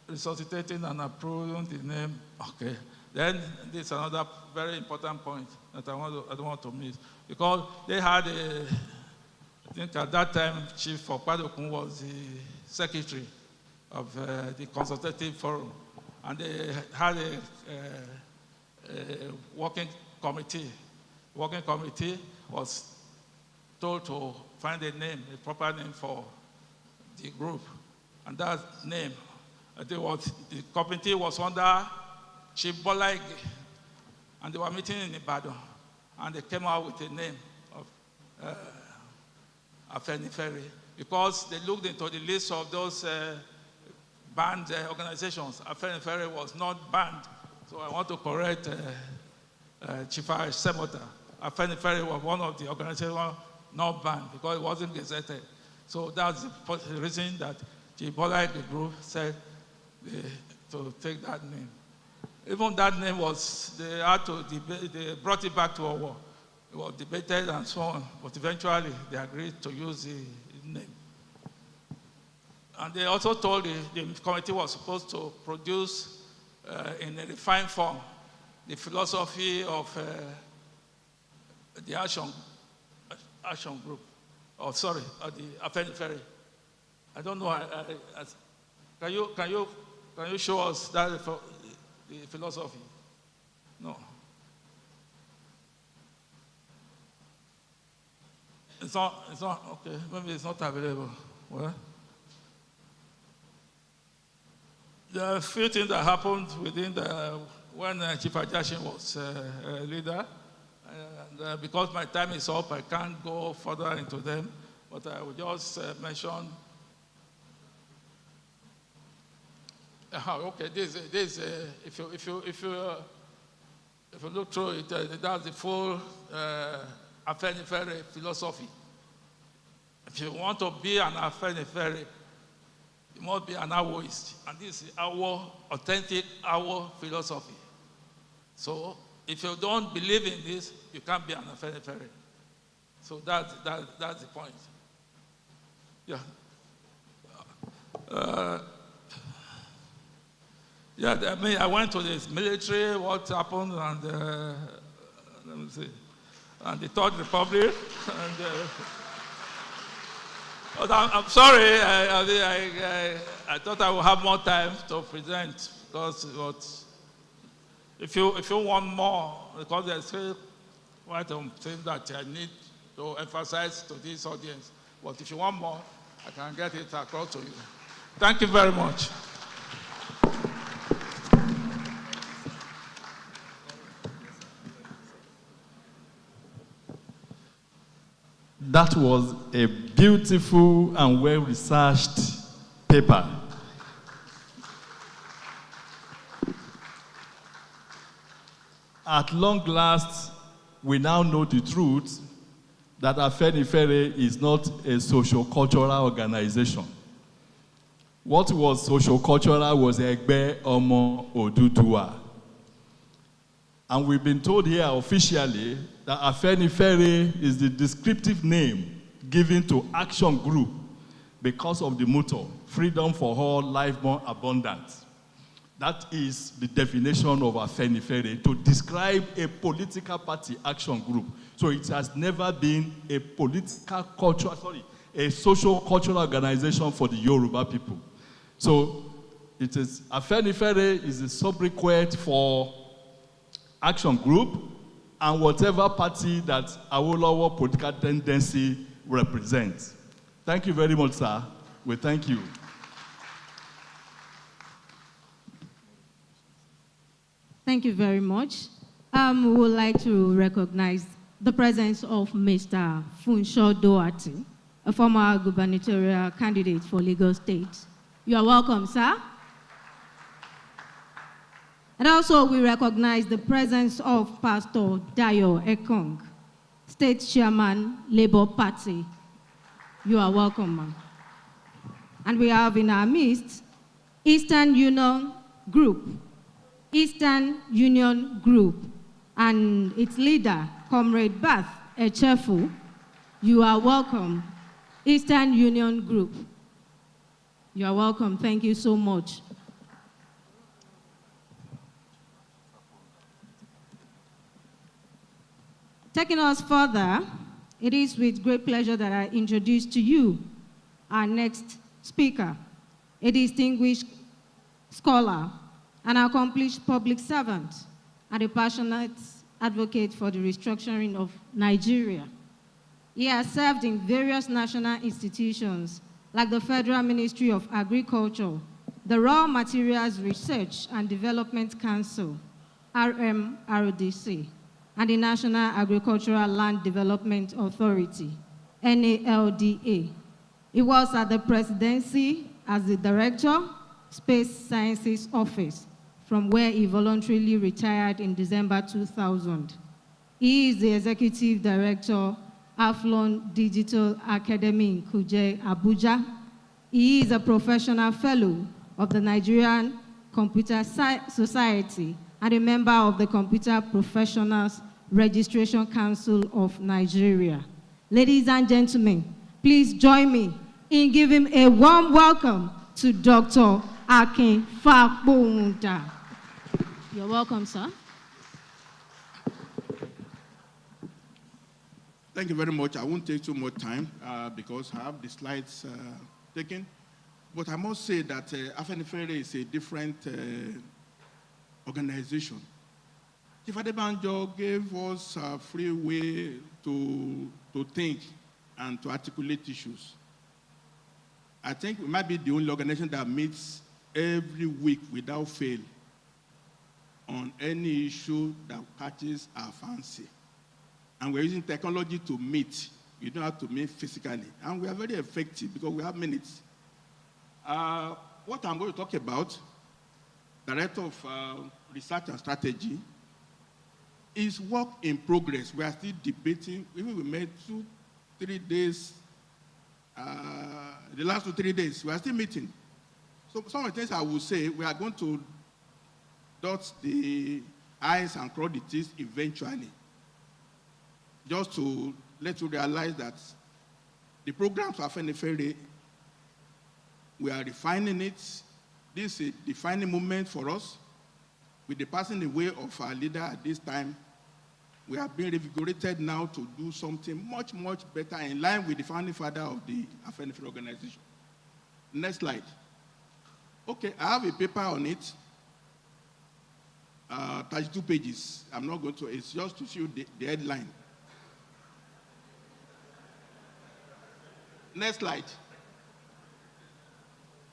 resuscitating and approving the name, okay. Then this is another very important point that I don't want to miss. Because they had I think at that time, Chief Okpadokun was the secretary of the Consultative Forum. And they had a working committee. The working committee was told to find a name, a proper name for the group. And that name, the committee was under Chief Bolaige, and they were meeting in Ibadan, and they came out with a name of Afenifere, because they looked into the list of those banned organizations. Afenifere was not banned, so I want to correct Chief Semota. Afenifere was one of the organizations not banned because it wasn't gazetted. So that's the reason that Chief Bolaige group said to take that name. Even that name was, they had to debate, they brought it back to Owo. It was debated and so on, but eventually they agreed to use the name. And they also told the committee was supposed to produce in a refined form the philosophy of the action group, the Afenifere. I don't know. Can you show us that the philosophy? No. It's not, okay, maybe it's not available. Well, there are a few things that happened within when Chief Ajashi was leader. And because my time is up, I can't go further into them, but I will just mention. Okay, this if you look through it, that's the full Afenifere philosophy. If you want to be an Afenifere, you must be an Awoist, and this is our authentic Awo philosophy. So if you don't believe in this, you can't be an Afenifere. So that's the point. Yeah. Yeah, I went to the military, what happened, and let me see, and the Third Republic, and but I'm sorry, I thought I would have more time to present, because if you want more, because there's still what I'm saying that I need to emphasize to this audience. But if you want more, I can get it across to you. Thank you very much. That was a beautiful and well-researched paper. At long last, we now know the truth that Afenifere is not a socio-cultural organization. What was socio-cultural was Egbe Omo Oduduwa. And we've been told here officially that Afenifere is the descriptive name given to Action Group because of the motto, freedom for all, life more abundant. That is the definition of Afenifere, to describe a political party action group. So it has never been a a social cultural organization for the Yoruba people. So it is, Afenifere is a sobriquet for action group and whatever party that Awolowo political tendency represents. Thank you very much, sir. We thank you. Thank you very much. We would like to recognize the presence of Mr. Funsho Doherty, a former gubernatorial candidate for Lagos State. You are welcome, sir. And also we recognize the presence of Pastor Dayo Ekong, State Chairman, Labour Party. You are welcome, ma'am. And we have in our midst Eastern Union Group, and its leader, Comrade Bath Echefu. You are welcome. Eastern Union Group. You are welcome. Thank you so much. Taking us further, it is with great pleasure that I introduce to you our next speaker, a distinguished scholar, an accomplished public servant, and a passionate advocate for the restructuring of Nigeria. He has served in various national institutions like the Federal Ministry of Agriculture, the Raw Materials Research and Development Council, RMRDC, and the National Agricultural Land Development Authority, NALDA. He was at the presidency as the Director, Space Sciences Office, from where he voluntarily retired in December 2000. He is the Executive Director, Aflon Digital Academy in Kuje, Abuja. He is a professional fellow of the Nigerian Computer Society and a member of the Computer Professionals Registration Council of Nigeria. Ladies and gentlemen, please join me in giving a warm welcome to Dr. Akin Fakbonda. You're welcome, sir. Thank you very much. I won't take too much time because I have the slides taken. But I must say that Afenifere is a different organization. Chief Adebanjo gave us a free way to think and to articulate issues. I think we might be the only organization that meets every week without fail on any issue that catches our fancy. And we're using technology to meet. You don't have to meet physically. And we are very effective because we have minutes. What I'm going to talk about, Director of Research and Strategy, is work in progress. We are still debating. Even we made 2-3 days, the last 2-3 days, we are still meeting. So some of the things I will say, we are going to dot the I's and cross the T's eventually. Just to let you realize that the programs of Afenifere, we are refining it. This is a defining moment for us. With the passing away of our leader at this time, we are being revigorated now to do something much, much better in line with the founding father of the Afenifere organization. Next slide. Okay, I have a paper on it. 32 pages. I'm not going to, it's just to show the headline. Next slide.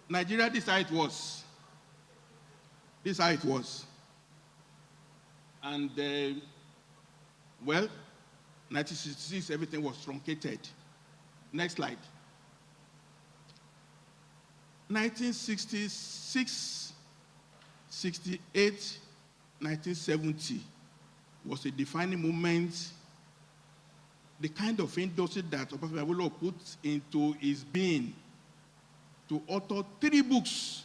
Nigeria, this is how it was. This is how it was. And, well, 1966, everything was truncated. Next slide. 1966, 68, 1970 was a defining moment. The kind of industry that Afenifere put into his being to author 3 books.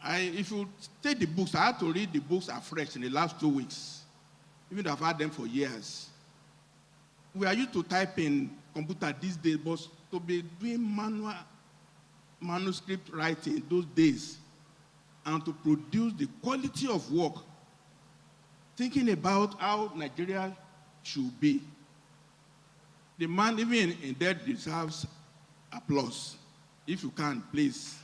If you take the books, I had to read the books afresh in the last 2 weeks, even though I've had them for years. We are used to type in computer these days, but to be doing manuscript writing those days and to produce the quality of work, thinking about how Nigeria should be. The man, even in that, deserves applause. If you can, please.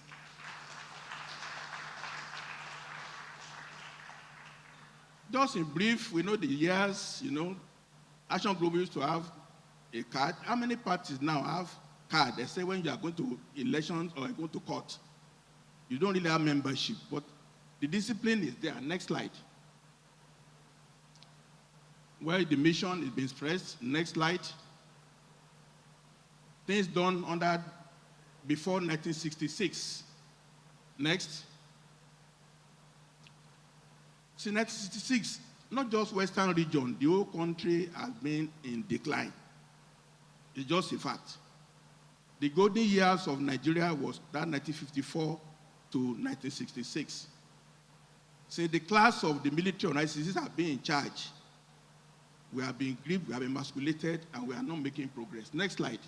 Just in brief, we know the years, Action Group used to have a card. How many parties now have card? They say when you are going to elections or going to court, you don't really have membership, but the discipline is there. Next slide. Where the mission is being expressed. Next slide. Things done under before 1966. Next. Since 1966, not just Western region, the whole country has been in decline. It's just a fact. The golden years of Nigeria was that 1954 to 1966. Since the class of the military of 1966 have been in charge, we have been gripped, we have been emasculated, and we are not making progress. Next slide.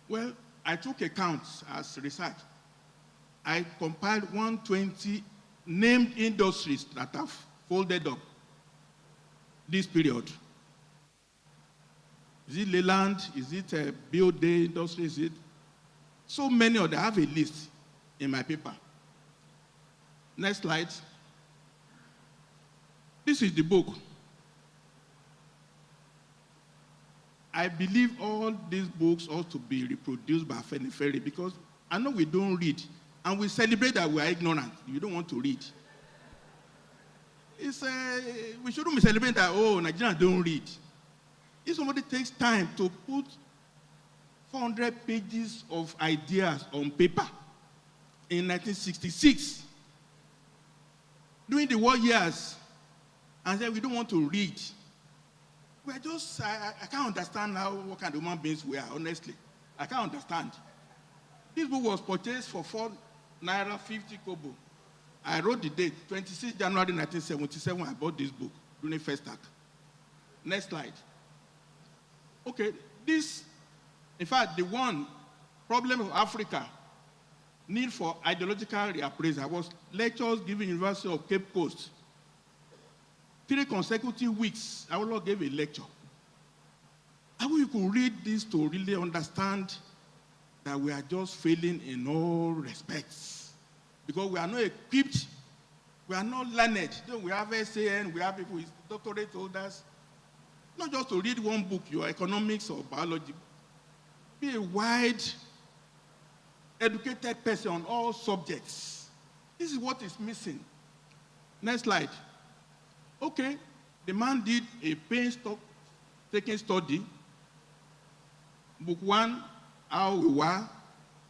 Well, I took accounts as research. I compiled 120 named industries that have folded up this period. Is it Leyland? Is it building industry? Is it? So many of them. I have a list in my paper. Next slide. This is the book. I believe all these books ought to be reproduced by Afenifere because I know we don't read. And we celebrate that we are ignorant. You don't want to read. We shouldn't be celebrating that, oh, Nigerians don't read. If somebody takes time to put 400 pages of ideas on paper in 1966, during the war years, and then we don't want to read, we are just, I can't understand what kind of human beings we are, honestly. I can't understand. This book was purchased for 4 Naira 50 kobo. I wrote the date, 26 January 1977, I bought this book during first act. Next slide. Okay, this, in fact, the one problem of Africa, need for ideological reappraisal was lectures given University of Cape Coast. 3 consecutive weeks, I will give a lecture. How you could read this to really understand that we are just failing in all respects. Because we are not equipped, we are not learned. We have SAN, we have people with doctorate holders. Not just to read one book, your economics or biology. Be a wide, educated person on all subjects. This is what is missing. Next slide. Okay, the man did a painstaking study. Book 1, how we were.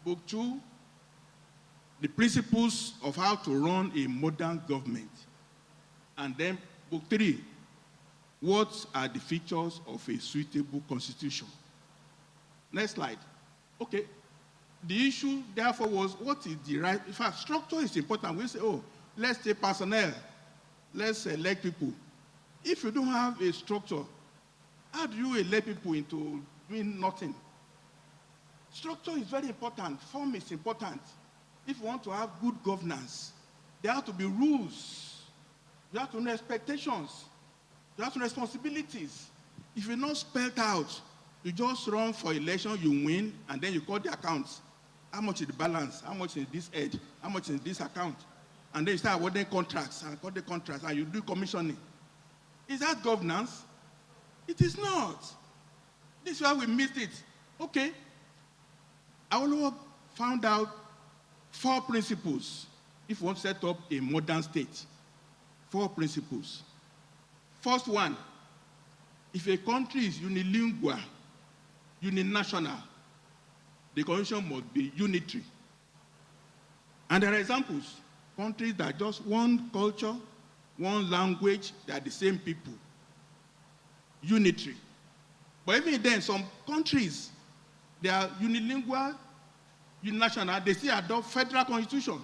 Book 2, the principles of how to run a modern government. And then book 3, what are the features of a suitable constitution? Next slide. Okay, the issue therefore was what is the right, in fact, structure is important. We say, oh, let's take personnel, let's elect people. If you don't have a structure, how do you elect people into doing nothing? Structure is very important. Form is important. If you want to have good governance, there have to be rules. You have to know expectations. You have to know responsibilities. If you're not spelled out, you just run for election, you win, and then you call the accounts. How much is the balance? How much is this head? How much is this account? and then you start awarding contracts and you do commissioning. Is that governance? It is not. This is why we missed it. Okay. Awolowo found out 4 principles if you want to set up a modern state. 4 principles. First one, if a country is unilingual, uninational, the constitution must be unitary. And there are examples. Countries that are just one culture, one language, they are the same people. Unitary. But even then, some countries, they are unilingual, uninational, they still adopt federal constitution.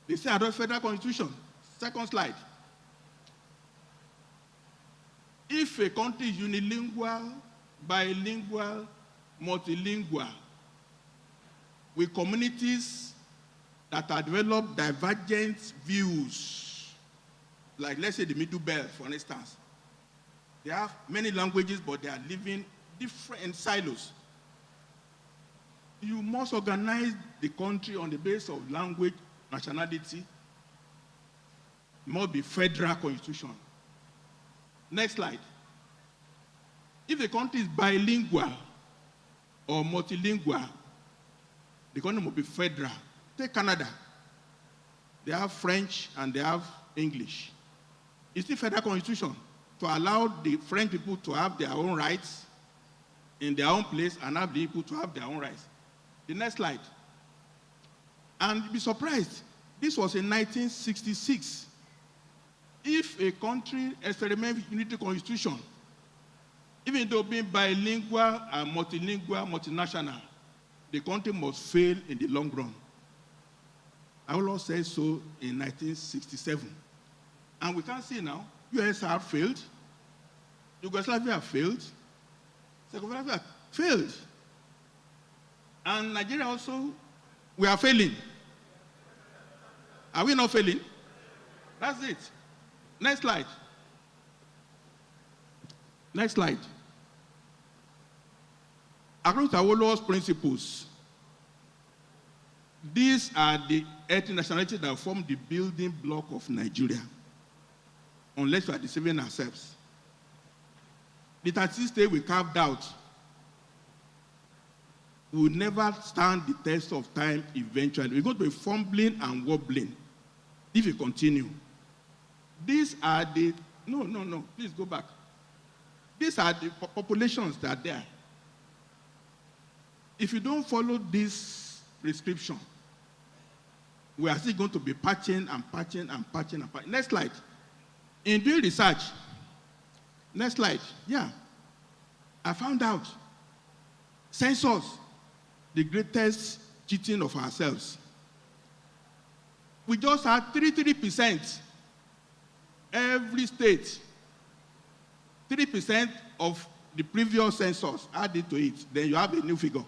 They still adopt federal constitution. Second slide. If a country is unilingual, bilingual, multilingual, with communities that have developed divergent views, like let's say the Middle Belt, for instance, they have many languages, but they are living different silos. You must organize the country on the basis of language, nationality. It must be federal constitution. Next slide. If the country is bilingual or multilingual, the country must be federal. Take Canada. They have French and they have English. It's the federal constitution to allow the French people to have their own rights in their own place and have the people to have their own rights. The next slide. And you'll be surprised. This was in 1966. If a country experiments with unitary constitution, even though being bilingual and multilingual, multinational, the country must fail in the long run. Awolowo said so in 1967. And we can see now, USSR failed, Yugoslavia failed, Czechoslovakia failed. And Nigeria also, we are failing. Are we not failing? That's it. Next slide. Next slide. According to Awolowo's principles, these are the ethnic nationalities that form the building block of Nigeria, unless we are deceiving ourselves. The 36 states we carved out will never stand the test of time eventually. We're going to be fumbling and wobbling if we continue. These are the, no, please go back. These are the populations that are there. If you don't follow this prescription, we are still going to be patching and patching and patching and patching. Next slide. In doing research, next slide, yeah, I found out census, the greatest cheating of ourselves. We just had 33%. Every state, 3% of the previous census added to it, then you have a new figure.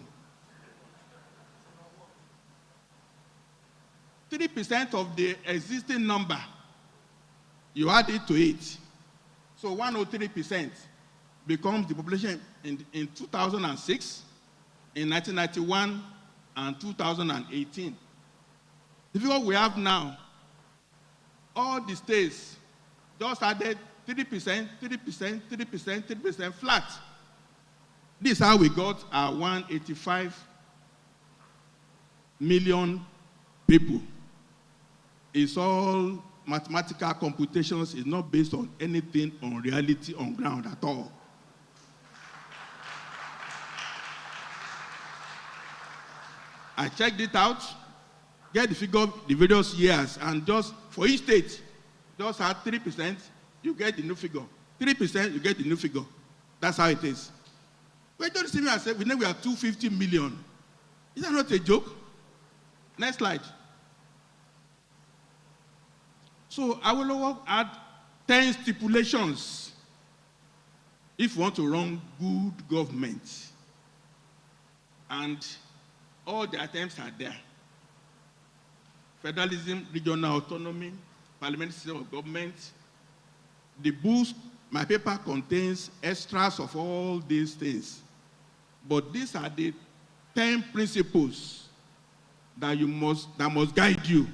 3% of the existing number, you add it to it. So 103% becomes the population in 2006, in 1991, and 2018. The figure we have now, all the states just added 3%, 3%, 3%, 3% flat. This is how we got our 185 million people. It's all mathematical computations. It's not based on anything on reality on ground at all. I checked it out, get the figure of the various years, and just for each state, just add 3%, you get the new figure. 3%, you get the new figure. That's how it is. But don't see me and say, we know we are 250 million. Is that not a joke? Next slide. So Awolowo had 10 stipulations if you want to run good government. And all the attempts are there. Federalism, regional autonomy, parliamentary system of government. The book, my paper contains extras of all these things. But these are the 10 principles that must guide you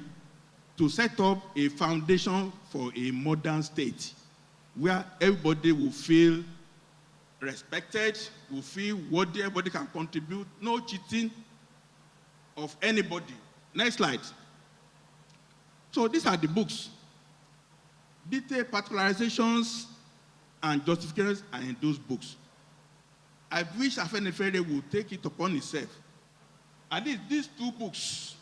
to set up a foundation for a modern state where everybody will feel respected, will feel worthy, everybody can contribute, no cheating of anybody. Next slide. So these are the books. Detailed particularizations and justifications are in those books. I wish Afenifere would take it upon itself. At least these two books,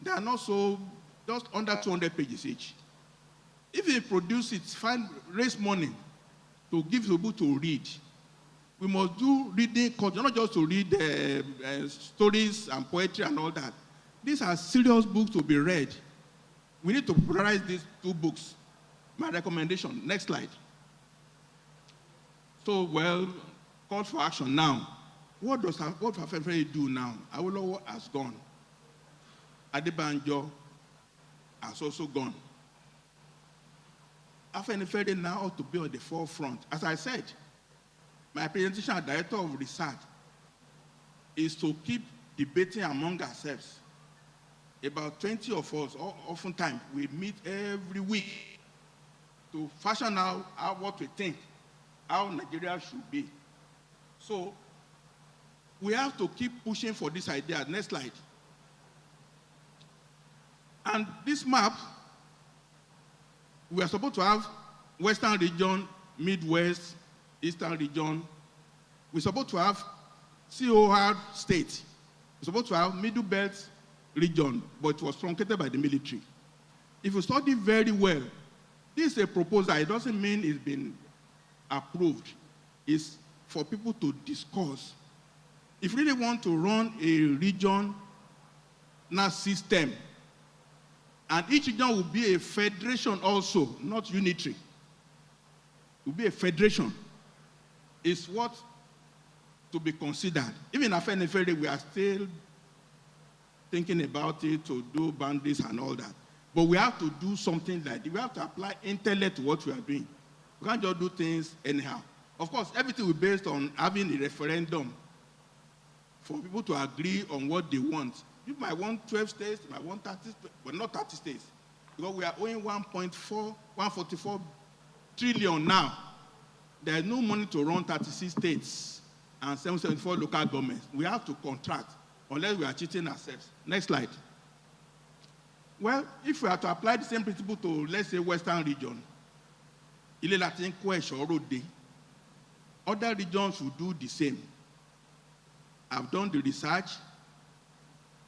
they are not so, just under 200 pages each. If we produce it, raise money to give people to read. We must do reading culture, not just to read stories and poetry and all that. These are serious books to be read. We need to popularize these two books. My recommendation. Next slide. So, well, call for action now. What Afenifere do now? Awolowo has gone. Adebanjo has also gone. Afenifere now ought to be on the forefront. As I said, my presentation as Director of Research is to keep debating among ourselves. About 20 of us, oftentimes, we meet every week to fashion out what we think, how Nigeria should be. So we have to keep pushing for this idea. Next slide. And this map, we are supposed to have Western region, Midwest, Eastern region. We're supposed to have COR state. We're supposed to have Middle Belt region, but it was truncated by the military. If you study very well, this is a proposal. It doesn't mean it's been approved. It's for people to discuss. If you really want to run a regional system, and each region will be a federation also, not unitary. It will be a federation. It's what to be considered. Even Afenifere, we are still thinking about it, to do boundaries and all that. But we have to do something like that. We have to apply intellect to what we are doing. We can't just do things anyhow. Of course, everything will be based on having a referendum for people to agree on what they want. You might want 12 states, you might want 30 states, but not 30 states. Because we are owing 144 trillion now. There is no money to run 36 states and 774 local governments. We have to contract, unless we are cheating ourselves. Next slide. Well, if we are to apply the same principle to, let's say, Western region, other regions will do the same. I've done the research.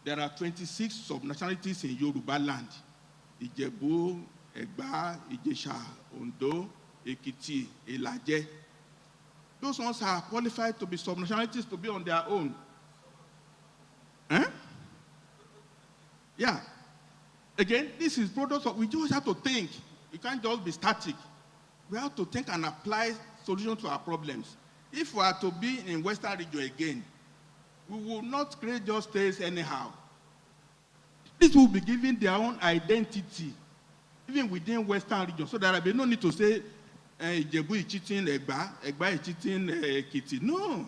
There are 26 subnationalities in Yoruba land. Ijebu, Egba, Ijesha, Ondo, Ekiti, Elaje. Those ones are qualified to be subnationalities to be on their own. Yeah. Again, this is products of, we just have to think. We can't just be static. We have to think and apply solutions to our problems. If we are to be in Western region again, we will not create just states anyhow. This will be given their own identity, even within Western region. So there will be no need to say, Ijebu is cheating Egba is cheating Ekiti. No.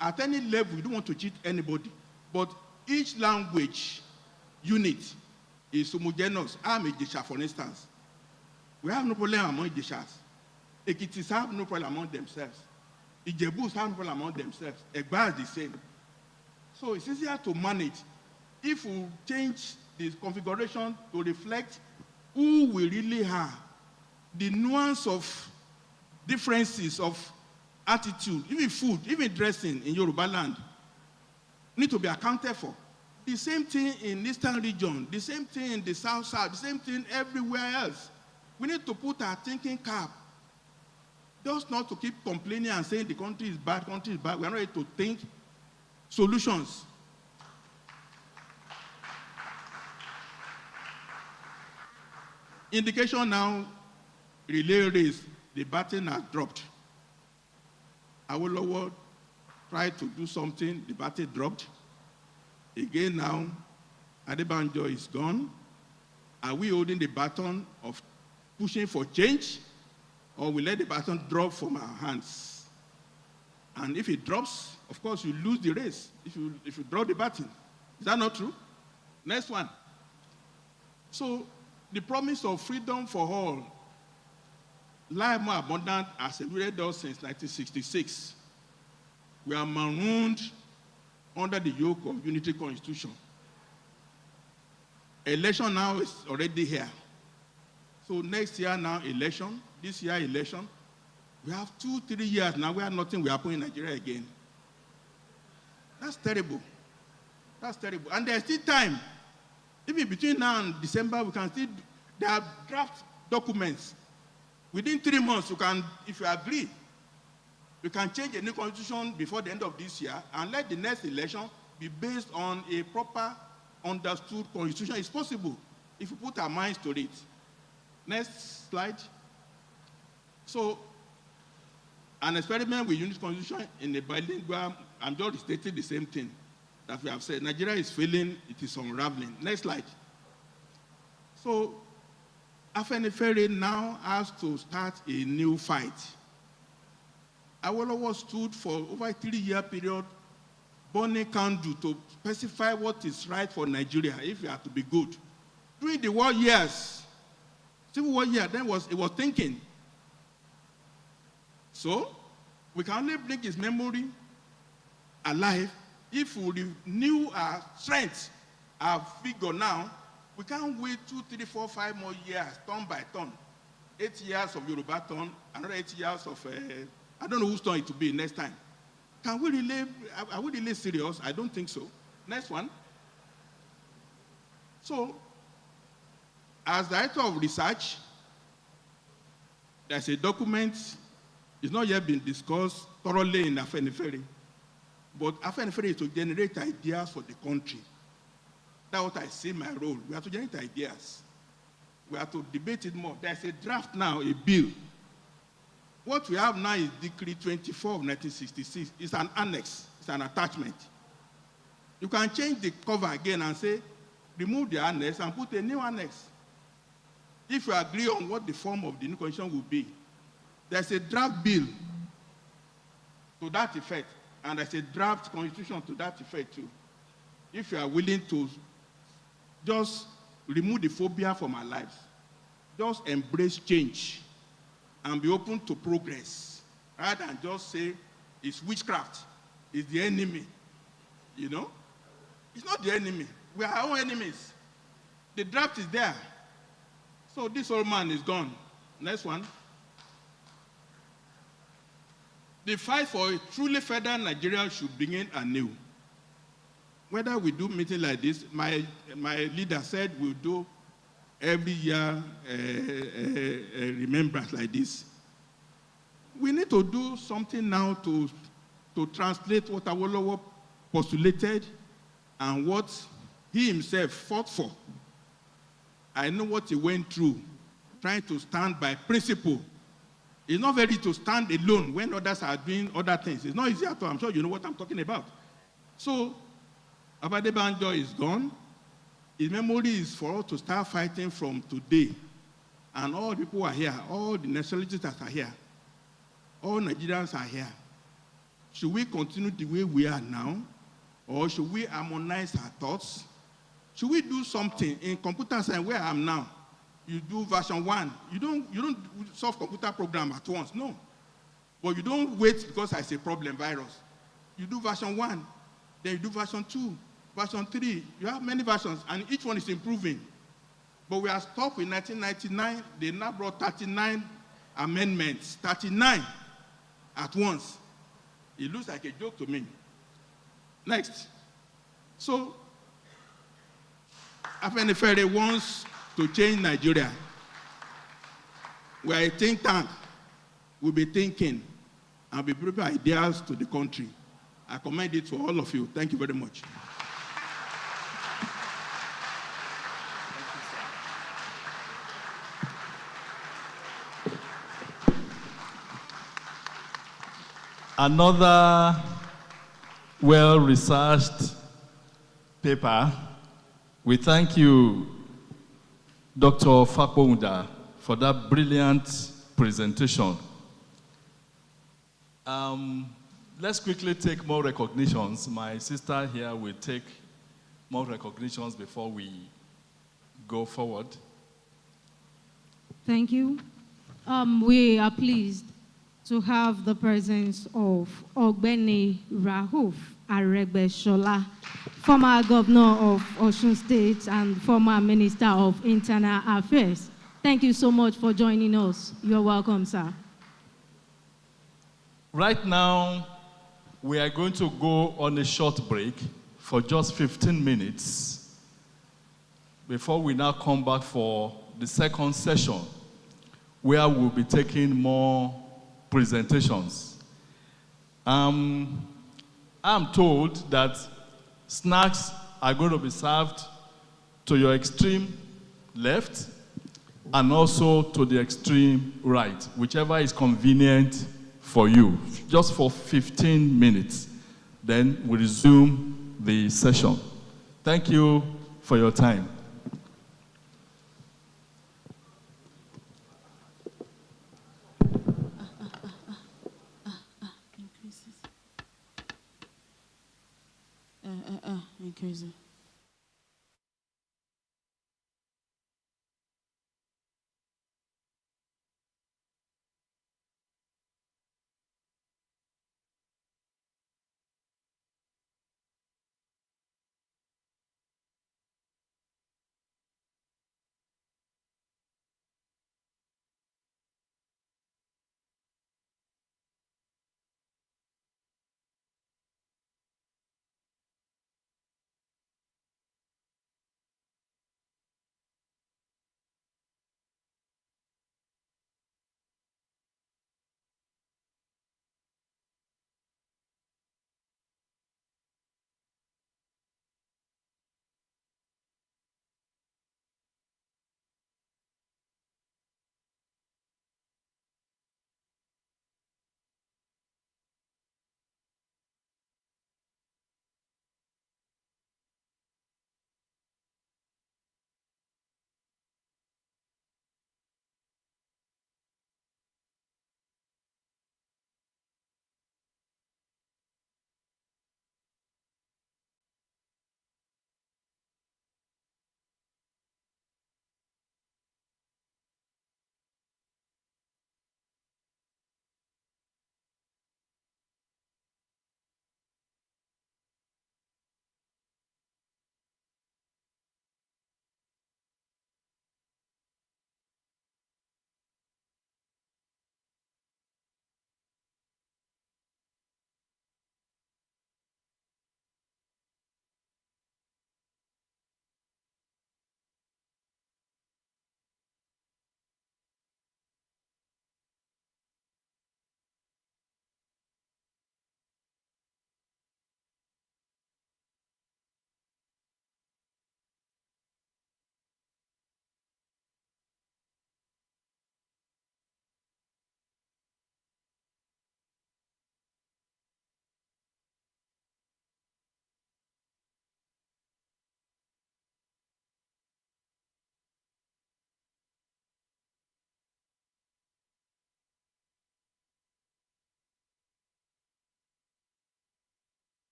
At any level, we don't want to cheat anybody. But each language unit is homogeneous. I'm Ijesha, for instance. We have no problem among Ijeshas. Ekitis have no problem among themselves. Ijebus have no problem among themselves. Egba is the same. So it's easier to manage if we change this configuration to reflect who we really are. The nuance of differences of attitude, even food, even dressing in Yoruba land, need to be accounted for. The same thing in Eastern region, the same thing in the South, the same thing everywhere else. We need to put our thinking cap. Just not to keep complaining and saying the country is bad, country is bad. We are not ready to think solutions. Indication now, relay race, the baton has dropped. Awolowo tried to do something, the baton dropped. Again now, Adebanjo is gone. Are we holding the baton of pushing for change, or we let the baton drop from our hands? And if it drops, of course, you lose the race if you drop the baton. Is that not true? Next one. So the promise of freedom for all, life more abundant, has eluded us since 1966. We are marooned under the yoke of unity constitution. Election now is already here. So next year now election, this year election. We have 2-3 years now where nothing will happen in Nigeria again. That's terrible. That's terrible. And there's still time. Even between now and December, we can still, there are draft documents. Within 3 months, you can, if you agree, we can change a new constitution before the end of this year and let the next election be based on a proper, understood constitution. It's possible if we put our minds to it. Next slide. So, an experiment with unit constitution in a bilingual, I'm just stating the same thing that we have said. Nigeria is failing, it is unraveling. Next slide. So, Afenifere now has to start a new fight. Awolowo stood for over a 3-year period, burning candle to specify what is right for Nigeria if we are to be good. During the war years, Civil War year, then it was thinking. So, we can only bring his memory alive if we renew our strength, our vigor now. We can't wait 2, 3, 4, 5 more years, turn by turn. 8 years of Yoruba turn, another 8 years of, I don't know whose turn it will be next time. Can we really, are we really serious? I don't think so. Next one. So, as director of research, there's a document. It's not yet been discussed thoroughly in Afenifere, but Afenifere is to generate ideas for the country. That's what I see my role. We have to generate ideas. We have to debate it more. There's a draft now, a bill. What we have now is Decree 24 of 1966. It's an annex. It's an attachment. You can change the cover again and say, remove the annex and put a new annex. If you agree on what the form of the new constitution will be, there's a draft bill to that effect, and there's a draft constitution to that effect too. If you are willing to just remove the phobia from our lives, just embrace change and be open to progress, rather than just say it's witchcraft, it's the enemy. You know? It's not the enemy. We are our own enemies. The draft is there. So this old man is gone. Next one. The fight for a truly federal Nigeria should begin anew. Whether we do meeting like this, my leader said we'll do every year remembrance like this. We need to do something now to translate what Awolowo postulated and what he himself fought for. I know what he went through, trying to stand by principle. It's not very easy to stand alone when others are doing other things. It's not easy at all. I'm sure you know what I'm talking about. So, Baba Adebanjo is gone. His memory is for us to start fighting from today. And all the people are here, all the nationalities that are here, all Nigerians are here. Should we continue the way we are now? Or should we harmonize our thoughts? Should we do something in computer science where I am now? You do version 1. You don't solve computer program at once, no. But you don't wait because I say problem virus. You do version 1, then you do version 2, version 3. You have many versions, and each one is improving. But we are stopped in 1999. They now brought 39 amendments, 39 at once. It looks like a joke to me. Next. So, Afenifere wants to change Nigeria. We are a think tank. We'll be thinking and be bringing ideas to the country. I commend it to all of you. Thank you very much. Another well-researched paper. We thank you, Dr. Fakbounda, for that brilliant presentation. Let's quickly take more recognitions. My sister here will take more recognitions before we go forward. Thank you. We are pleased to have the presence of Ogbeni Rahuf Aregbesola, former governor of Osun State and former Minister of Internal Affairs. Thank you so much for joining us. You're welcome, sir. Right now, we are going to go on a short break for just 15 minutes before we now come back for the second session, where we'll be taking more presentations. I'm told that snacks are going to be served to your extreme left and also to the extreme right, whichever is convenient for you, just for 15 minutes. Then we resume the session. Thank you for your time. Increasing.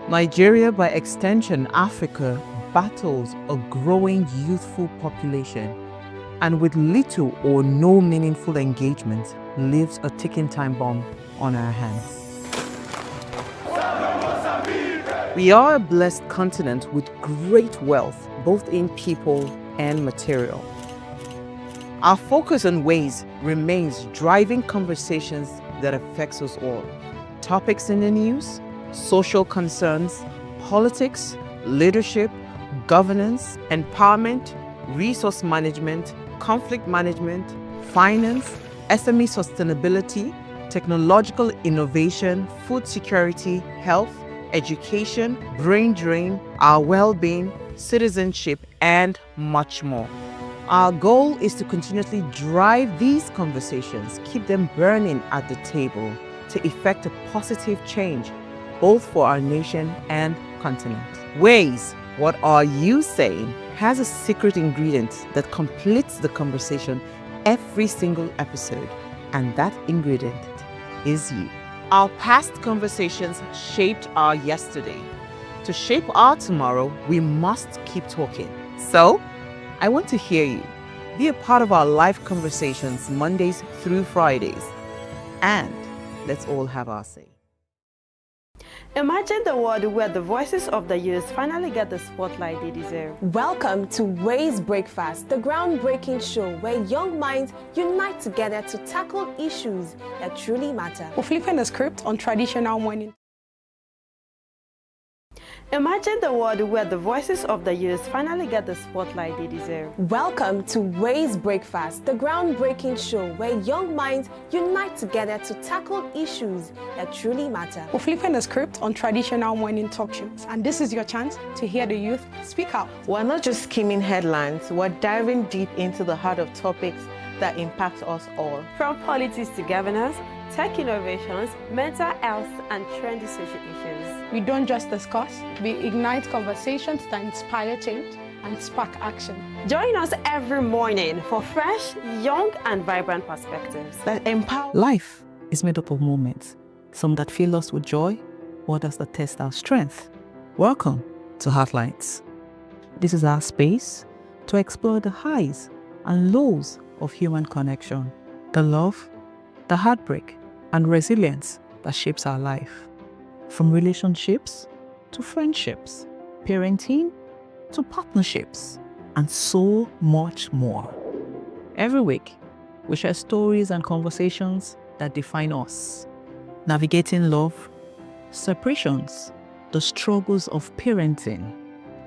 Nigeria, by extension Africa, battles a growing youthful population and with little or no meaningful engagement leaves a ticking time bomb on our hands. We are a blessed continent with great wealth, both in people and material. Our focus on ways remains driving conversations that affects us all. Topics in the news, social concerns, politics, leadership, governance, empowerment, resource management, conflict management, finance, SME sustainability, technological innovation, food security, health, education, brain drain, our well-being, citizenship, and much more. Our goal is to continuously drive these conversations, keep them burning at the table to effect a positive change, both for our nation and continent. Ways, what are you saying, has a secret ingredient that completes the conversation every single episode, and that ingredient is you. Our past conversations shaped our yesterday. To shape our tomorrow, we must keep talking. So, I want to hear you. Be a part of our live conversations Mondays through Fridays. And let's all have our say. Imagine the world where the voices of the youth finally get the spotlight they deserve. Welcome to Ways Breakfast, the groundbreaking show where young minds unite together to tackle issues that truly matter. We're flipping the script on traditional morning. Imagine the world where the voices of the youth finally get the spotlight they deserve. Welcome to Ways Breakfast, the groundbreaking show where young minds unite together to tackle issues that truly matter. We're flipping the script on traditional morning talk shows, and this is your chance to hear the youth speak out. We're not just skimming headlines, we're diving deep into the heart of topics that impact us all. From politics to governance, tech innovations, mental health, and trendy social issues. We don't just discuss, we ignite conversations that inspire change and spark action. Join us every morning for fresh, young, and vibrant perspectives that empower. Life is made up of moments, some that fill us with joy, others that test our strength. Welcome to Heartlines. This is our space to explore the highs and lows of human connection, the love, the heartbreak, and resilience that shapes our life. From relationships to friendships, parenting to partnerships, and so much more. Every week, we share stories and conversations that define us, navigating love, separations, the struggles of parenting,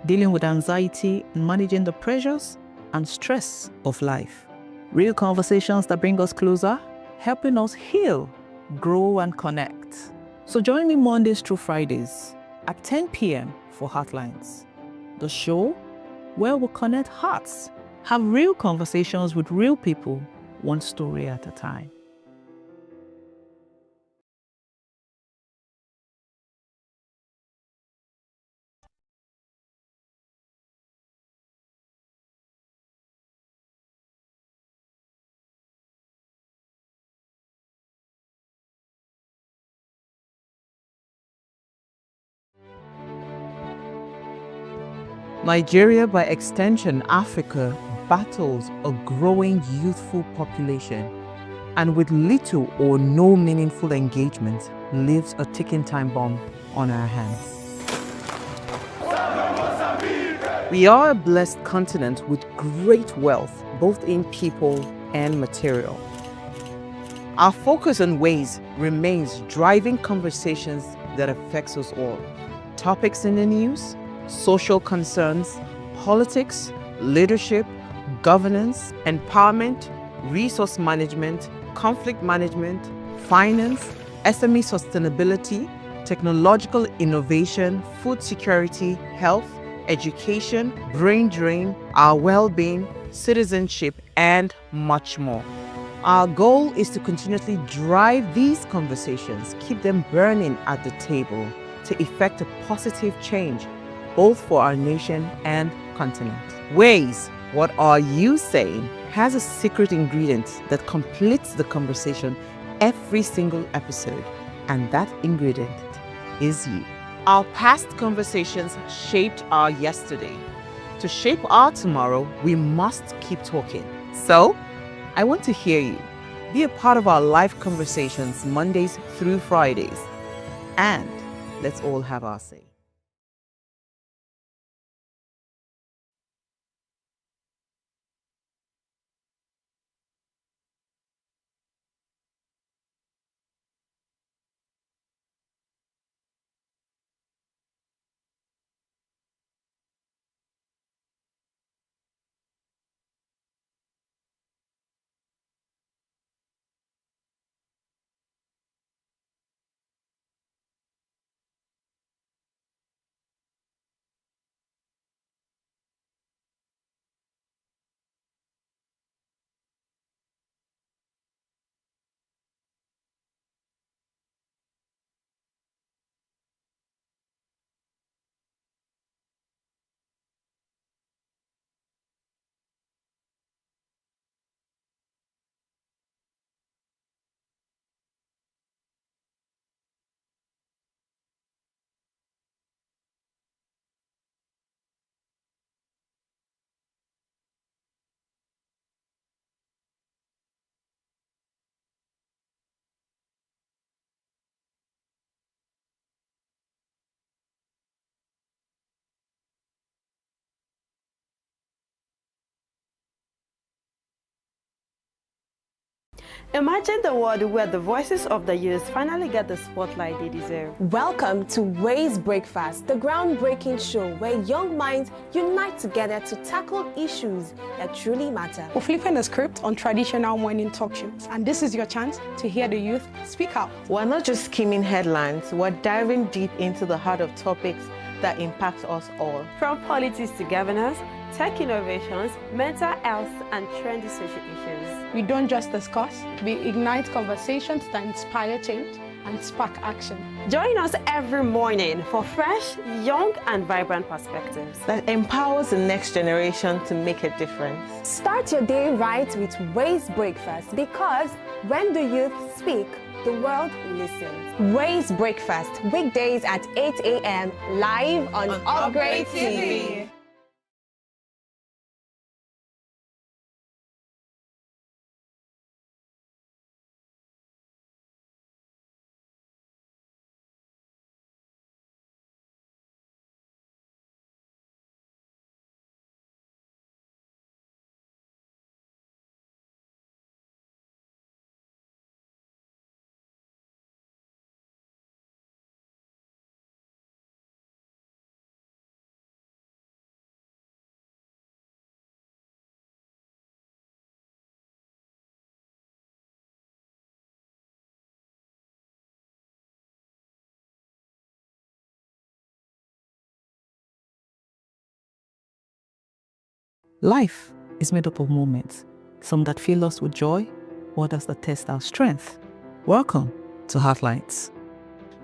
dealing with anxiety and managing the pressures and stress of life. Real conversations that bring us closer, helping us heal, grow, and connect. So join me Mondays through Fridays at 10 p.m. for Heartlines, the show where we'll connect hearts, have real conversations with real people, one story at a time. Nigeria, by extension Africa, battles a growing youthful population and with little or no meaningful engagement leaves a ticking time bomb on our hands. We are a blessed continent with great wealth, both in people and material. Our focus on ways remains driving conversations that affects us all. Topics in the news, social concerns, politics, leadership, governance, empowerment, resource management, conflict management, finance, SME sustainability, technological innovation, food security, health, education, brain drain, our well-being, citizenship, and much more. Our goal is to continuously drive these conversations, keep them burning at the table to effect a positive change, both for our nation and continent. Ways, what are you saying, has a secret ingredient that completes the conversation every single episode, and that ingredient is you. Our past conversations shaped our yesterday. To shape our tomorrow, we must keep talking. So, I want to hear you. Be a part of our live conversations Mondays through Fridays. And let's all have our say. Imagine the world where the voices of the youth finally get the spotlight they deserve. Welcome to Raise Breakfast, the groundbreaking show where young minds unite together to tackle issues that truly matter. We're flipping the script on traditional morning talk shows, and this is your chance to hear the youth speak out. We're not just skimming headlines, we're diving deep into the heart of topics that impact us all. From politics to governance, tech innovations, mental health, and trendy social issues. We don't just discuss, we ignite conversations that inspire change and spark action. Join us every morning for fresh, young, and vibrant perspectives that empowers the next generation to make a difference. Start your day right with Raise Breakfast, because when the youth speak, the world listens. Raise Breakfast, weekdays at 8 a.m. live on Upgrade TV. Life is made up of moments, some that fill us with joy, others that test our strength. Welcome to Heartlines.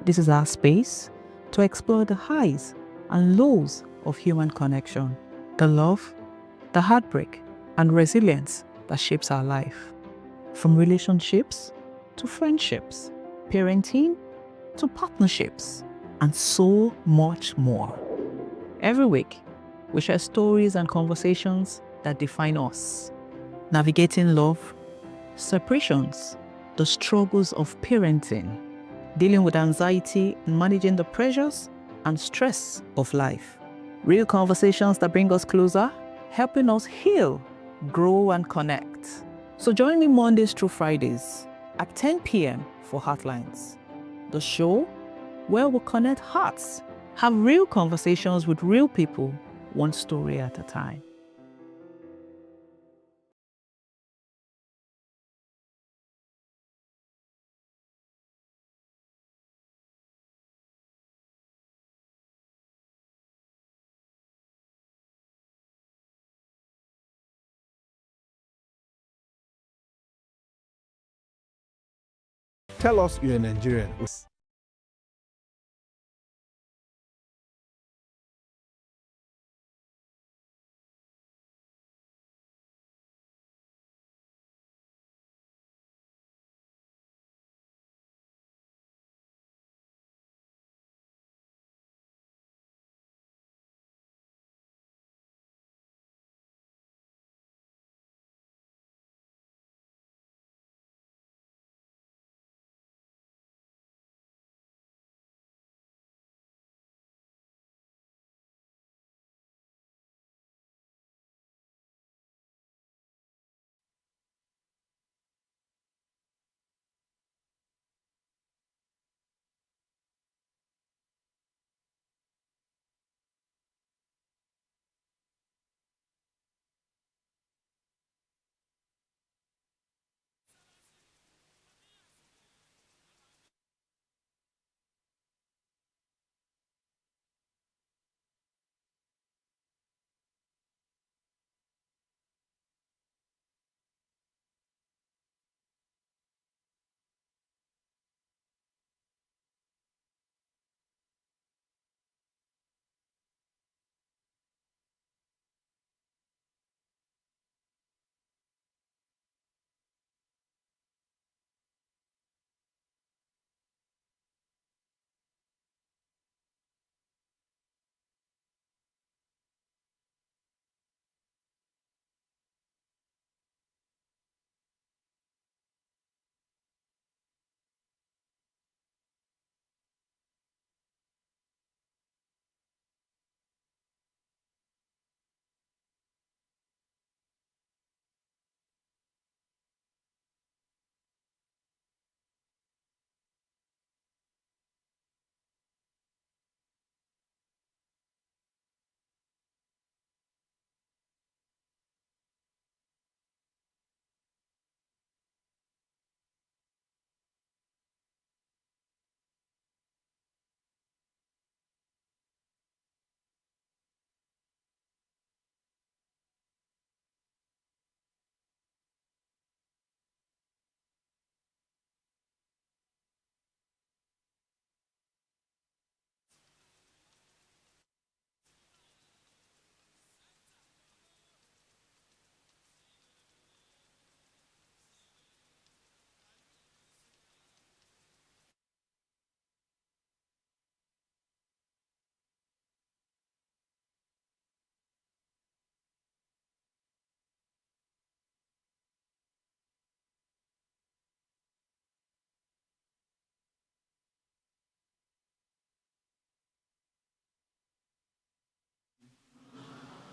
This is our space to explore the highs and lows of human connection, the love, the heartbreak, and resilience that shapes our life. From relationships to friendships, parenting to partnerships, and so much more. Every week, we share stories and conversations that define us, navigating love, separations, the struggles of parenting, dealing with anxiety and managing the pressures and stress of life. Real conversations that bring us closer, helping us heal, grow, and connect. So join me Mondays through Fridays at 10 p.m. for Heartlines, the show where we connect hearts, have real conversations with real people, one story at a time. Tell us you're a Nigerian.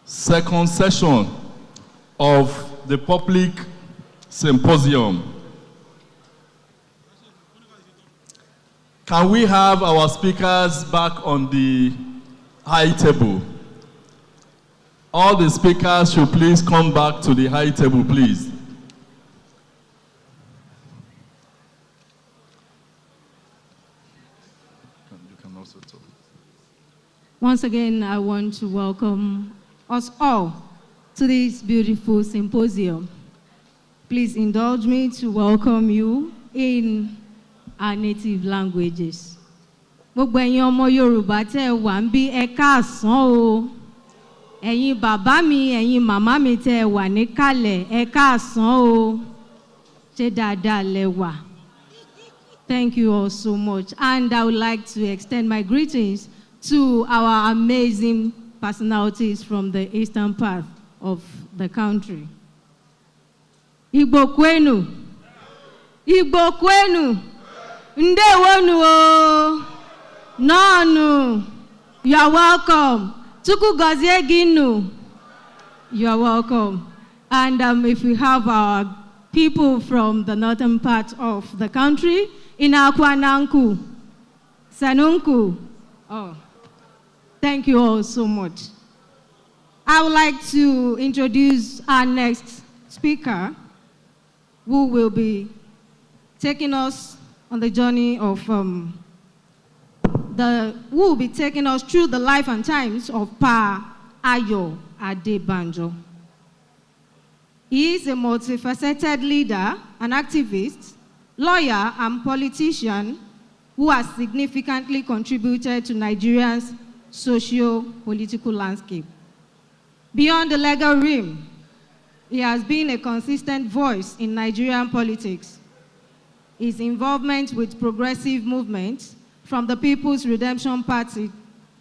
second session of the public symposium. Can we have our speakers back on the high table? All the speakers should please come back to the high table, please. You can also talk. Once again, I want to welcome us all to this beautiful symposium. Please indulge me to welcome you in our native languages. Gbogbo ẹ̀yin ọmọ Yorùbá tẹ́ wà ń bí ẹ káàsán o. Ẹ̀yin bàbá mi, ẹ̀yin màmá mi tẹ́ wà níkàlẹ̀ ẹ káàsán o. Ṣé dáadáa lẹ wà? Thank you all so much. And I would like to extend my greetings to our amazing personalities from the eastern part of the country. Igbo kwenu. Igbo kwenu. Ndewonu o. Nonu. You are welcome. Tuku gozie ginu. You are welcome. And if we have our people from the northern part of the country, Inakwananku, Sanunku. Oh, thank you all so much. I would like to introduce our next speaker, who will be taking us on the journey of who will be taking us through the life and times of Pa Ayo Adebanjo. He is a multifaceted leader, an activist, lawyer, and politician who has significantly contributed to Nigeria's socio-political landscape. Beyond the legal realm, he has been a consistent voice in Nigerian politics. His involvement with progressive movements, from the People's Redemption Party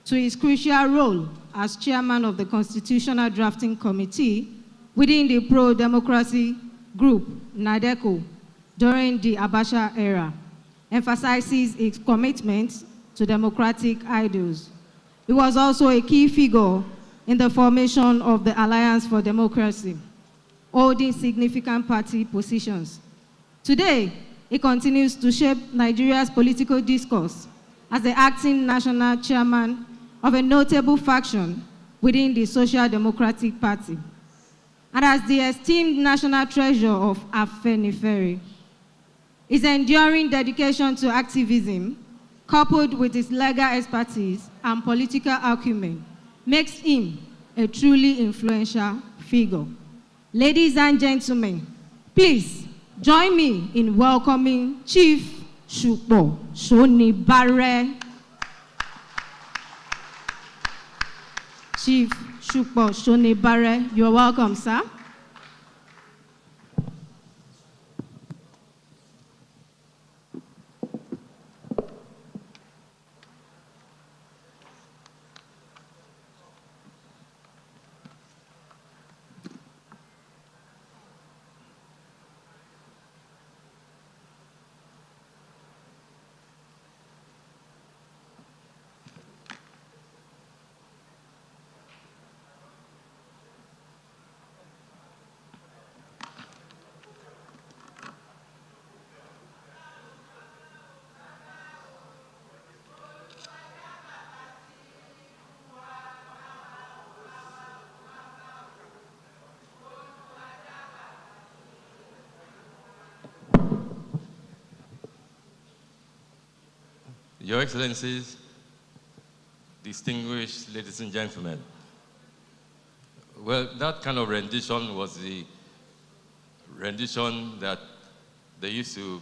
to his crucial role as chairman of the Constitutional Drafting Committee within the pro-democracy group, NADECO, during the Abacha era, emphasizes its commitment to democratic ideals. He was also a key figure in the formation of the Alliance for Democracy, holding significant party positions. Today, he continues to shape Nigeria's political discourse as the acting national chairman of a notable faction within the Social Democratic Party, and as the esteemed national treasure of Afenifere. His enduring dedication to activism, coupled with his legal expertise and political acumen, makes him a truly influential figure. Ladies and gentlemen, please join me in welcoming Chief Shukbo Sonibare. Chief Shukbo Sonibare, you're welcome, sir. Your Excellencies, distinguished ladies and gentlemen, well, that kind of rendition was the rendition that they used to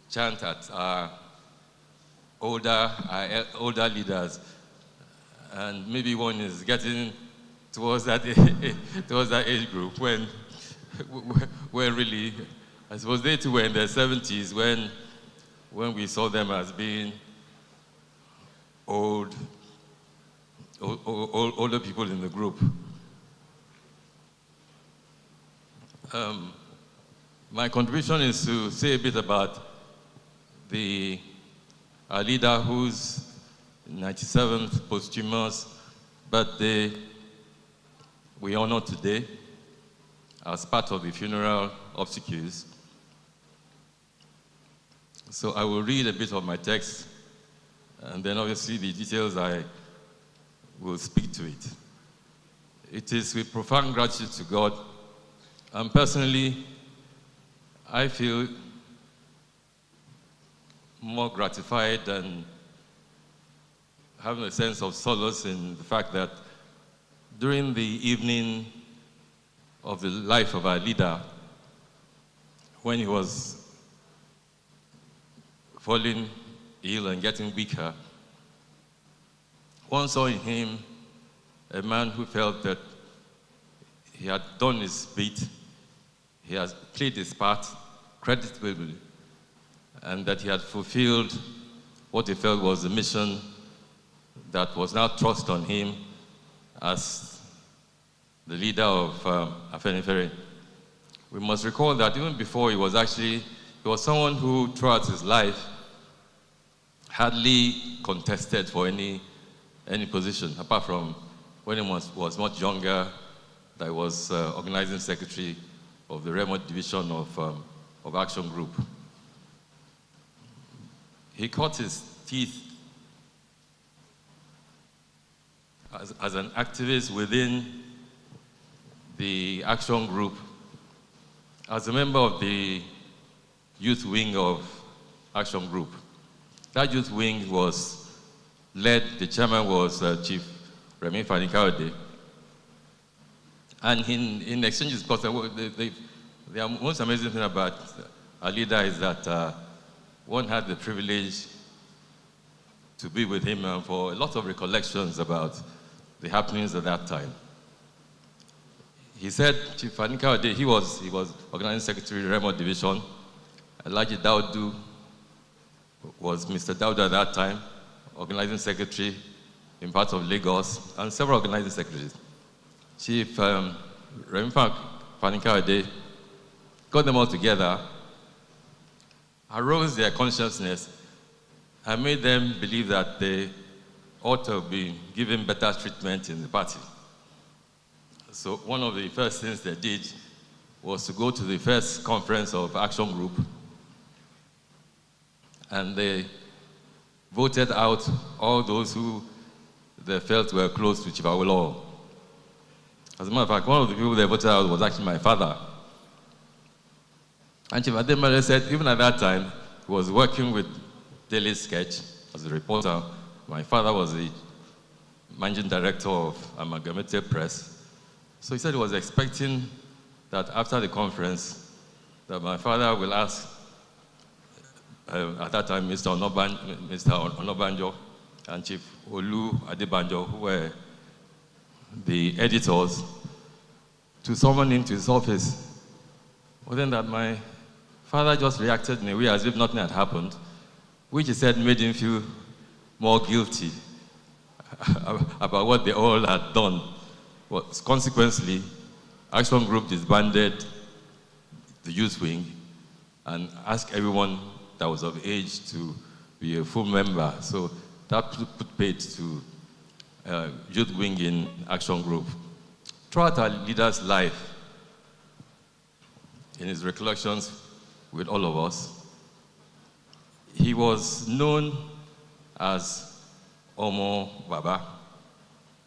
chant at our older leaders, and maybe one is getting towards that age group when really, I suppose they too were in their 70s when we saw them as being older people in the group. My contribution is to say a bit about our leader whose 97th posthumous birthday we honor today as part of the funeral obsequies. So I will read a bit of my text, and then obviously the details I will speak to it. It is with profound gratitude to God, and personally, I feel more gratified and having a sense of solace in the fact that during the evening of the life of our leader, when he was falling ill and getting weaker, one saw in him a man who felt that he had done his bit, he has played his part creditably, and that he had fulfilled what he felt was the mission that was now thrust on him as the leader of Afenifere. We must recall that even before he was someone who throughout his life hardly contested for any position, apart from when he was much younger, that he was organizing secretary of the remote division of Action Group. He cut his teeth as an activist within the Action Group, as a member of the youth wing of Action Group. That youth wing was led, the chairman was Chief Remi Fani-Kayode. And in exchanges, because the most amazing thing about our leader is that one had the privilege to be with him for a lot of recollections about the happenings at that time. He said, Chief Fani-Kayode, he was organizing secretary, Remote Division. Alhaji Daudu was Mr. Daudu at that time, organizing secretary in parts of Lagos, and several organizing secretaries. Chief Remi Fani-Kayode got them all together, arose their consciousness, and made them believe that they ought to be given better treatment in the party. So one of the first things they did was to go to the first conference of Action Group, and they voted out all those who they felt were close to Chief Awolowo. As a matter of fact, one of the people they voted out was actually my father. And Chief Adebanjo said, even at that time, he was working with Daily Sketch as a reporter. My father was the managing director of Amalgamated Press. So he said he was expecting that after the conference, that my father will ask, at that time, Mr. Onabanjo and Chief Olu Adebanjo, who were the editors, to summon him to his office. But then that my father just reacted in a way as if nothing had happened, which he said made him feel more guilty about what they all had done. But consequently, Action Group disbanded the youth wing and asked everyone that was of age to be a full member. So that put paid to youth wing in Action Group. Throughout our leader's life, in his recollections with all of us, he was known as Omo Baba,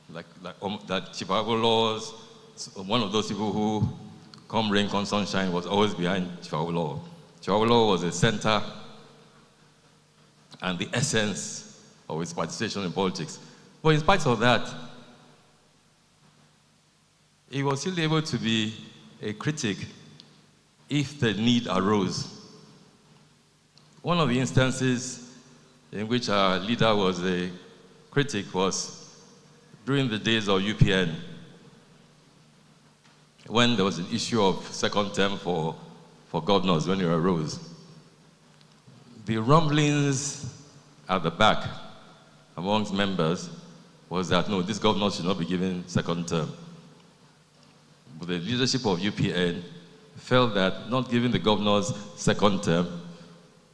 that Chief Awolowo was one of those people who, come rain, come sunshine, was always behind Chief Awolowo. Chief Awolowo was the center and the essence of his participation in politics. But in spite of that, he was still able to be a critic if the need arose. One of the instances in which our leader was a critic was during the days of UPN, when there was an issue of second term for governors when it arose. The rumblings at the back amongst members was that, no, this governor should not be given second term. But the leadership of UPN felt that not giving the governors second term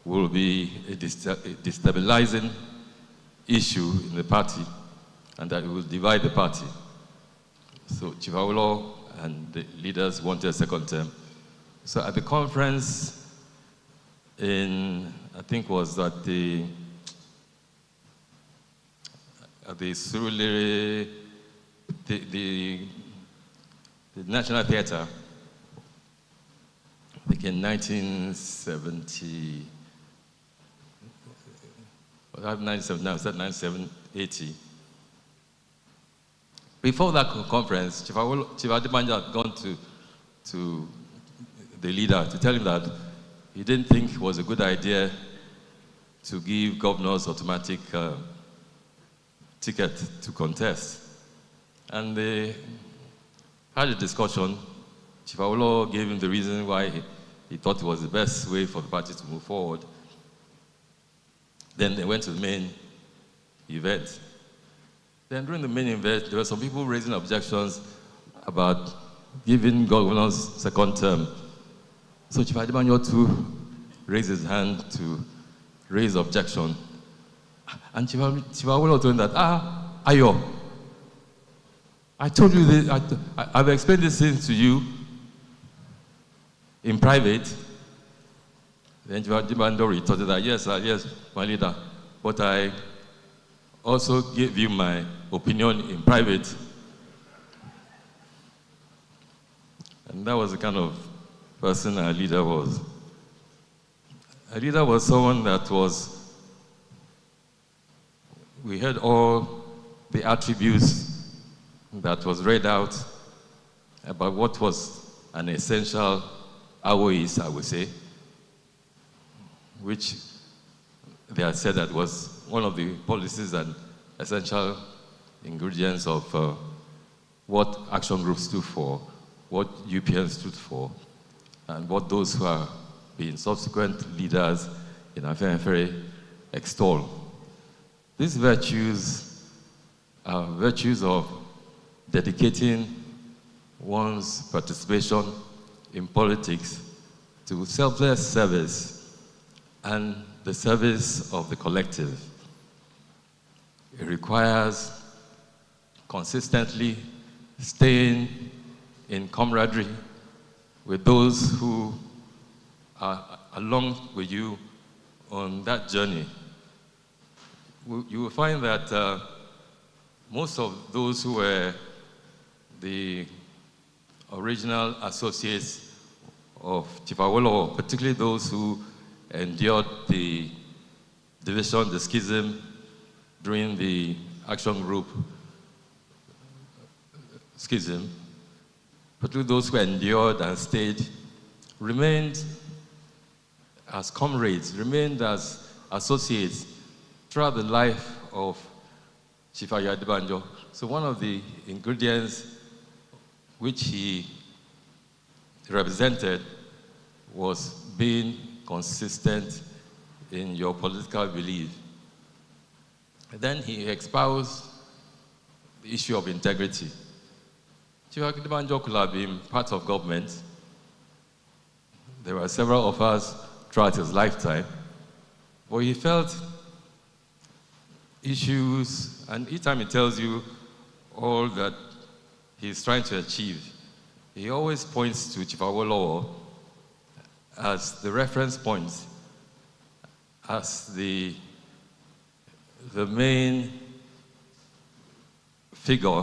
will be a destabilizing issue in the party and that it will divide the party. So Chief Awolowo and the leaders wanted a second term. So at the conference I think was at the Surulere, the National Theatre, I think in 1970, I have 1980. Before that conference, Chief Adebanjo had gone to the leader to tell him that he didn't think it was a good idea to give governors automatic ticket to contest. And they had a discussion. Chief Awolowo gave him the reason why he thought it was the best way for the party to move forward. Then they went to the main event. Then during the main event, there were some people raising objections about giving governors second term. So Chief Adebanjo too raised his hand to raise objection. And Chief Awolowo told him that, Ayo, I told you this, I've explained this thing to you in private. Then Chief Adebanjo retorted that, yes, my leader, but I also gave you my opinion in private. And that was the kind of person our leader was. Our leader was someone that we heard all the attributes that was read out about what was an essential AOIs, I would say, which they had said that was one of the policies and essential ingredients of what action groups stood for, what UPN stood for, and what those who are being subsequent leaders in Afenifere extol. These virtues are virtues of dedicating one's participation in politics to selfless service and the service of the collective. It requires consistently staying in camaraderie with those who are along with you on that journey. You will find that most of those who were the original associates of Chief Awolowo, particularly those who endured the division, the schism during the action group schism, particularly those who endured and stayed, remained as comrades, remained as associates throughout the life of Chief Ayo Adebanjo. So one of the ingredients which he represented was being consistent in your political belief. And then he espoused the issue of integrity. Chief Adebanjo could have been part of government. There were several offers throughout his lifetime, but he felt issues, and each time he tells you all that he's trying to achieve, he always points to Chief Awolowo as the reference point, as the main figure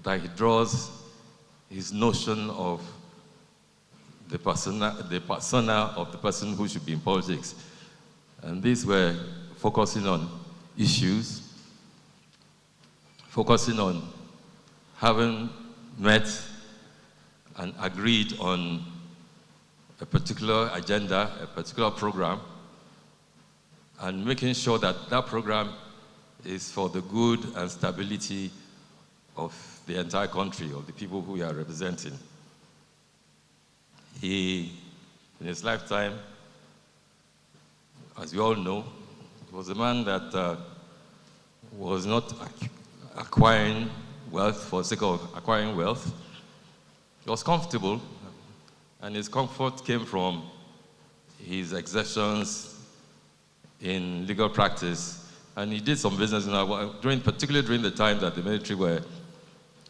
that he draws his notion of the persona of the person who should be in politics. And these were focusing on issues, focusing on having met and agreed on a particular agenda, a particular program, and making sure that that program is for the good and stability of the entire country, of the people who we are representing. He, in his lifetime, as we all know, was a man that was not acquiring wealth for the sake of acquiring wealth. He was comfortable, and his comfort came from his exertions in legal practice. And he did some business, particularly during the time that the military were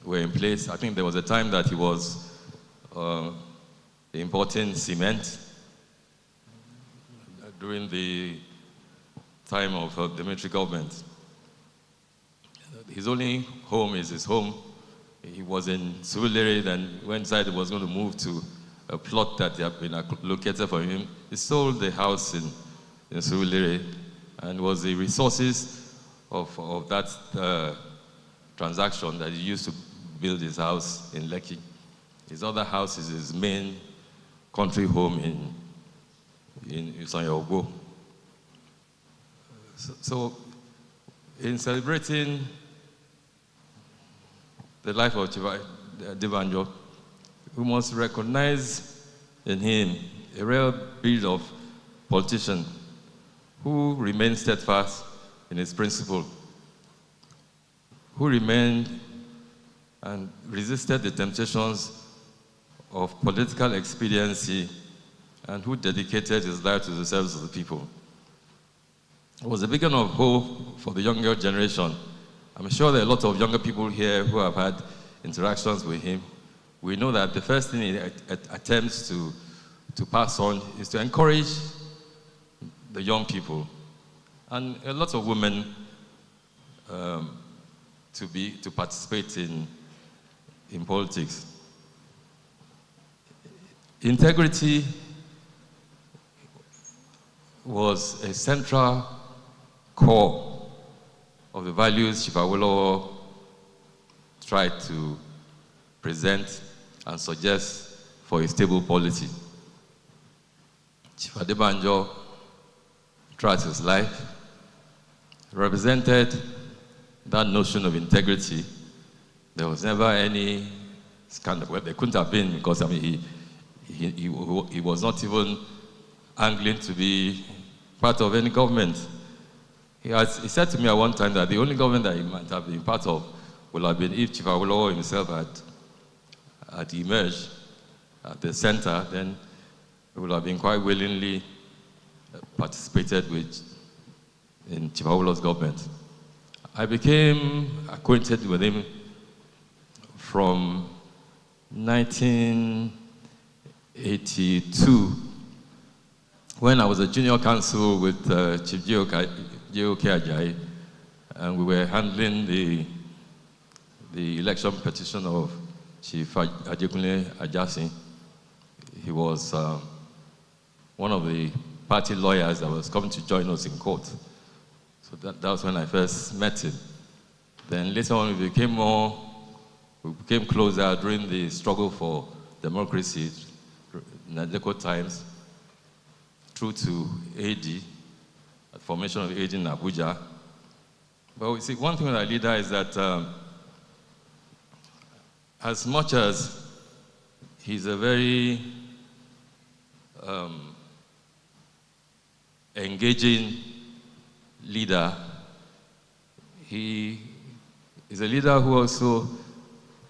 were in place. I think there was a time that he was importing cement during the time of the military government. His only home is his home. He was in Surulere, then when decided he was going to move to a plot that had been allocated for him. He sold the house in Surulere and was the resources of that transaction that he used to build his house in Lekki. His other house is his main country home in Isanyo-Ogbo. So in celebrating the life of Chief Adebanjo, we must recognize in him a real breed of politician who remained steadfast in his principle, who remained and resisted the temptations of political expediency, and who dedicated his life to the service of the people. It was a beacon of hope for the younger generation. I'm sure there are a lot of younger people here who have had interactions with him. We know that the first thing he attempts to pass on is to encourage the young people and a lot of women to participate in politics. Integrity was a central core of the values Chief Awolowo tried to present and suggest for a stable polity. Chief Adebanjo, throughout his life, represented that notion of integrity. There was never any scandal. Well, there couldn't have been, because I mean, he was not even angling to be part of any government. He said to me at one time that the only government that he might have been part of would have been if Chief Awolowo himself had emerged at the center, then he would have been quite willingly participated in Chief Awolowo's government. I became acquainted with him from 1982, when I was a junior counsel with Chief J.O.K. Ajayi, and we were handling the election petition of Chief Adekunle Ajasin. He was one of the party lawyers that was coming to join us in court. So that was when I first met him. Then later on, we became closer during the struggle for democracy in Ideological times, through to AD, the formation of AD in Abuja. But we see, one thing with our leader is that as much as he's a very engaging leader, he is a leader who also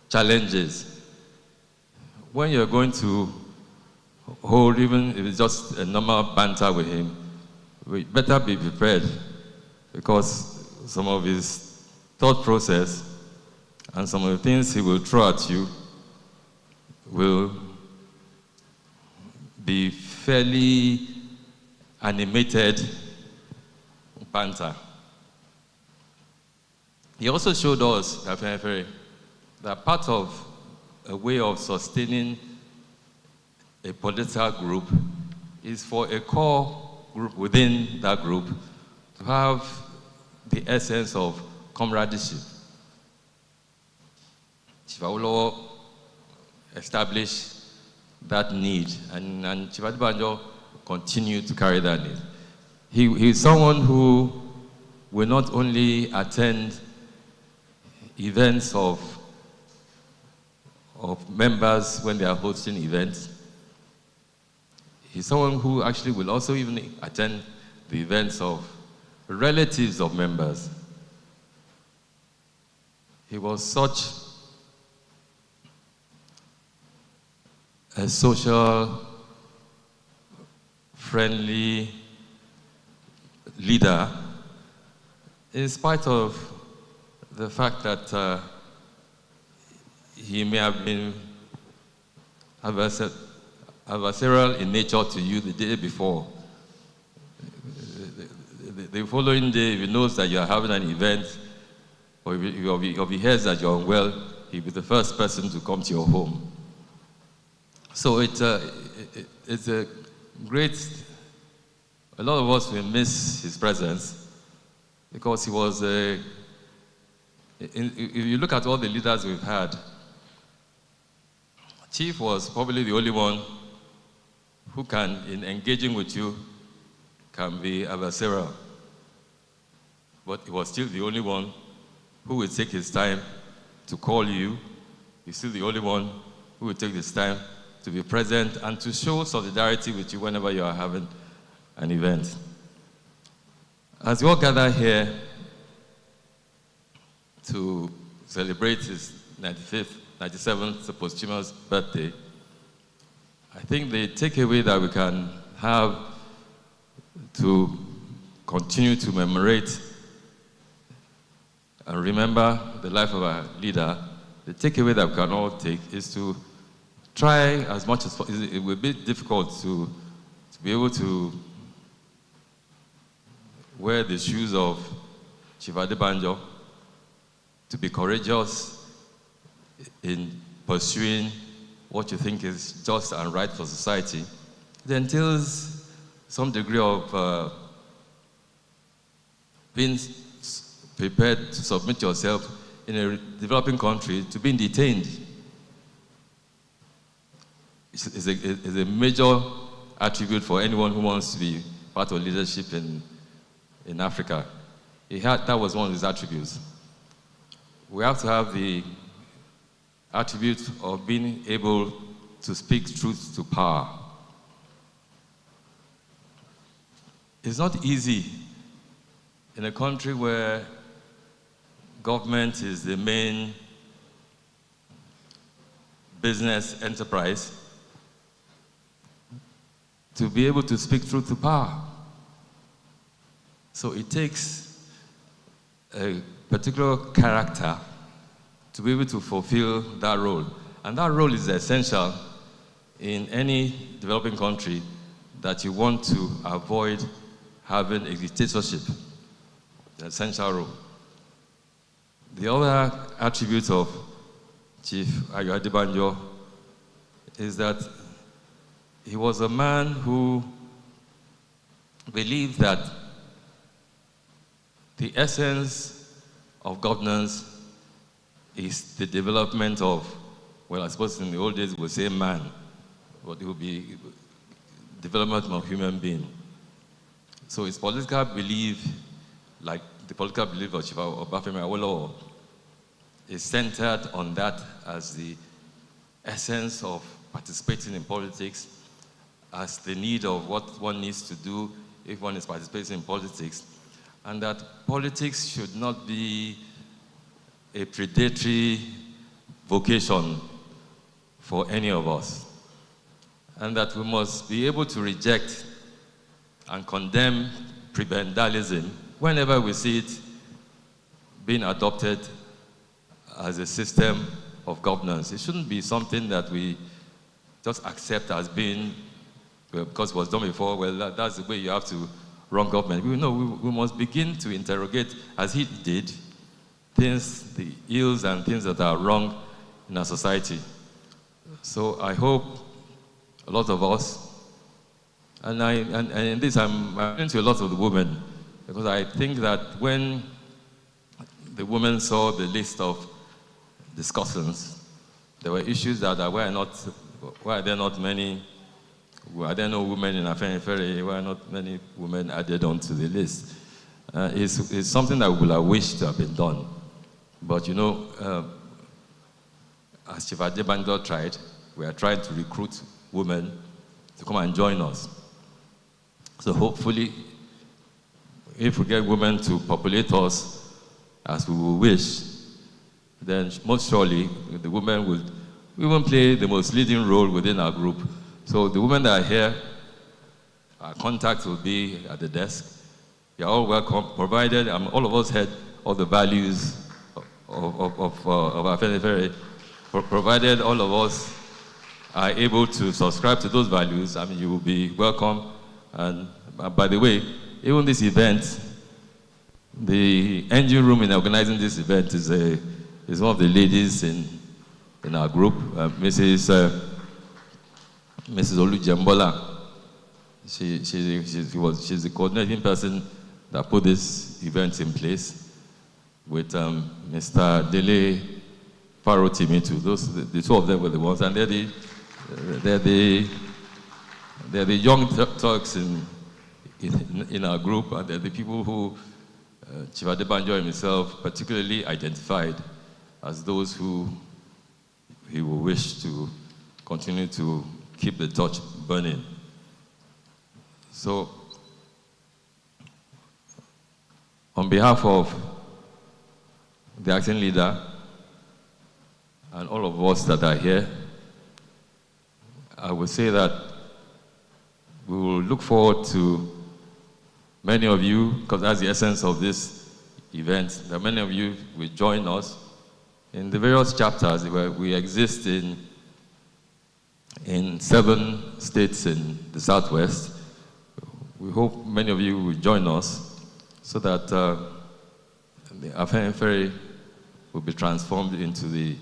challenges. When you're going to hold, even if it's just a normal banter with him, we better be prepared, because some of his thought process and some of the things he will throw at you will be fairly animated banter. He also showed us that part of a way of sustaining a political group is for a core group within that group to have the essence of comradeship. Chief Awolowo established that need, and Chief Adebanjo continued to carry that need. He's someone who will not only attend events of members when they are hosting events. He's someone who actually will also even attend the events of relatives of members. He was such a social, friendly leader, in spite of the fact that he may have been adversarial in nature to you the day before. The following day, if he knows that you are having an event, or if he hears that you're unwell, he'll be the first person to come to your home. So it's a great, a lot of us will miss his presence because he was if you look at all the leaders we've had, Chief was probably the only one who can, in engaging with you, can be adversarial. But he was still the only one who would take his time to call you. He's still the only one who would take his time to be present and to show solidarity with you whenever you are having an event. As we all gather here to celebrate his 97th posthumous birthday, I think the takeaway that we can have to continue to commemorate and remember the life of our leader, the takeaway that we can all take is to try as much as possible. It will be difficult to be able to wear the shoes of Chief Adebanjo, to be courageous in pursuing what you think is just and right for society. It entails some degree of being prepared to submit yourself in a developing country to being detained. It's a major attribute for anyone who wants to be part of leadership in Africa. That was one of his attributes. We have to have the attribute of being able to speak truth to power. It's not easy in a country where government is the main business enterprise to be able to speak truth to power. So it takes a particular character to be able to fulfill that role. And that role is essential in any developing country that you want to avoid having a dictatorship. The essential role. The other attribute of Chief Ayo Adebanjo is that he was a man who believed that the essence of governance is the development of, well, I suppose in the old days we'll say man, but it will be development of human being. So his political belief, like the political belief of Chief Afenifere, is centered on that as the essence of participating in politics, as the need of what one needs to do if one is participating in politics, and that politics should not be a predatory vocation for any of us, and that we must be able to reject and condemn prebendalism whenever we see it being adopted as a system of governance. It shouldn't be something that we just accept as being, well, because it was done before, well, that's the way you have to run government. We must begin to interrogate, as he did, things, the ills and things that are wrong in our society. So I hope a lot of us, and in this I'm referring to a lot of the women, because I think that when the women saw the list of discussions, there were issues that why are there not many, are there no women in Afenifere, why are not many women added onto the list? It's something that we would have wished to have been done. But you know, as Chief Adebanjo tried, we are trying to recruit women to come and join us. So hopefully, if we get women to populate us as we will wish, then most surely the women will play the most leading role within our group. So the women that are here, our contact will be at the desk. You're all welcome, provided all of us had all the values of Afenifere. provided all of us are able to subscribe to those values, I mean, you will be welcome. And by the way, even this event, the engine room in organizing this event is one of the ladies in our group, Mrs. Olu Jembola. She's the coordinating person that put this event in place with Mr. Dele Farotimitu. The two of them were the ones, and they're the young Turks in our group, and they're the people who Chief Adebanjo himself particularly identified as those who he will wish to continue to keep the torch burning. So, on behalf of the acting leader and all of us that are here, I would say that we will look forward to many of you, because that's the essence of this event, that many of you will join us in the various chapters where we exist in 7 states in the Southwest. We hope many of you will join us so that the Afenifere will be transformed into the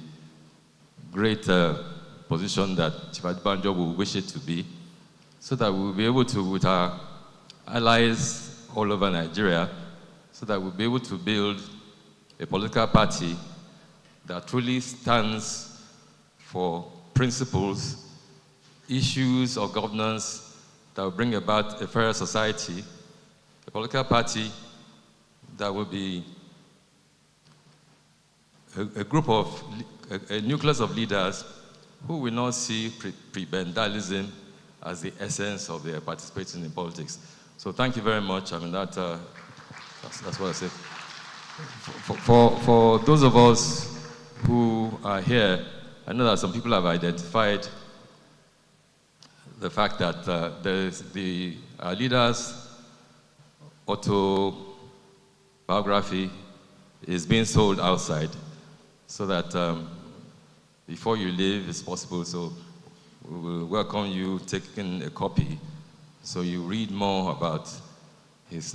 great position that Chief Adebanjo will wish it to be, so that we'll be able to, with our allies all over Nigeria, so that we'll be able to build a political party that truly stands for principles, issues of governance that will bring about a fairer society, a political party that will be a nucleus of leaders who will not see prebendalism as the essence of their participating in politics. So thank you very much. I mean, that's what I say. For those of us who are here, I know that some people have identified the fact that our leaders' autobiography is being sold outside, so that before you leave, it's possible. So we will welcome you taking a copy, so you read more about his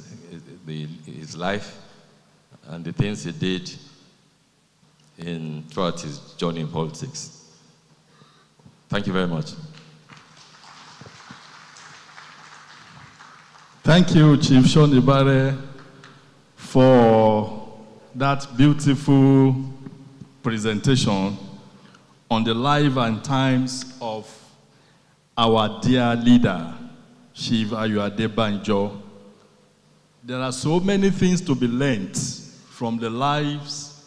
life and the things he did throughout his journey in politics. Thank you very much. Thank you, Chief Sean Ibare, for that beautiful presentation on the life and times of our dear leader, Chief Ayo Adebanjo. There are so many things to be learned from the lives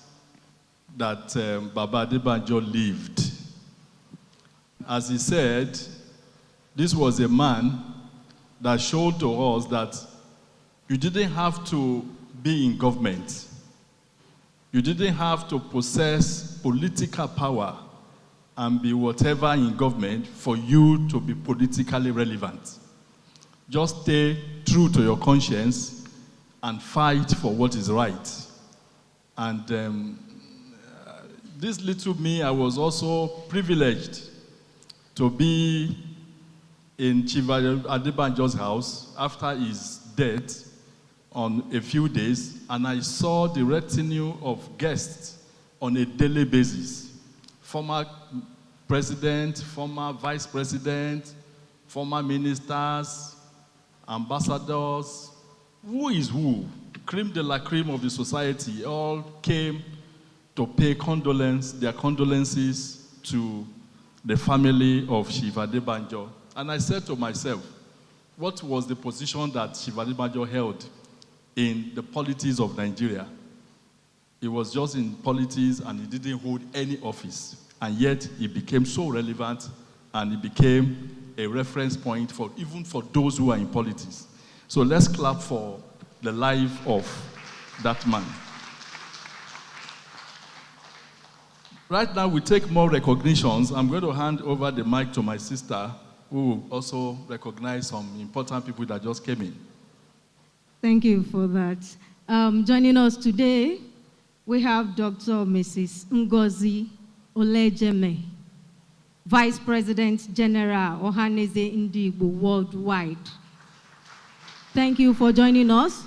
that Baba Adebanjo lived. As he said, this was a man that showed to us that you didn't have to be in government. You didn't have to possess political power and be whatever in government for you to be politically relevant. Just stay true to your conscience and fight for what is right. And this little me, I was also privileged to be in Chief Adebanjo's house after his death on a few days, and I saw the retinue of guests on a daily basis. Former president, former vice president, former ministers, ambassadors, who is who, creme de la creme of the society, all came to pay their condolences to the family of Chief Adebanjo. And I said to myself, what was the position that Chief Adebanjo held in the politics of Nigeria? He was just in politics and he didn't hold any office. And yet he became so relevant and he became a reference point even for those who are in politics. So let's clap for the life of that man. Right now we take more recognitions. I'm going to hand over the mic to my sister, who will also recognize some important people that just came in. Thank you for that. Joining us today, we have Dr. Mrs. Ngozi Olejeme, Vice President General Ohaneze Ndigbo Worldwide. Thank you for joining us.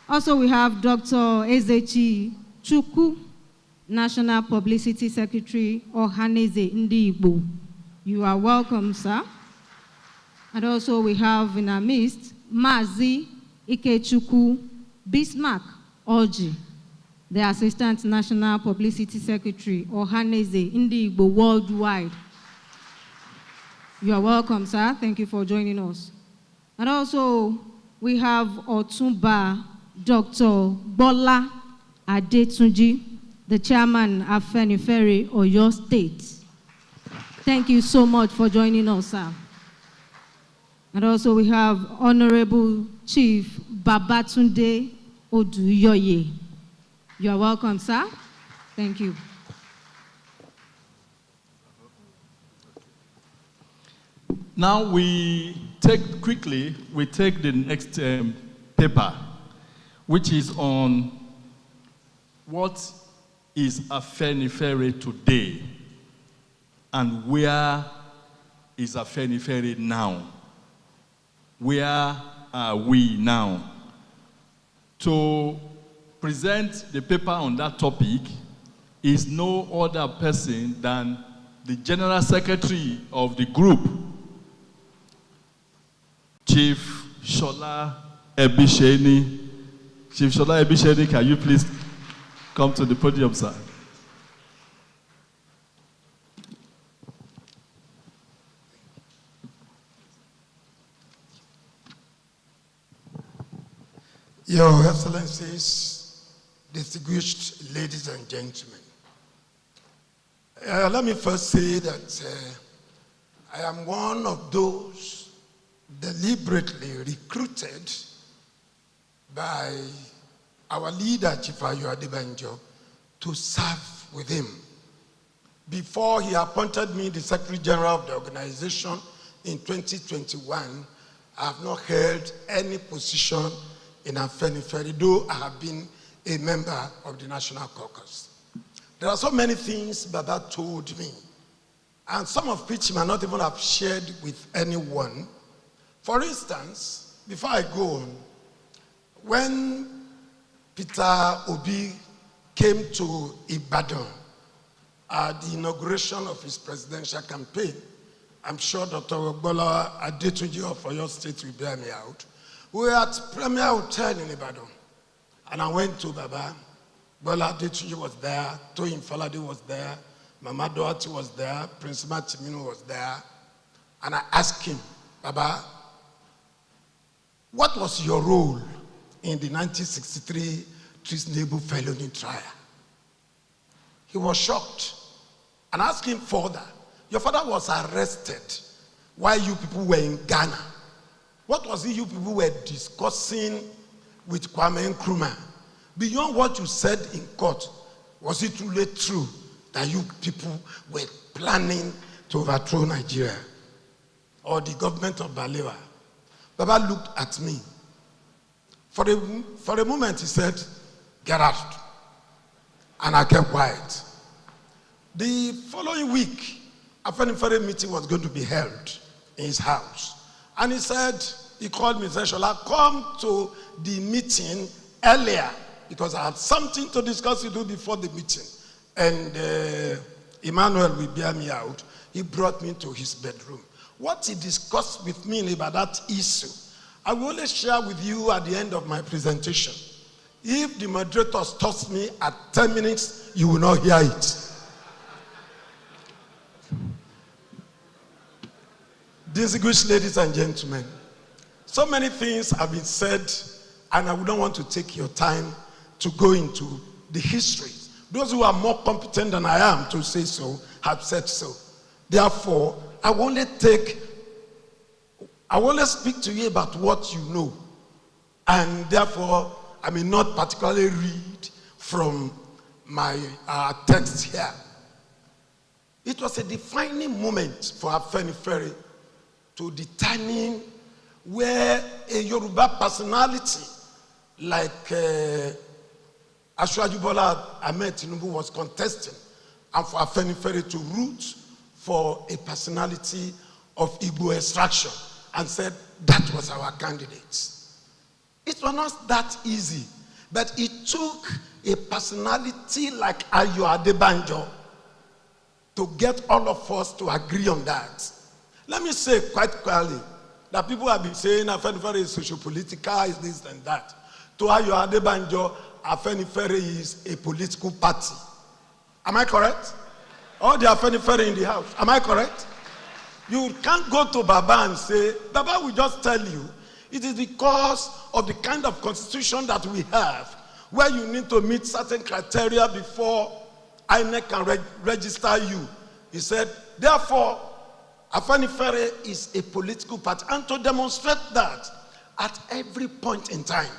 Also, we have Dr. Ezechi Chukwu, National Publicity Secretary Ohaneze Ndigbo. You are welcome, sir. And also we have in our midst Mazi Ikechukwu Bismarck Oji, the Assistant National Publicity Secretary Ohaneze Ndigbo Worldwide. You are welcome, sir. Thank you for joining us. And also we have Otumba Dr. Bola Adetunji, the Chairman of Afenifere, Oyo State. Thank you so much for joining us, sir. And also we have Honorable Chief Babatunde Oduyoye. You are welcome, sir. Thank you. Now we take the next paper, which is on what is Afenifere today and where is Afenifere now? Where are we now? To present the paper on that topic is no other person than the General Secretary of the group, Chief Shola Ebisheni. Chief Shola Ebisheni, can you please come to the podium, sir? Your Excellencies, distinguished ladies and gentlemen, let me first say that I am one of those deliberately recruited by our leader, Chief Ayo Adebanjo, to serve with him. Before he appointed me the Secretary General of the organization in 2021, I have not held any position in Afenifere, though I have been a member of the National Caucus. There are so many things Baba told me, and some of which he might not even have shared with anyone. For instance, before I go on, when Peter Obi came to Ibadan at the inauguration of his presidential campaign, I'm sure Dr. Bola Adetunji of Oyo State will bear me out. We were at Premier Hotel in Ibadan, and I went to Baba. Bola Adetunji was there, Toyin Falade was there, Mama Doherty was there, Prince Matiminu was there, and I asked him, Baba, what was your role in the 1963 treasonable felony trial? He was shocked, and I asked him further, your father was arrested while you people were in Ghana. What was it you people were discussing with Kwame Nkrumah? Beyond what you said in court, was it truly true that you people were planning to overthrow Nigeria or the government of Balewa? Baba looked at me. For a moment he said, get out. And I kept quiet. The following week, a Afenifere meeting was going to be held in his house. And he said, he called me and said, Shola, come to the meeting earlier because I had something to discuss with you before the meeting. And Emmanuel will bear me out. He brought me to his bedroom. What he discussed with me about that issue, I will only share with you at the end of my presentation. If the moderator stops me at 10 minutes, you will not hear it. Distinguished ladies and gentlemen, so many things have been said, and I would not want to take your time to go into the history. Those who are more competent than I am to say so have said so. Therefore, I will only speak to you about what you know, and therefore, I may not particularly read from my text here. It was a defining moment for Afenifere to determine where a Yoruba personality like Asiwaju Bola Ahmed Tinubu was contesting and for Afenifere to root for a personality of Igbo extraction and said that was our candidate. It was not that easy, but it took a personality like Ayo Adebanjo to get all of us to agree on that. Let me say quite clearly that people have been saying Afenifere is socio-political, is this and that. To Ayo Adebanjo, Afenifere is a political party. Am I correct? All the Afenifere in the house, am I correct? You can't go to Baba and say, Baba will just tell you, it is because of the kind of constitution that we have, where you need to meet certain criteria before INEC can register you. He said, therefore, Afenifere is a political party. And to demonstrate that, at every point in time,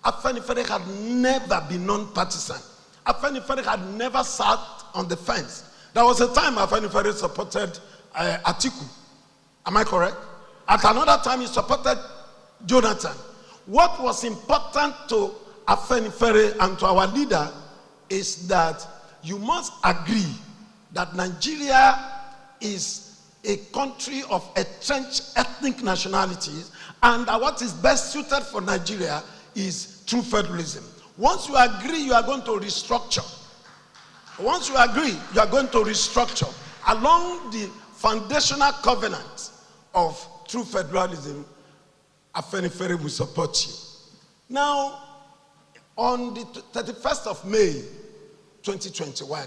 Afenifere had never been non-partisan. Afenifere had never sat on the fence. There was a time Afenifere supported Atiku. Am I correct? At another time, he supported Jonathan. What was important to Afenifere and to our leader is that you must agree that Nigeria is a country of entrenched ethnic nationalities, and that what is best suited for Nigeria is true federalism. Once you agree, you are going to restructure. Once you agree, you are going to restructure along the foundational covenant of true federalism. Afenifere will support you. Now, on the 31st of May, 2021,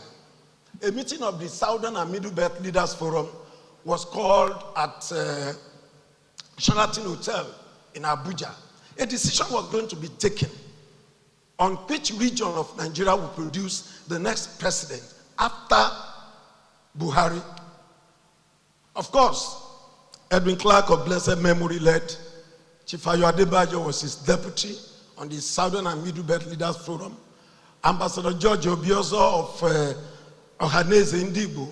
a meeting of the Southern and Middle Belt Leaders Forum was called at Sheraton Hotel in Abuja. A decision was going to be taken on which region of Nigeria will produce the next president after Buhari. Of course, Edwin Clark of blessed memory led. Chief Ayo Adebanjo was his deputy on the Southern and Middle Belt Leaders Forum. Ambassador George Obiozo of Ohaneze Indibo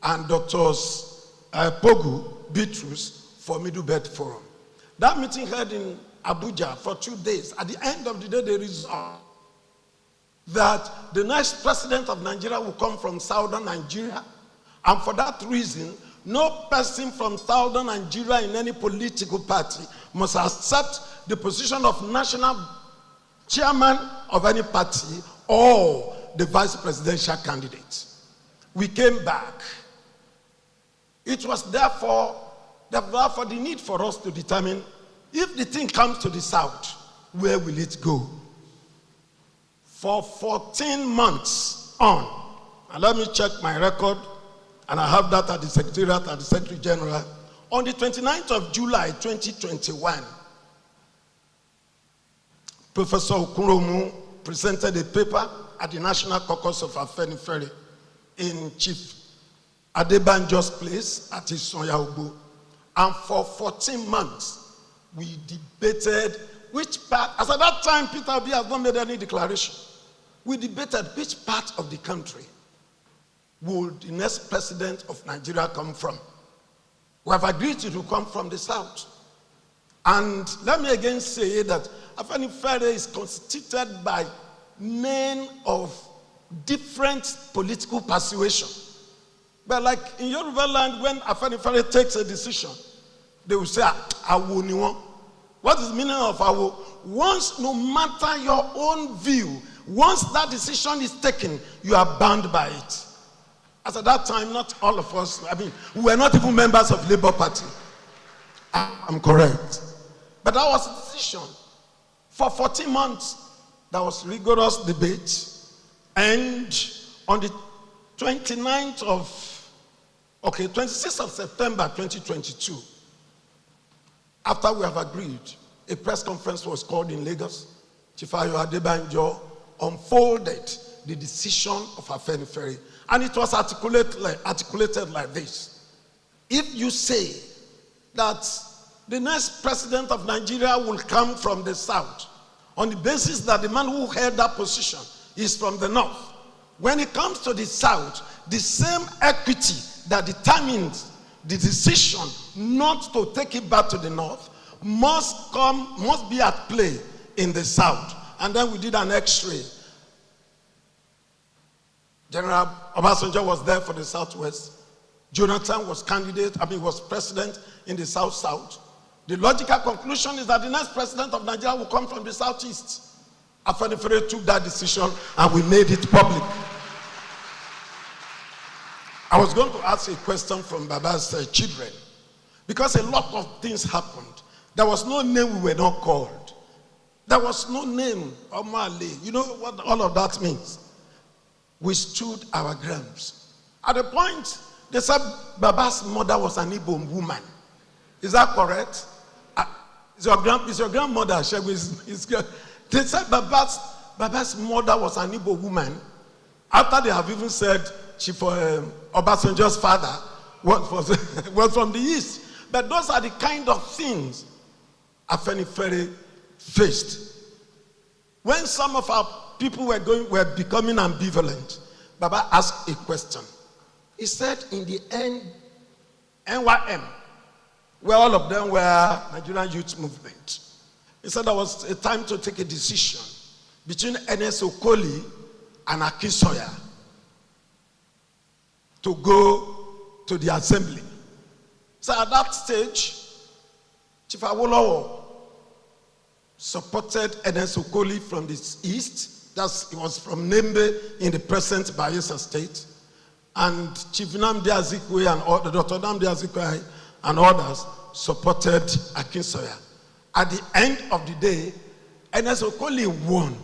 and Drs. Pogu Bitrus for Middle Belt Forum. That meeting held in Abuja for 2 days. At the end of the day, they resolved that the next president of Nigeria will come from Southern Nigeria. And for that reason, no person from Southern Nigeria in any political party must accept the position of national chairman of any party or the vice presidential candidate. We came back. It was therefore the need for us to determine if the thing comes to the South, where will it go? For 14 months on, and let me check my record, and I have that at the Secretariat, at the Secretary General. On the 29th of July, 2021, Professor Okuromu presented a paper at the National Caucus of Afenifere in Chief Adebanjo's place at Isonyaogo. And for 14 months, we debated which part, as at that time, Peter Obi has not made any declaration. We debated which part of the country would the next president of Nigeria come from. We have agreed it will come from the South. And let me again say that Afenifere is constituted by men of different political persuasion. But like in Yoruba land, when Afenifere takes a decision, they will say, Awo ni won. What is the meaning of Awo? Once, no matter your own view, once that decision is taken, you are bound by it. As at that time, not all of us, we were not even members of Labour Party. I'm correct. But that was a decision. For 14 months, there was rigorous debate. And on the 26th of September 2022, after we have agreed, a press conference was called in Lagos. Chief Ayo Adebanjo unfolded the decision of Afenifere. And it was articulated like this. If you say that the next president of Nigeria will come from the South, on the basis that the man who held that position is from the North, when it comes to the South, the same equity that determines the decision not to take it back to the North must be at play in the South. And then we did an X-ray. General Obasanjo was there for the Southwest. Jonathan was was president in the South-South. The logical conclusion is that the next president of Nigeria will come from the Southeast. Afenifere took that decision and we made it public. I was going to ask a question from Baba's children, because a lot of things happened. There was no name we were not called. There was no name, Omale. You know what all of that means? We stood our grounds. At a point, they said Baba's mother was an Igbo woman. Is that correct? Is your grandmother? They said Baba's mother was an Igbo woman. After they have even said Obasanjo's father was from the East. But those are the kind of things Afenifere faced. When some of our people were becoming ambivalent, Baba asked a question. He said in the NYM, where all of them were Nigerian Youth Movement, he said there was a time to take a decision between Ernest Okoli and Akinsoya to go to the assembly. So at that stage, Chief Awolowo supported Ernest Okoli from the east. He was from Nembe in the present Bayelsa State. And Chief Nnamdi Azikiwe and Dr. Nnamdi Azikiwe and others supported Akinsoya. At the end of the day, Ernest Okoli won.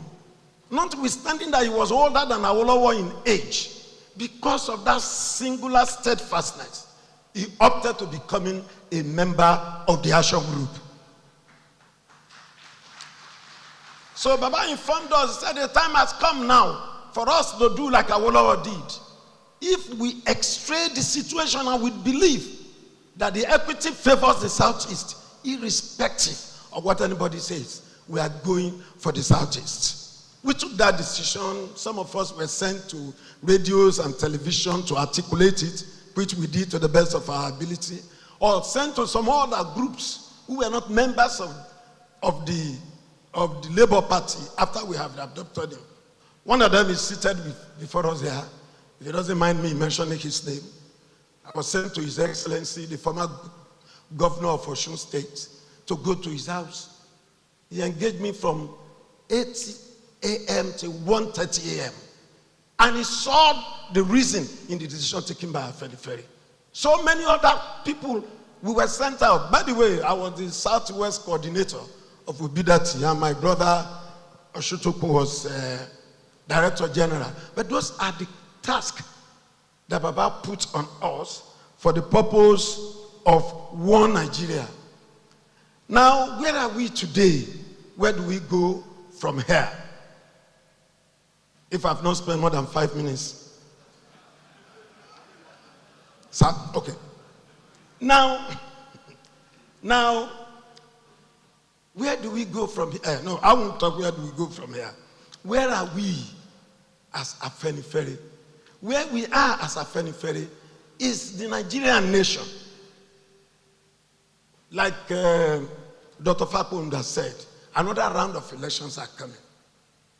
Notwithstanding that he was older than Awolowo in age, because of that singular steadfastness, he opted to becoming a member of the Ajo group. So Baba informed us, he said the time has come now for us to do like Awolowo did. If we x-ray the situation and we believe that the equity favors the Southeast, irrespective of what anybody says, we are going for the Southeast. We took that decision. Some of us were sent to radios and television to articulate it, which we did to the best of our ability, or sent to some other groups who were not members of the Labour Party after we have adopted him. One of them is seated before us here. If he doesn't mind me mentioning his name, I was sent to His Excellency, the former governor of Osun State, to go to his house. He engaged me from 8 a.m. to 1:30 a.m. And he saw the reason in the decision taken by Afenifere. So many other people, we were sent out. By the way, I was the Southwest coordinator of Ubidati, and my brother Oshutoku was Director General. But those are the tasks that Baba put on us for the purpose of one Nigeria. Now, where are we today? Where do we go from here? If I've not spent more than 5 minutes. So, okay. Now, where do we go from here? No, I won't talk where do we go from here. Where are we as Afenifere? Where we are as Afenifere is the Nigerian nation. Like Dr. Fakunda said, another round of elections are coming.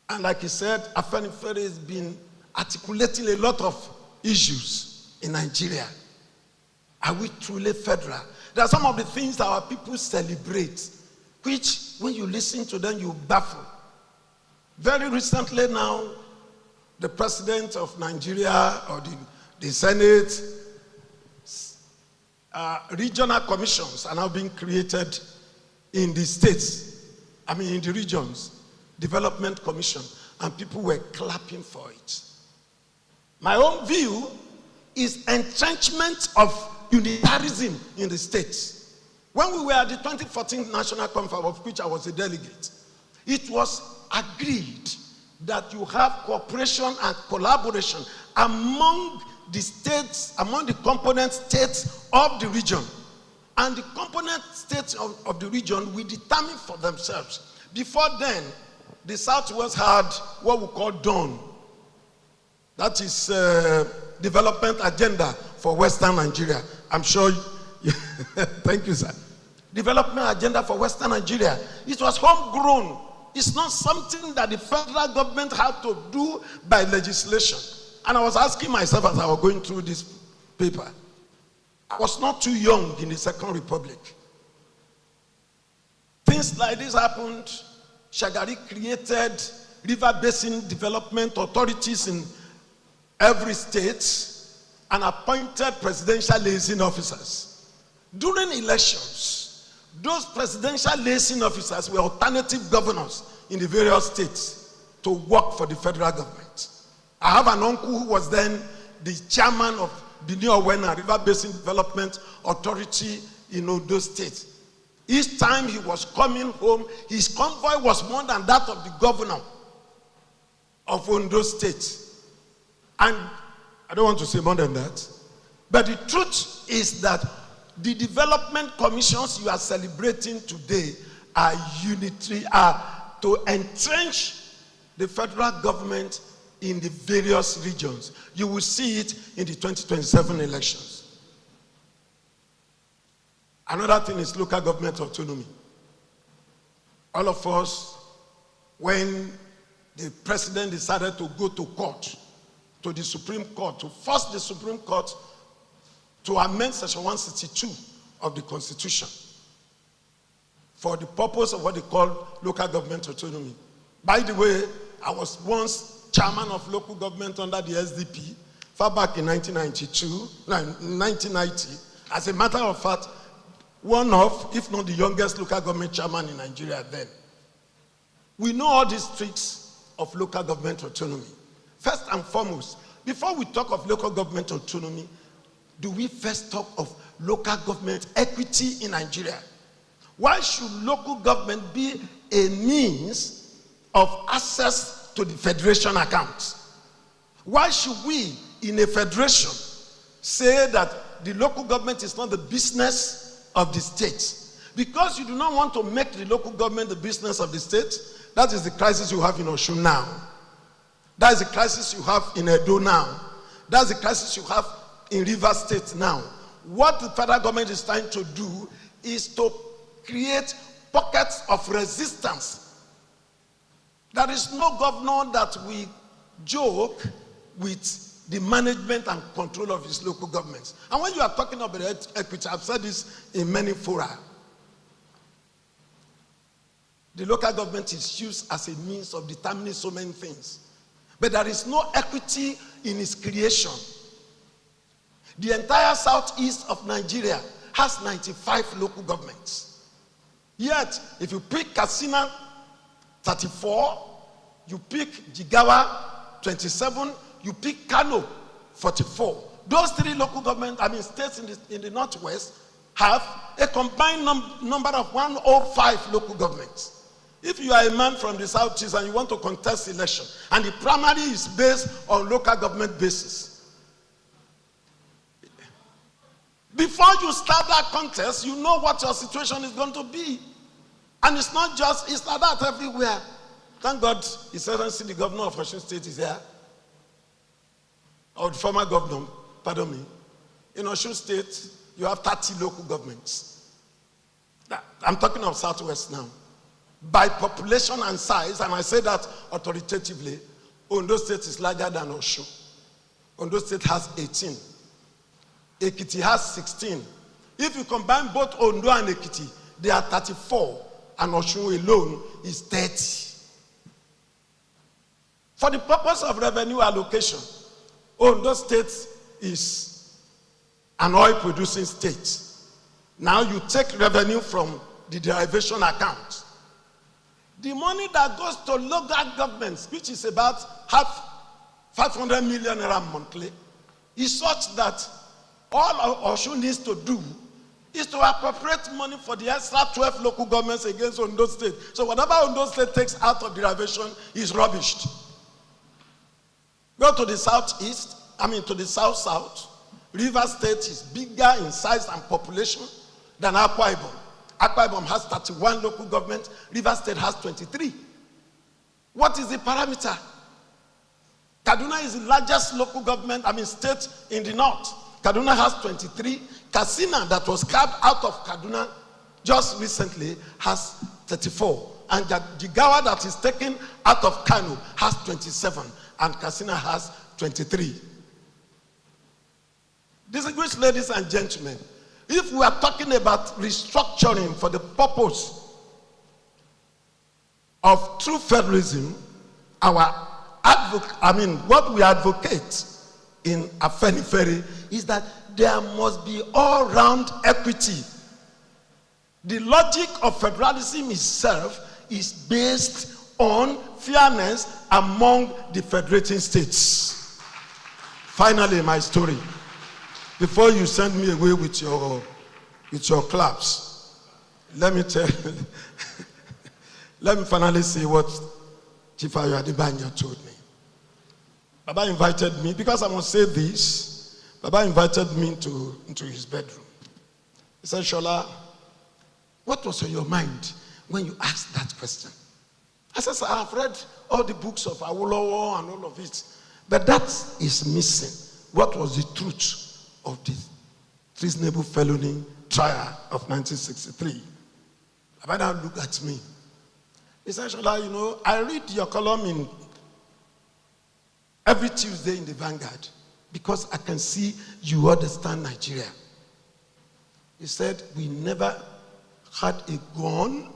And like he said, Afenifere has been articulating a lot of issues in Nigeria. Are we truly federal? There are some of the things that our people celebrate, which when you listen to them, you baffle. Very recently now, the president of Nigeria or the Senate, regional commissions are now being created in the states, in the regions, development commission, and people were clapping for it. My own view is entrenchment of unitarism in the states. When we were at the 2014 National Conference, of which I was a delegate, it was agreed that you have cooperation and collaboration among the states, among the component states of the region. And the component states of the region will determine for themselves. Before then, the Southwest had what we call DAWN. That is Development Agenda for Western Nigeria. I'm sure thank you, sir. Development Agenda for Western Nigeria. It was homegrown. It's not something that the federal government had to do by legislation. And I was asking myself as I was going through this paper, I was not too young in the Second Republic. Things like this happened. Shagari created river basin development authorities in every state and appointed presidential liaison officers. During elections, those presidential liaison officers were alternative governors in the various states to work for the federal government. I have an uncle who was then the chairman of Bini-Owena River Basin Development Authority in Ondo State. Each time he was coming home, his convoy was more than that of the governor of Ondo State. And I don't want to say more than that. But the truth is that the development commissions you are celebrating today are unitary, are to entrench the federal government in the various regions. You will see it in the 2027 elections. Another thing is local government autonomy. All of us, when the president decided to go to court, to the Supreme Court, to force the Supreme Court to amend Section 162 of the Constitution for the purpose of what they call local government autonomy. By the way, I was once chairman of local government under the SDP far back in 1990. As a matter of fact, one of, if not the youngest local government chairman in Nigeria then. We know all these tricks of local government autonomy. First and foremost, before we talk of local government autonomy, do we first talk of local government equity in Nigeria? Why should local government be a means of access to the federation accounts? Why should we, in a federation, say that the local government is not the business of the state? Because you do not want to make the local government the business of the state. That is the crisis you have in Osun now. That is the crisis you have in Edo now. That's the crisis you have in Rivers State now. What the federal government is trying to do is to create pockets of resistance. There is no governor that we joke with the management and control of his local governments. And when you are talking about equity, I've said this in many fora. The local government is used as a means of determining so many things. But there is no equity in its creation. The entire southeast of Nigeria has 95 local governments. Yet, if you pick Katsina, 34, you pick Jigawa, 27, you pick Kano, 44. Those three local government, states in the northwest have a combined number of 105 local governments. If you are a man from the southeast and you want to contest election, and the primary is based on local government basis, before you start that contest, you know what your situation is going to be. And it's not just, it's like that everywhere. Thank God, His Excellency, the governor of Osun State is here. Or the former governor, pardon me. In Osun State, you have 30 local governments. I'm talking of Southwest now. By population and size, and I say that authoritatively, Ondo State is larger than Osun. Ondo State has 18. Ekiti has 16. If you combine both Ondo and Ekiti, they are 34, and Osun alone is 30. For the purpose of revenue allocation, Ondo State is an oil-producing state. Now you take revenue from the derivation account. The money that goes to local governments, which is about half 500 million naira monthly, is such that all Osun needs to do is to appropriate money for the extra 12 local governments against Ondo State. So whatever Ondo State takes out of derivation is rubbished. Go to the southeast, to the south-south. Rivers State is bigger in size and population than Akwa Ibom. Akwa Ibom has 31 local governments. Rivers State has 23. What is the parameter? Kaduna is the largest local government, state in the north. Kaduna has 23. Katsina, that was carved out of Kaduna just recently, has 34. And Jigawa, that is taken out of Kano, has 27. And Katsina has 23. Distinguished ladies and gentlemen, if we are talking about restructuring for the purpose of true federalism, what we advocate in Afenifere is that there must be all-round equity. The logic of federalism itself is based on fairness among the federating states. Finally, my story. Before you send me away with your claps, let me tell you, let me finally say what Chief Ayo Adebanjo told me. Baba invited me, because I must say this, Baba invited me into his bedroom. He said, Shola, what was on your mind when you asked that question? I said, I have read all the books of Awolowo and all of it, but that is missing. What was the truth of the treasonable felony trial of 1963? Baba now looked at me. He said, Shola, I read your column in every Tuesday in the Vanguard because I can see you understand Nigeria. He said, we never had a gun.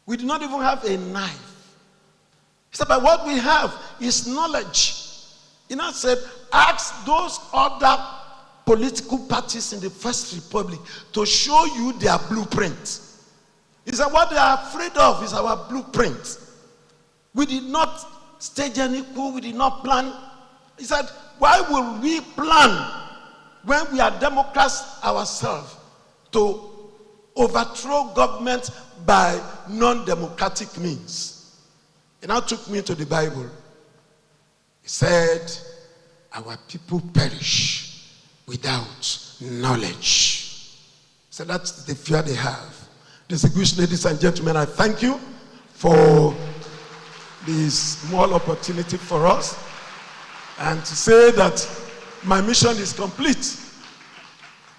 We did not even have a knife. He said, but what we have is knowledge. He now said, ask those other political parties in the First Republic to show you their blueprint. He said, what they are afraid of is our blueprint. We did not stage any coup, we did not plan. He said, why will we plan when we are Democrats ourselves to overthrow government by non-democratic means? He now took me to the Bible. He said, our people perish without knowledge. So that's the fear they have. Distinguished ladies and gentlemen, I thank you for this small opportunity for us, and to say that my mission is complete.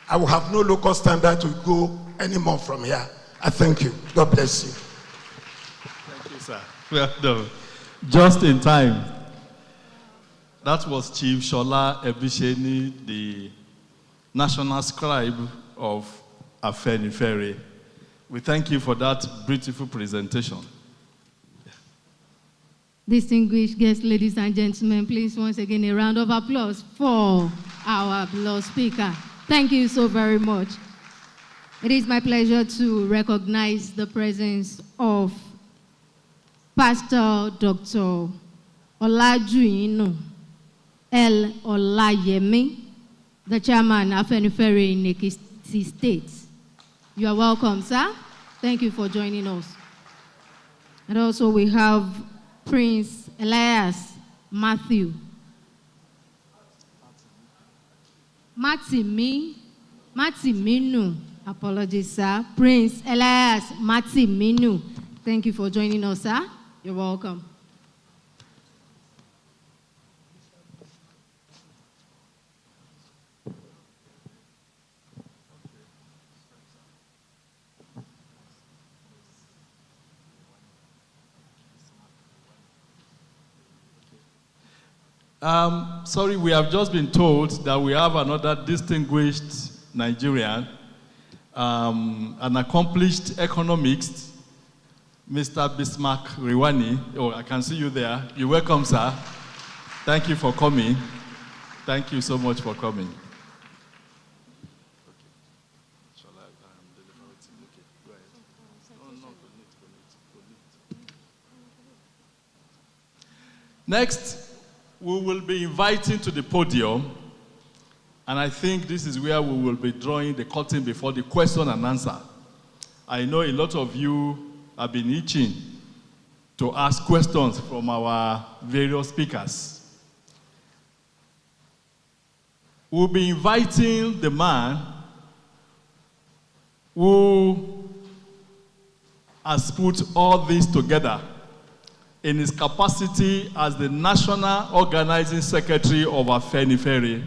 I will have no local standard to go anymore from here. I thank you. God bless you. Thank you, sir. Well done. Just in time. That was Chief Shola Ebisheni, the National Scribe of Afenifere. We thank you for that beautiful presentation. Distinguished guests, ladies and gentlemen, please once again a round of applause for our beloved speaker. Thank you so very much. It is my pleasure to recognize the presence of Pastor Dr. Olajuinu L. Olayemi, the chairman of Afenifere in Ekiti State. You are welcome, sir. Thank you for joining us. And also we have Prince Elias Matthew. Matiminu. Apologies, sir. Prince Elias Matiminu. Thank you for joining us, sir. You're welcome. Sorry, we have just been told that we have another distinguished Nigerian, an accomplished economist, Mr. Bismarck Riwani. Oh, I can see you there. You're welcome, sir. Thank you for coming. Thank you so much for coming. Next, we will be inviting to the podium, and I think this is where we will be drawing the curtain before the question and answer. I know a lot of you have been itching to ask questions from our various speakers. We'll be inviting the man who has put all this together in his capacity as the National Organizing Secretary of Afenifere.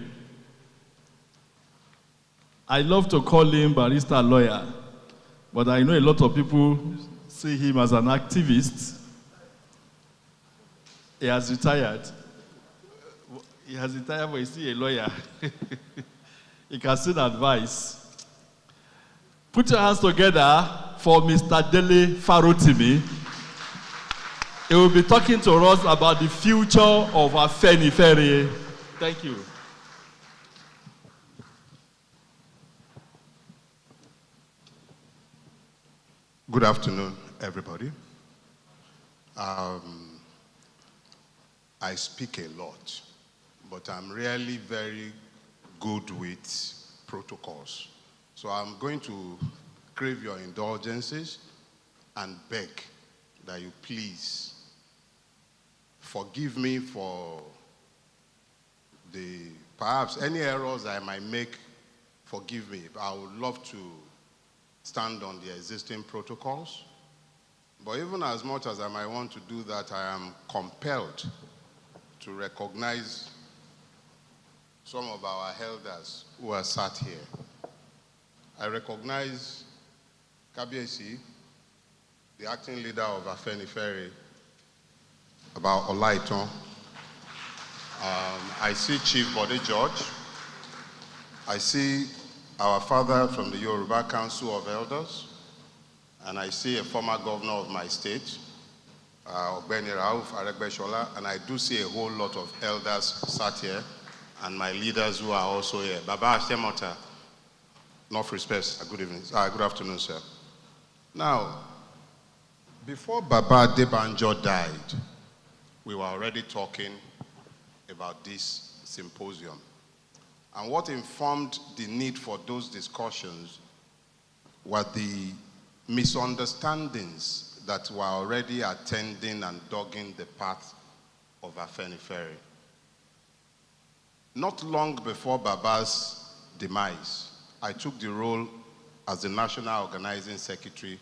I love to call him barrister lawyer, but I know a lot of people see him as an activist. He has retired. He has retired, but he's still a lawyer. He can still advise. Put your hands together for Mr. Dele Farotimi. He will be talking to us about the future of Afenifere. Thank you. Good afternoon, everybody. I speak a lot, but I'm really very good with protocols. So I'm going to crave your indulgences and beg that you please forgive me for perhaps any errors I might make. Forgive me. I would love to stand on the existing protocols. But even as much as I might want to do that, I am compelled to recognize some of our elders who are sat here. I recognize Kabiesi, the acting leader of Afenifere, about Olaiton. I see Chief Bode George. I see our father from the Yoruba Council of Elders. And I see a former governor of my state, Ogbeni Rauf Aregbesola, and I do see a whole lot of elders sat here, and my leaders who are also here. Baba Ajo, enough respect. Good evening. Good afternoon, sir. Now, before Baba Adebanjo died, we were already talking about this symposium. And what informed the need for those discussions were the misunderstandings that were already attending and dogging the path of Afenifere. Not long before Baba's demise, I took the role as the National Organizing Secretary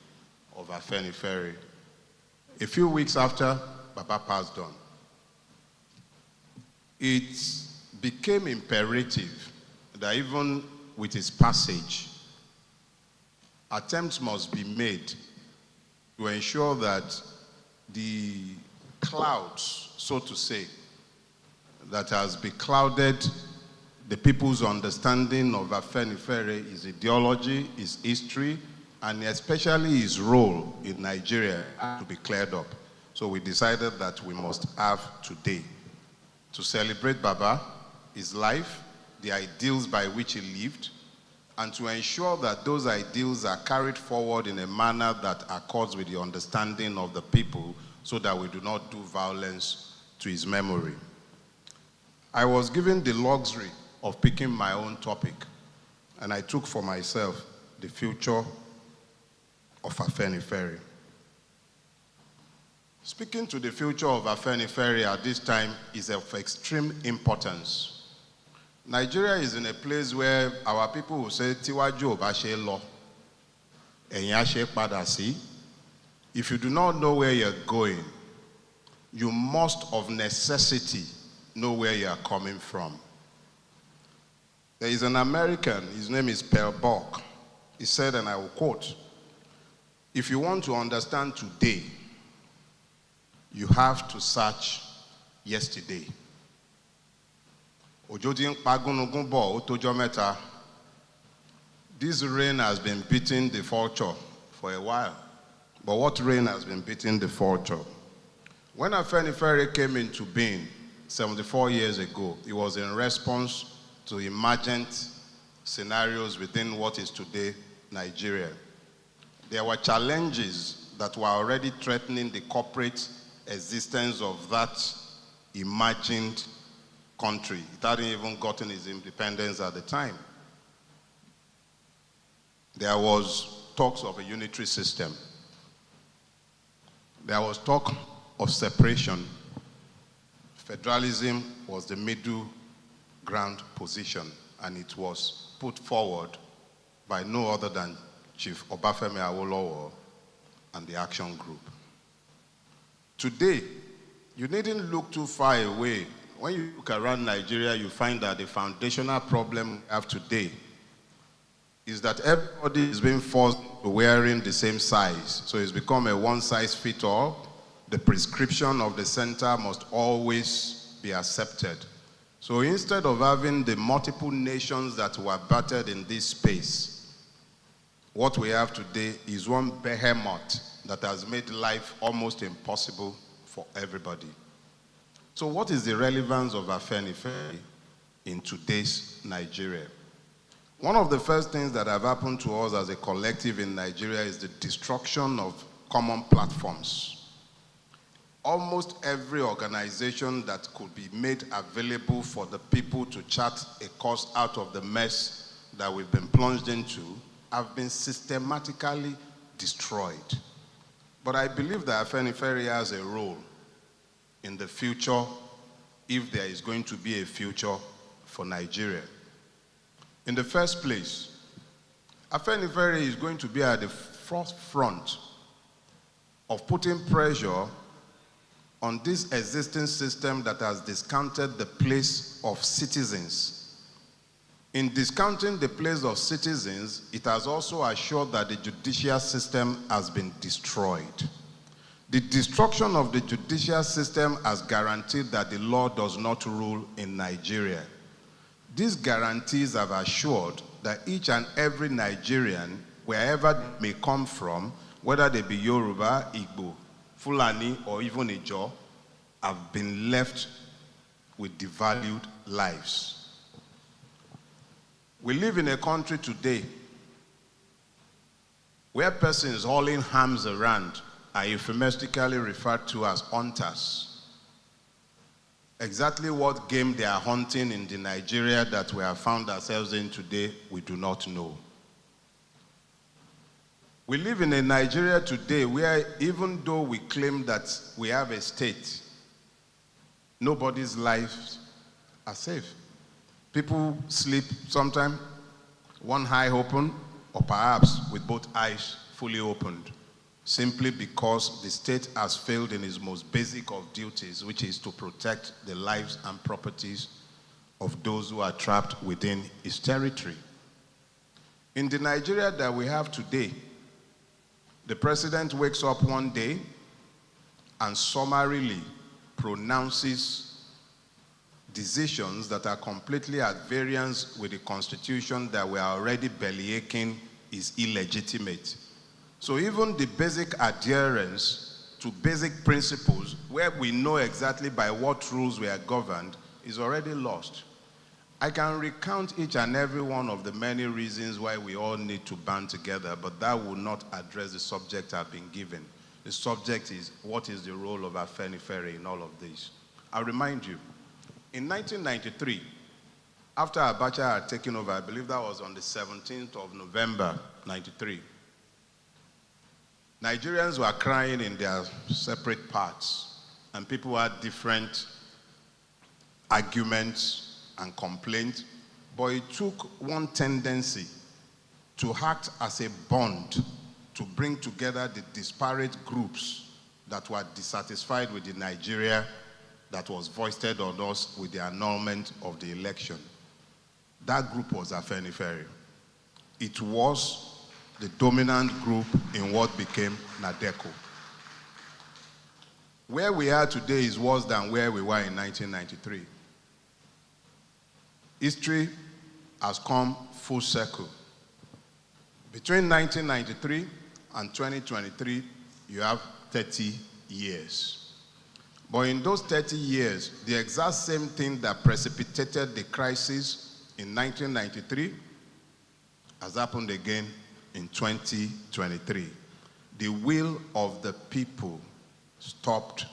of Afenifere. A few weeks after Baba passed on, it became imperative that even with his passage, attempts must be made to ensure that the clouds, so to say, that has beclouded the people's understanding of Afenifere, his ideology, his history, and especially his role in Nigeria to be cleared up. So we decided that we must have today to celebrate Baba, his life, the ideals by which he lived, and to ensure that those ideals are carried forward in a manner that accords with the understanding of the people so that we do not do violence to his memory. I was given the luxury of picking my own topic, and I took for myself the future of Afenifere. Speaking to the future of Afenifere at this time is of extreme importance. Nigeria is in a place where our people will say, Tiwaju oba se lo, eyin se pada si. If you do not know where you're going, you must of necessity know where you are coming from. There is an American, his name is Pearl Buck. He said, and I will quote, if you want to understand today, you have to search yesterday. This rain has been beating the vulture for a while. But what rain has been beating the vulture? When Afenifere came into being 74 years ago, it was in response to emergent scenarios within what is today Nigeria. There were challenges that were already threatening the corporate existence of that imagined country. It hadn't even gotten its independence at the time. There was talks of a unitary system. There was talk of separation. Federalism was the middle ground position, and it was put forward by no other than Chief Obafemi Awolowo and the Action Group. Today, you needn't look too far away. When you look around Nigeria, you find that the foundational problem we have today is that everybody is being forced to wearing the same size. So it's become a one-size-fits-all. The prescription of the center must always be accepted. So instead of having the multiple nations that were battered in this space, what we have today is one behemoth that has made life almost impossible for everybody. So what is the relevance of Afenifere in today's Nigeria? One of the first things that have happened to us as a collective in Nigeria is the destruction of common platforms. Almost every organization that could be made available for the people to chart a course out of the mess that we've been plunged into have been systematically destroyed. But I believe that Afenifere has a role in the future, if there is going to be a future for Nigeria. In the first place, Afenifere is going to be at the forefront of putting pressure on this existing system that has discounted the place of citizens. In discounting the place of citizens, it has also assured that the judicial system has been destroyed. The destruction of the judicial system has guaranteed that the law does not rule in Nigeria. These guarantees have assured that each and every Nigerian, wherever they may come from, whether they be Yoruba, Igbo, Fulani, or even Ijaw, have been left with devalued lives. We live in a country today where persons hauling arms around are euphemistically referred to as hunters. Exactly what game they are hunting in the Nigeria that we have found ourselves in today, we do not know. We live in a Nigeria today where even though we claim that we have a state, nobody's lives are safe. People sleep sometimes, one eye open, or perhaps with both eyes fully opened, simply because the state has failed in its most basic of duties, which is to protect the lives and properties of those who are trapped within its territory. In the Nigeria that we have today, the president wakes up one day and summarily pronounces decisions that are completely at variance with the constitution that we are already bellyaching is illegitimate. So even the basic adherence to basic principles, where we know exactly by what rules we are governed, is already lost. I can recount each and every one of the many reasons why we all need to band together, but that will not address the subject I've been given. The subject is, what is the role of Afenifere in all of this? I'll remind you, in 1993, after Abacha had taken over, I believe that was on the 17th of November, 93, Nigerians were crying in their separate parts, and people had different arguments and complaints, but it took one tendency to act as a bond to bring together the disparate groups that were dissatisfied with the Nigeria that was foisted on us with the annulment of the election. That group was Afenifere. It was the dominant group in what became NADECO. Where we are today is worse than where we were in 1993. History has come full circle. Between 1993 and 2023, you have 30 years. But in those 30 years, the exact same thing that precipitated the crisis in 1993 has happened again in 2023. The will of the people stopped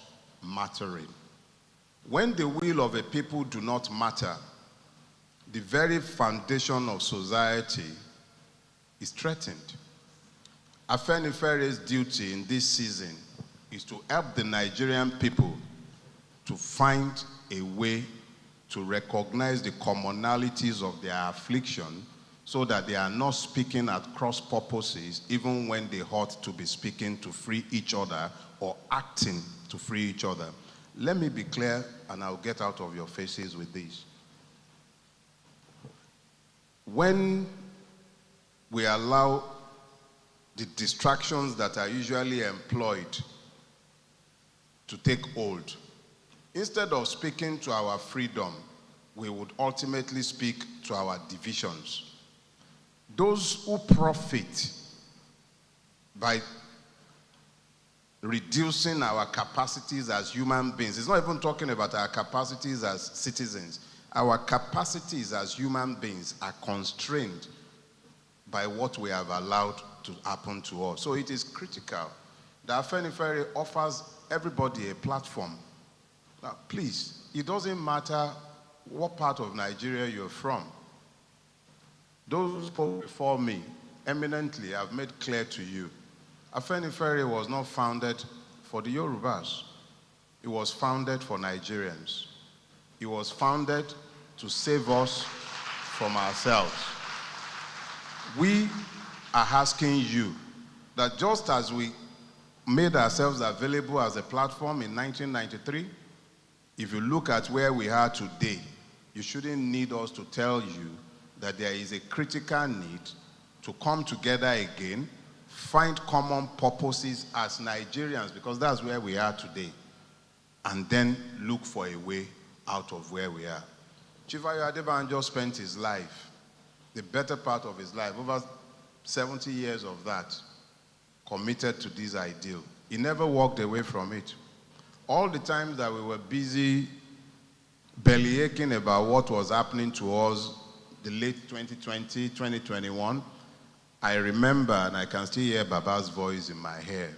mattering. When the will of a people do not matter, the very foundation of society is threatened. Afenifere's duty in this season is to help the Nigerian people to find a way to recognize the commonalities of their affliction so that they are not speaking at cross purposes even when they ought to be speaking to free each other or acting to free each other. Let me be clear, and I'll get out of your faces with this. When we allow the distractions that are usually employed to take hold, instead of speaking to our freedom, we would ultimately speak to our divisions. Those who profit by reducing our capacities as human beings, it's not even talking about our capacities as citizens. Our capacities as human beings are constrained by what we have allowed to happen to us. So it is critical that Afenifere offers everybody a platform. Now, please, it doesn't matter what part of Nigeria you're from. Those people before me eminently have made clear to you, Afenifere was not founded for the Yorubas. It was founded for Nigerians. It was founded to save us from ourselves. We are asking you that just as we made ourselves available as a platform in 1993, if you look at where we are today, you shouldn't need us to tell you that there is a critical need to come together again, find common purposes as Nigerians, because that's where we are today, and then look for a way out of where we are. Chief Ayo Adebanjo spent his life, the better part of his life, over 70 years of that, committed to this ideal. He never walked away from it. All the times that we were busy bellyaching about what was happening to us, the late 2020, 2021, I remember, and I can still hear Baba's voice in my head.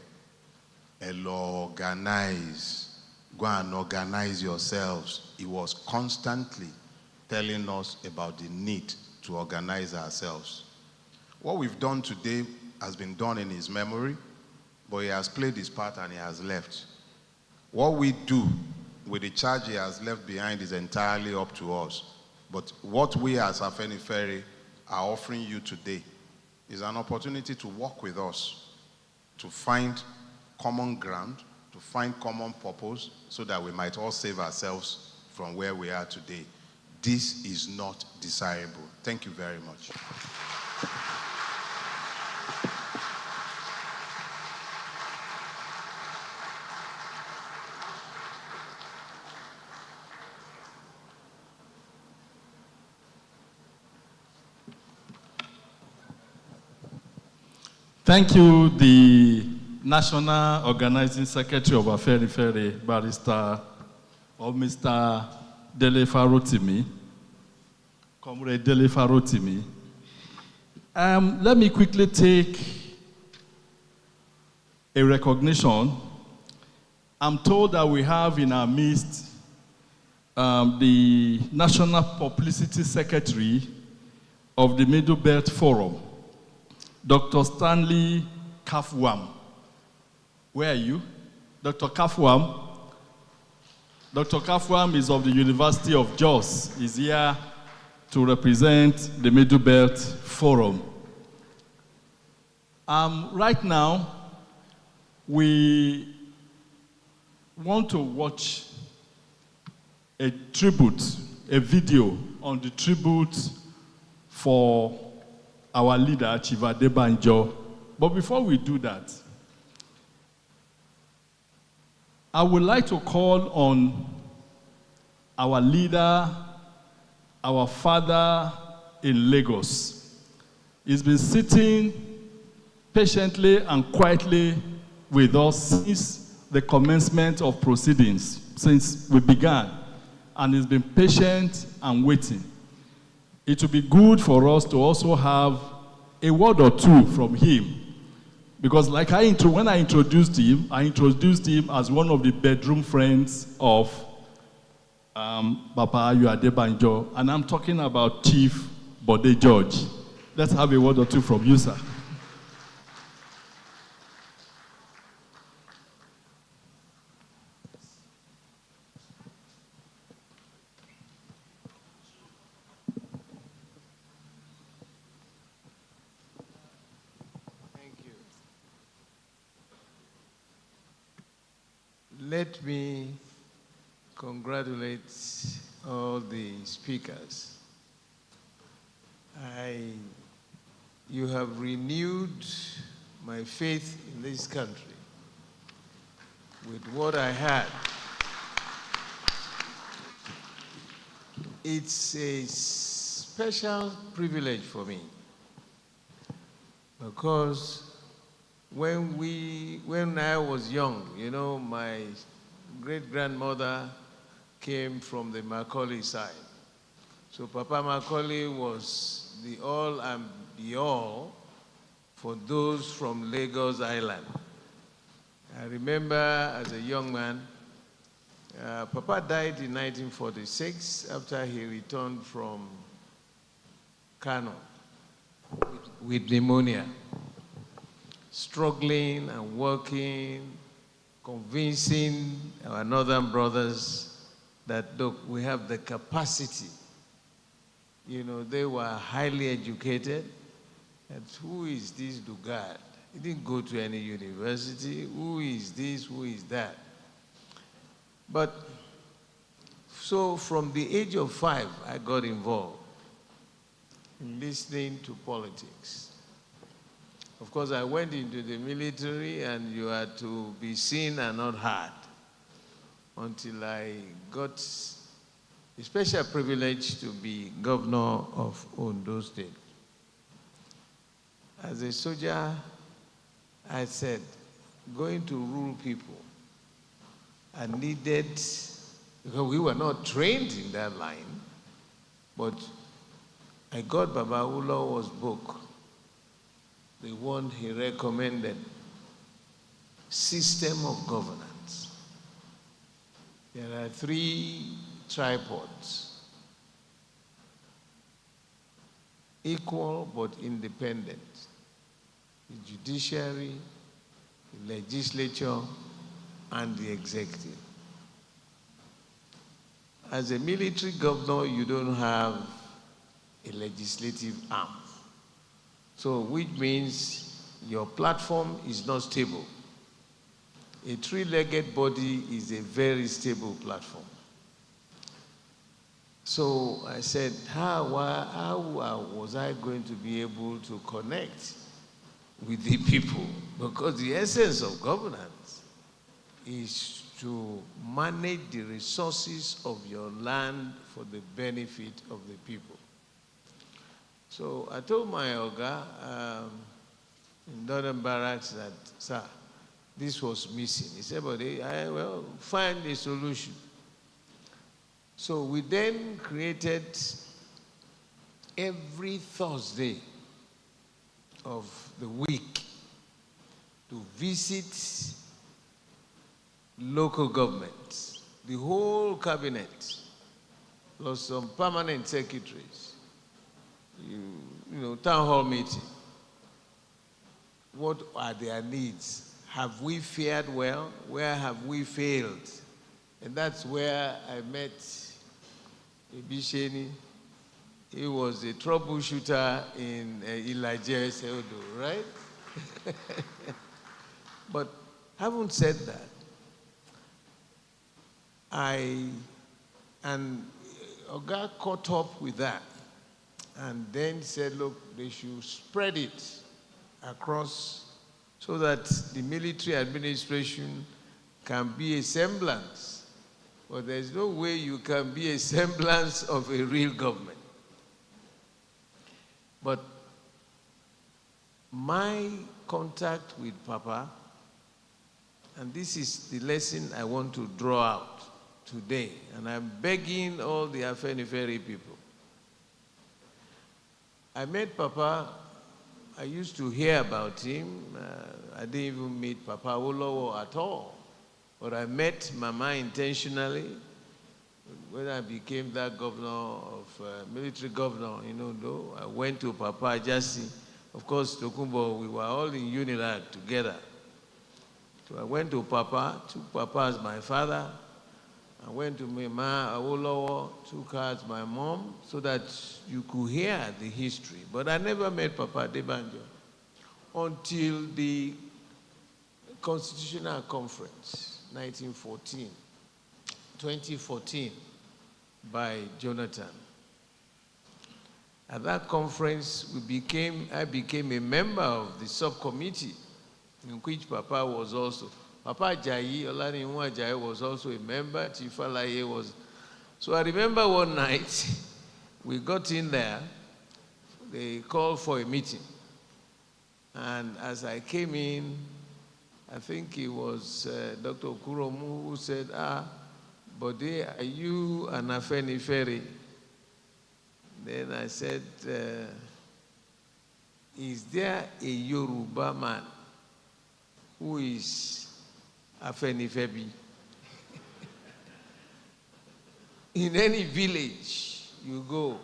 Organize. Go and organize yourselves. He was constantly telling us about the need to organize ourselves. What we've done today has been done in his memory, but he has played his part and he has left. What we do with the charge he has left behind is entirely up to us. But what we as Afenifere are offering you today is an opportunity to work with us, to find common ground, to find common purpose, so that we might all save ourselves from where we are today. This is not desirable. Thank you very much. Thank you, the National Organizing Secretary of Afenifere, Barrister or Mr. Dele Farotimi, Comrade Dele Farotimi. Let me quickly take a recognition. I'm told that we have in our midst the National Publicity Secretary of the Middle Belt Forum, Dr. Stanley Kafwam. Where are you? Dr. Kafwam. Dr. Kafwam is of the University of Jos. He's here to represent the Middle Belt Forum. Right now, we want to watch a tribute, a video on the tribute for our leader, Chief Adebanjo. But before we do that, I would like to call on our leader, our father in Lagos. He's been sitting patiently and quietly with us since the commencement of proceedings, since we began, and he's been patient and waiting. It would be good for us to also have a word or two from him. Because like when I introduced him as one of the bedroom friends of Baba Ayo Adebanjo, and I'm talking about Chief Bode George. Let's have a word or two from you, sir. Let me congratulate all the speakers. You have renewed my faith in this country with what I had. it's a special privilege for me because when I was young, you know, my great-grandmother came from the Macaulay side. So Papa Macaulay was the all and be all for those from Lagos Island. I remember as a young man, Papa died in 1946 after he returned from Kano with pneumonia, struggling and working, convincing our northern brothers that, look, we have the capacity. You know, they were highly educated. And who is this Dugard? He didn't go to any university. Who is this? Who is that? But so from the age of 5, I got involved in listening to politics. Of course, I went into the military and you had to be seen and not heard until I got a special privilege to be governor of Ondo State. As a soldier, I said, going to rule people, I needed, because we were not trained in that line, but I got Baba Awolowo's book, the one he recommended, System of Governance. There are 3 tripods, equal but independent: the judiciary, the legislature, and the executive. As a military governor, you don't have a legislative arm. So, which means your platform is not stable. A 3-legged body is a very stable platform. So I said, how was I going to be able to connect with the people? Because the essence of governance is to manage the resources of your land for the benefit of the people. So I told my Oga in Northern Barracks that, sir, this was missing. He said, but I will find a solution. So we then created every Thursday of the week to visit local governments, the whole cabinet, plus some permanent secretaries, you know, town hall meeting. What are their needs? Have we fared well? Where have we failed? And that's where I met Ibisheni. He was a troubleshooter in Elijah Seodo, right? But having said that, Oga caught up with that and then said, look, they should spread it across so that the military administration can be a semblance. But there's no way you can be a semblance of a real government. But my contact with Papa, and this is the lesson I want to draw out today, and I'm begging all the Afenifere people. I met Papa, I used to hear about him. I didn't even meet Papa Awolowo at all. But I met Mama intentionally when I became that governor of military governor in Ondo. I went to Papa Ajasi. Of course, Tokumbo, we were all in Unilag together. So I went to Papa, took Papa as my father. I went to Mama Awolowo, took her as my mom, so that you could hear the history. But I never met Papa Adebanjo until the Constitutional Conference, 2014, by Jonathan. At that conference, I became a member of the subcommittee in which Papa was also. Papa Ajayi, Olaniwun Ajayi was also a member. Chief Alaye was So I remember one night, we got in there, they called for a meeting. And as I came in, I think it was Dr. Okuromu who said, Bode, are you an Afenifere? Then I said, is there a Yoruba man who is Afenifere? In any village you go,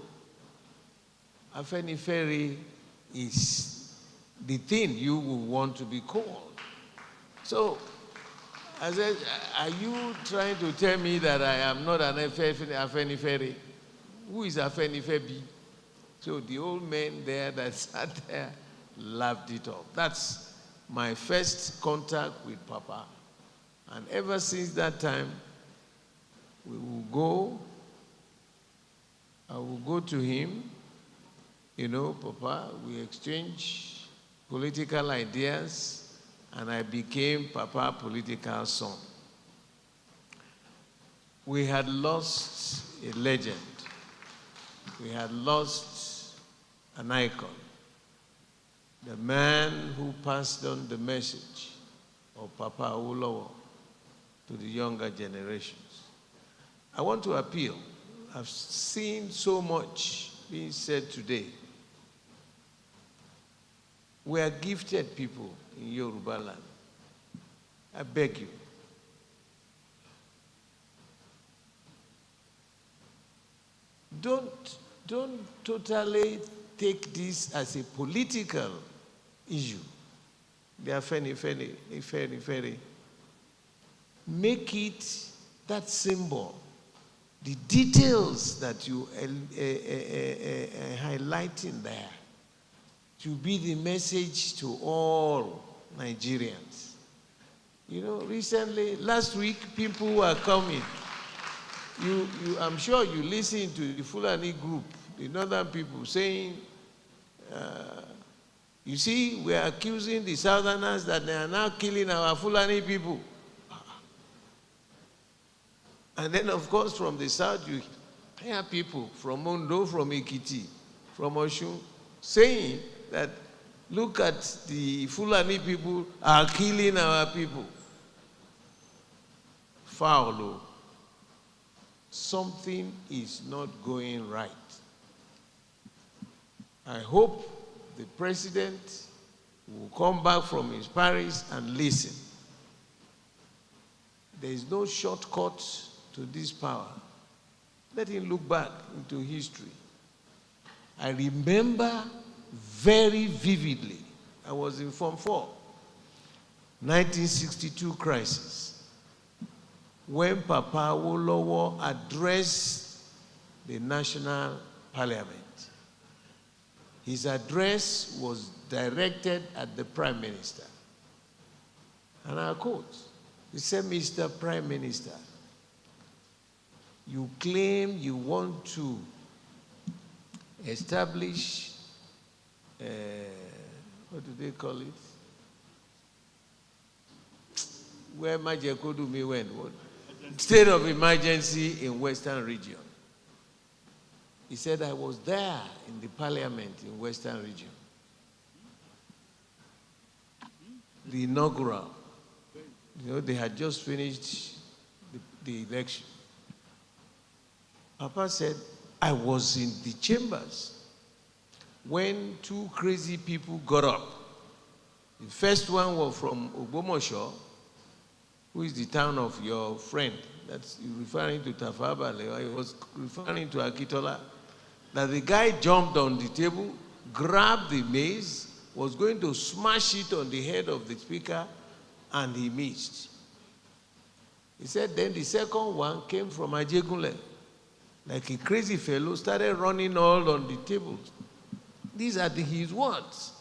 Afenifere is the thing you will want to be called. So I said, are you trying to tell me that I am not an Afenifere? Who is Afenifere? So the old man there that sat there laughed it off. That's my first contact with Papa. And ever since that time, we will go, I will go to him, you know, Papa, we exchange political ideas, and I became Papa political son. We had lost a legend. We had lost an icon. The man who passed on the message of Papa Awolowo to the younger generations. I want to appeal. I've seen so much being said today. We are gifted people in Yoruba land. I beg you. Don't totally take this as a political issue. The Afenifere. Make it that symbol. The details that you highlighting there to be the message to all Nigerians. You know, recently, last week, people were coming. I'm sure you listened to the Fulani group, the northern people, saying, you see, we are accusing the southerners that they are now killing our Fulani people. And then, of course, from the south, you hear people from Ondo, from Ekiti, from Osun, saying that, look at the Fulani people are killing our people. Foul. Something is not going right. I hope the president will come back from his Paris and listen. There is no shortcut to this power. Let him look back into history. I remember very vividly, I was in Form 4, 1962 crisis, when Papa Awolowo addressed the National Parliament. His address was directed at the Prime Minister. And I quote, he said, Mr. Prime Minister, you claim you want to establish, what do they call it? Where Majekodumi went, state of emergency in Western region. He said, I was there in the parliament in Western region. The inaugural, you know, they had just finished the election. Papa said, I was in the chambers when two crazy people got up. The first one was from Ogbomoso, who is the town of your friend. That's referring to Tafabale. He was referring to Akitola. That the guy jumped on the table, grabbed the mace, was going to smash it on the head of the speaker, and he missed. He said then the second one came from Ajegunle. Like a crazy fellow, started running all on the tables. These are his words.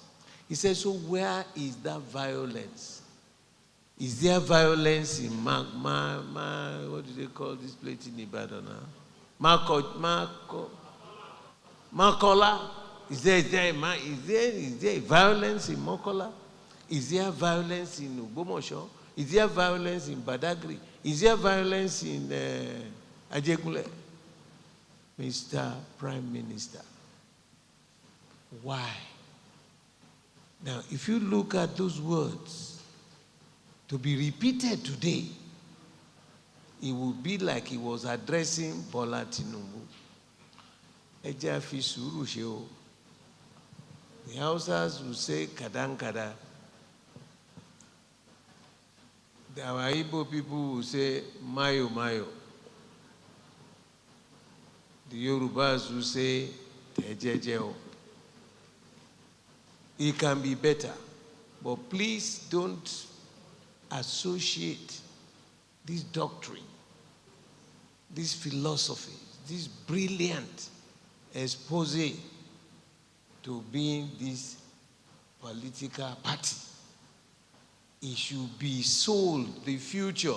He said, so where is that violence? Is there violence in what do they call this place in Ibadan now? Makola? Is there violence in Makola? Is there violence in Ogbomoso? Is there violence in Badagry? Is there violence in Ajegunle? Mr. Prime Minister. Why? Now, if you look at those words, to be repeated today, it would be like he was addressing Bola Tinubu. Eja fi sùúrù ṣe o. The Hausas will say kadan kada. Our Igbo people will say mayo mayo. The Yorubas will say tejejeo. It can be better, but please don't associate this doctrine, this philosophy, this brilliant expose to being this political party. It should be sold, the future.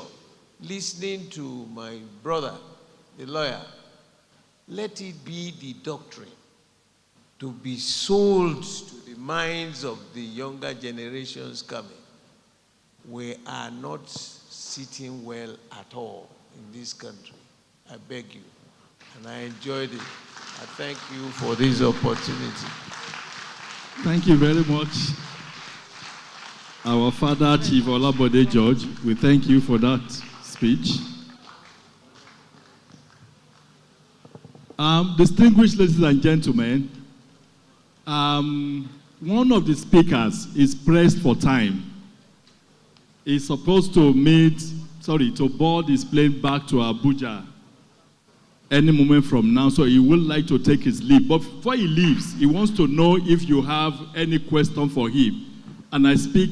Listening to my brother, the lawyer, let it be the doctrine to be sold to the minds of the younger generations coming. We are not sitting well at all in this country. I beg you. And I enjoyed it. I thank you for this opportunity. Thank you very much. Our father, Chief Olabode George, we thank you for that speech. Distinguished ladies and gentlemen, one of the speakers is pressed for time. He's supposed to board his plane back to Abuja any moment from now, so he would like to take his leave. But before he leaves, he wants to know if you have any question for him. And I speak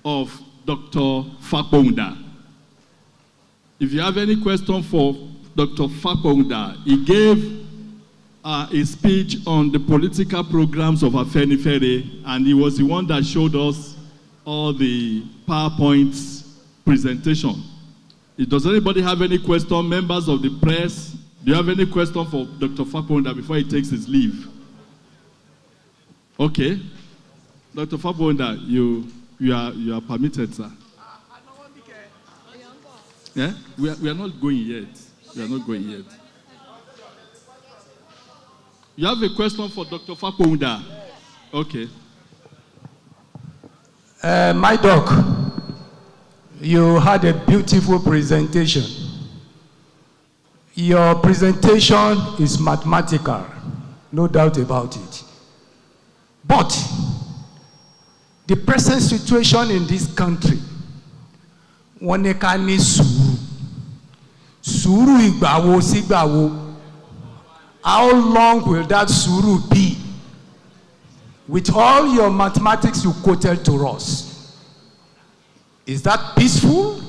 of Dr. Fakponda. If you have any question for Dr. Fakponda, he gave a speech on the political programs of Afenifere, and he was the one that showed us all the PowerPoint presentation. Does anybody have any question? Members of the press, do you have any question for Dr. Fakponda before he takes his leave? Okay. Dr. Fakponda, you are permitted, sir. Yeah? We are not going yet. We are not going yet. You have a question for Dr. Fakponda? Okay. My doc, you had a beautiful presentation. Your presentation is mathematical, no doubt about it. But the present situation in this country, one can ní sùúrù. Sùúrù ìgbà wo sígbà wo? How long will that sùúrù be? With all your mathematics you quoted to us, is that peaceful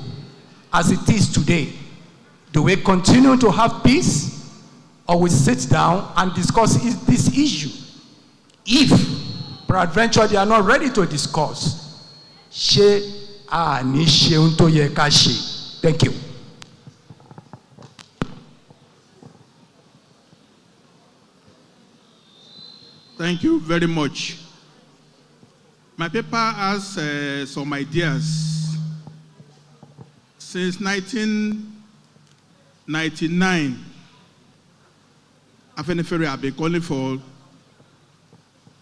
as it is today? Do we continue to have peace, or we sit down and discuss this issue? If, peradventure, they are not ready to discuss, thank you. Thank you very much. My paper has some ideas. Since 1999, Afenifere have been calling for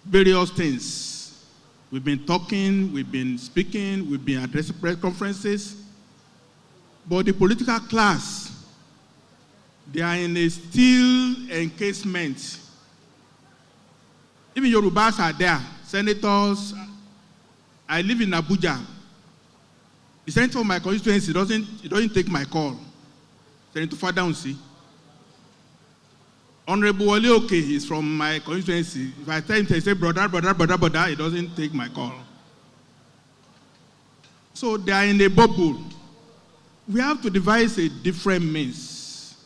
various things. We've been talking, we've been speaking, we've been addressing press conferences. But the political class, they are in a still encasement. Even Yorubas are there, senators. I live in Abuja. The senator of my constituency doesn't take my call. Senator Fadounsi. Honorable Wale Oke is from my constituency. If I tell him to say brother, he doesn't take my call. So they are in a bubble. We have to devise a different means.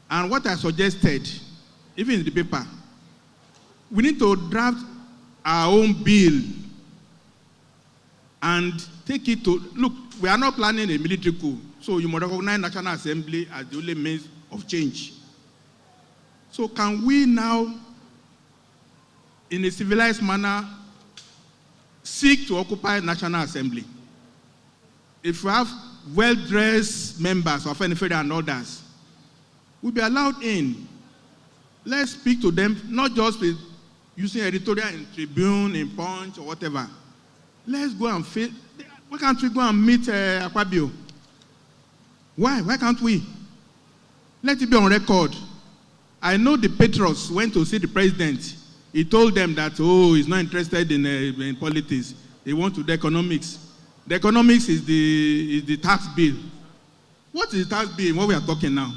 And what I suggested, even in the paper, we need to draft our own bill and take it to, look, we are not planning a military coup, so you must recognize National Assembly as the only means of change. So can we now, in a civilized manner, seek to occupy National Assembly? If we have well-dressed members of Afenifere and others, we'll be allowed in. Let's speak to them, not just with using editorial in Tribune, in Punch, or whatever. Let's go and face. Why can't we go and meet Akpabio? Why? Why can't we? Let it be on record. I know the Petros went to see the president. He told them that, oh, he's not interested in politics. They want to do economics. The economics is the tax bill. What is the tax bill? What we are talking now?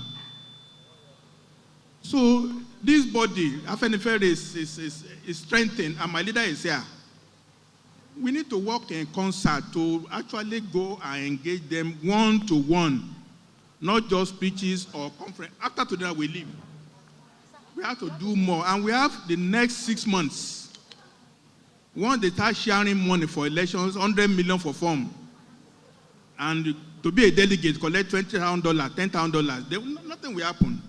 So this body, Afenifere, is strengthened, and my leader is here. We need to work in concert to actually go and engage them one-to-one, not just speeches or conference. After today, we leave. We have to do more, and we have the next 6 months. Once they start sharing money for elections, 100 million for form, and to be a delegate, collect $20,000, $10,000, nothing will happen.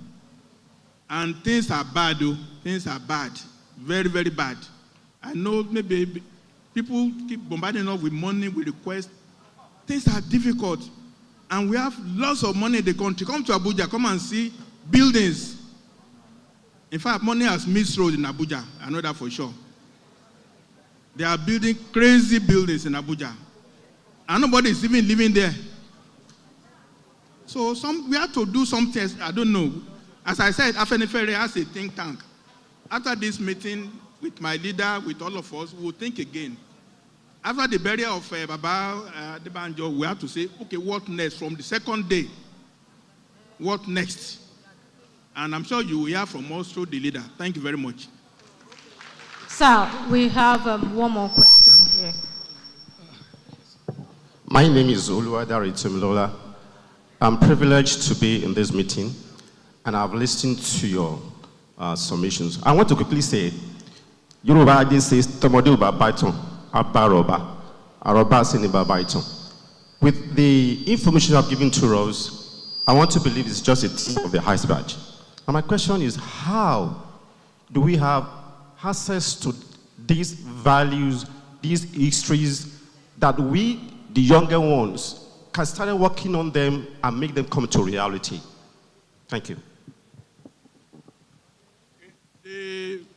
And things are bad, though. Things are bad. Very, very bad. I know maybe people keep bombarding us with money, with requests. Things are difficult. And we have lots of money in the country. Come to Abuja, come and see buildings. In fact, money has missed roads in Abuja. I know that for sure. They are building crazy buildings in Abuja. And nobody is even living there. So we have to do something, I don't know. As I said, Afenifere has a think tank. After this meeting with my leader, with all of us, we'll think again. After the burial of Baba Adebanjo, we have to say, okay, what next from the second day? What next? And I'm sure you will hear from us through the leader. Thank you very much. Sir, we have one more question here. My name is Oluwadari Timilola. I'm privileged to be in this meeting, and I've listened to your submissions. I want to quickly say, Yoruba Adi says, Tomode uba baiton, abaroba, aroba siniba baiton. With the information I've given to us, I want to believe it's just a tip of the iceberg. And my question is, how do we have access to these values, these histories, that we, the younger ones, can start working on them and make them come to reality? Thank you.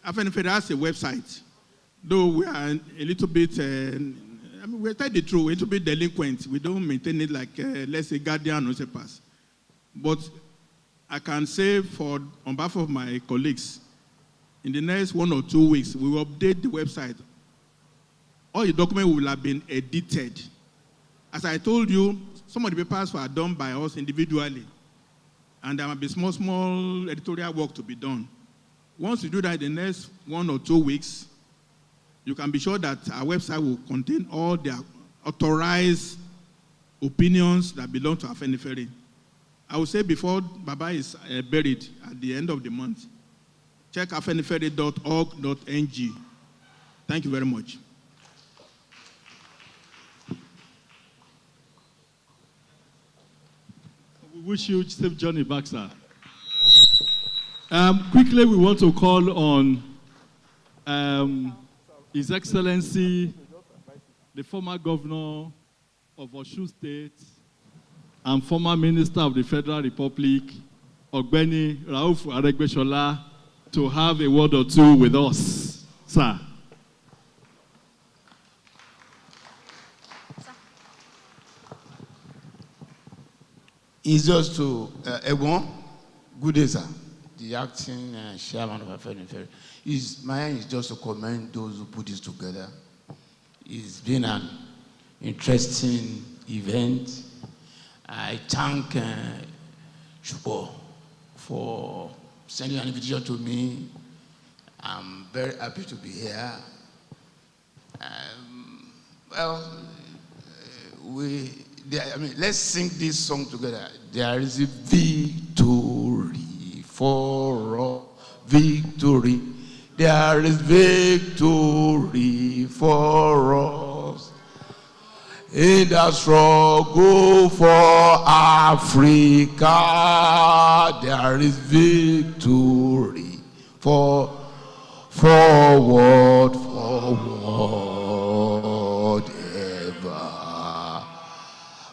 Afenifere has a website, though we are a little bit, we're telling the truth, a little bit delinquent. We don't maintain it like, let's say, Guardian newspapers. But I can say on behalf of my colleagues, in the next 1 or 2 weeks, we will update the website. All the documents will have been edited. As I told you, some of the papers were done by us individually, and there might be small editorial work to be done. Once you do that in the next 1 or 2 weeks, you can be sure that our website will contain all the authorized opinions that belong to Afenifere. I will say before Baba is buried at the end of the month, check afenifere.org.ng. Thank you very much. We wish you safe journey back, sir. Quickly, we want to call on His Excellency, the former governor of Osun State and former Minister of the Federal Republic, Ogbeni Rauf Aregbesola, to have a word or two with us, sir. It's just to Egon, good day, sir. The acting chairman of Afenifere. My aim is just to commend those who put this together. It's been an interesting event. I thank Shupo for sending an invitation to me. I'm very happy to be here. Let's sing this song together. There is a victory for all. Victory. There is victory for us. In the struggle for Africa, there is victory forward.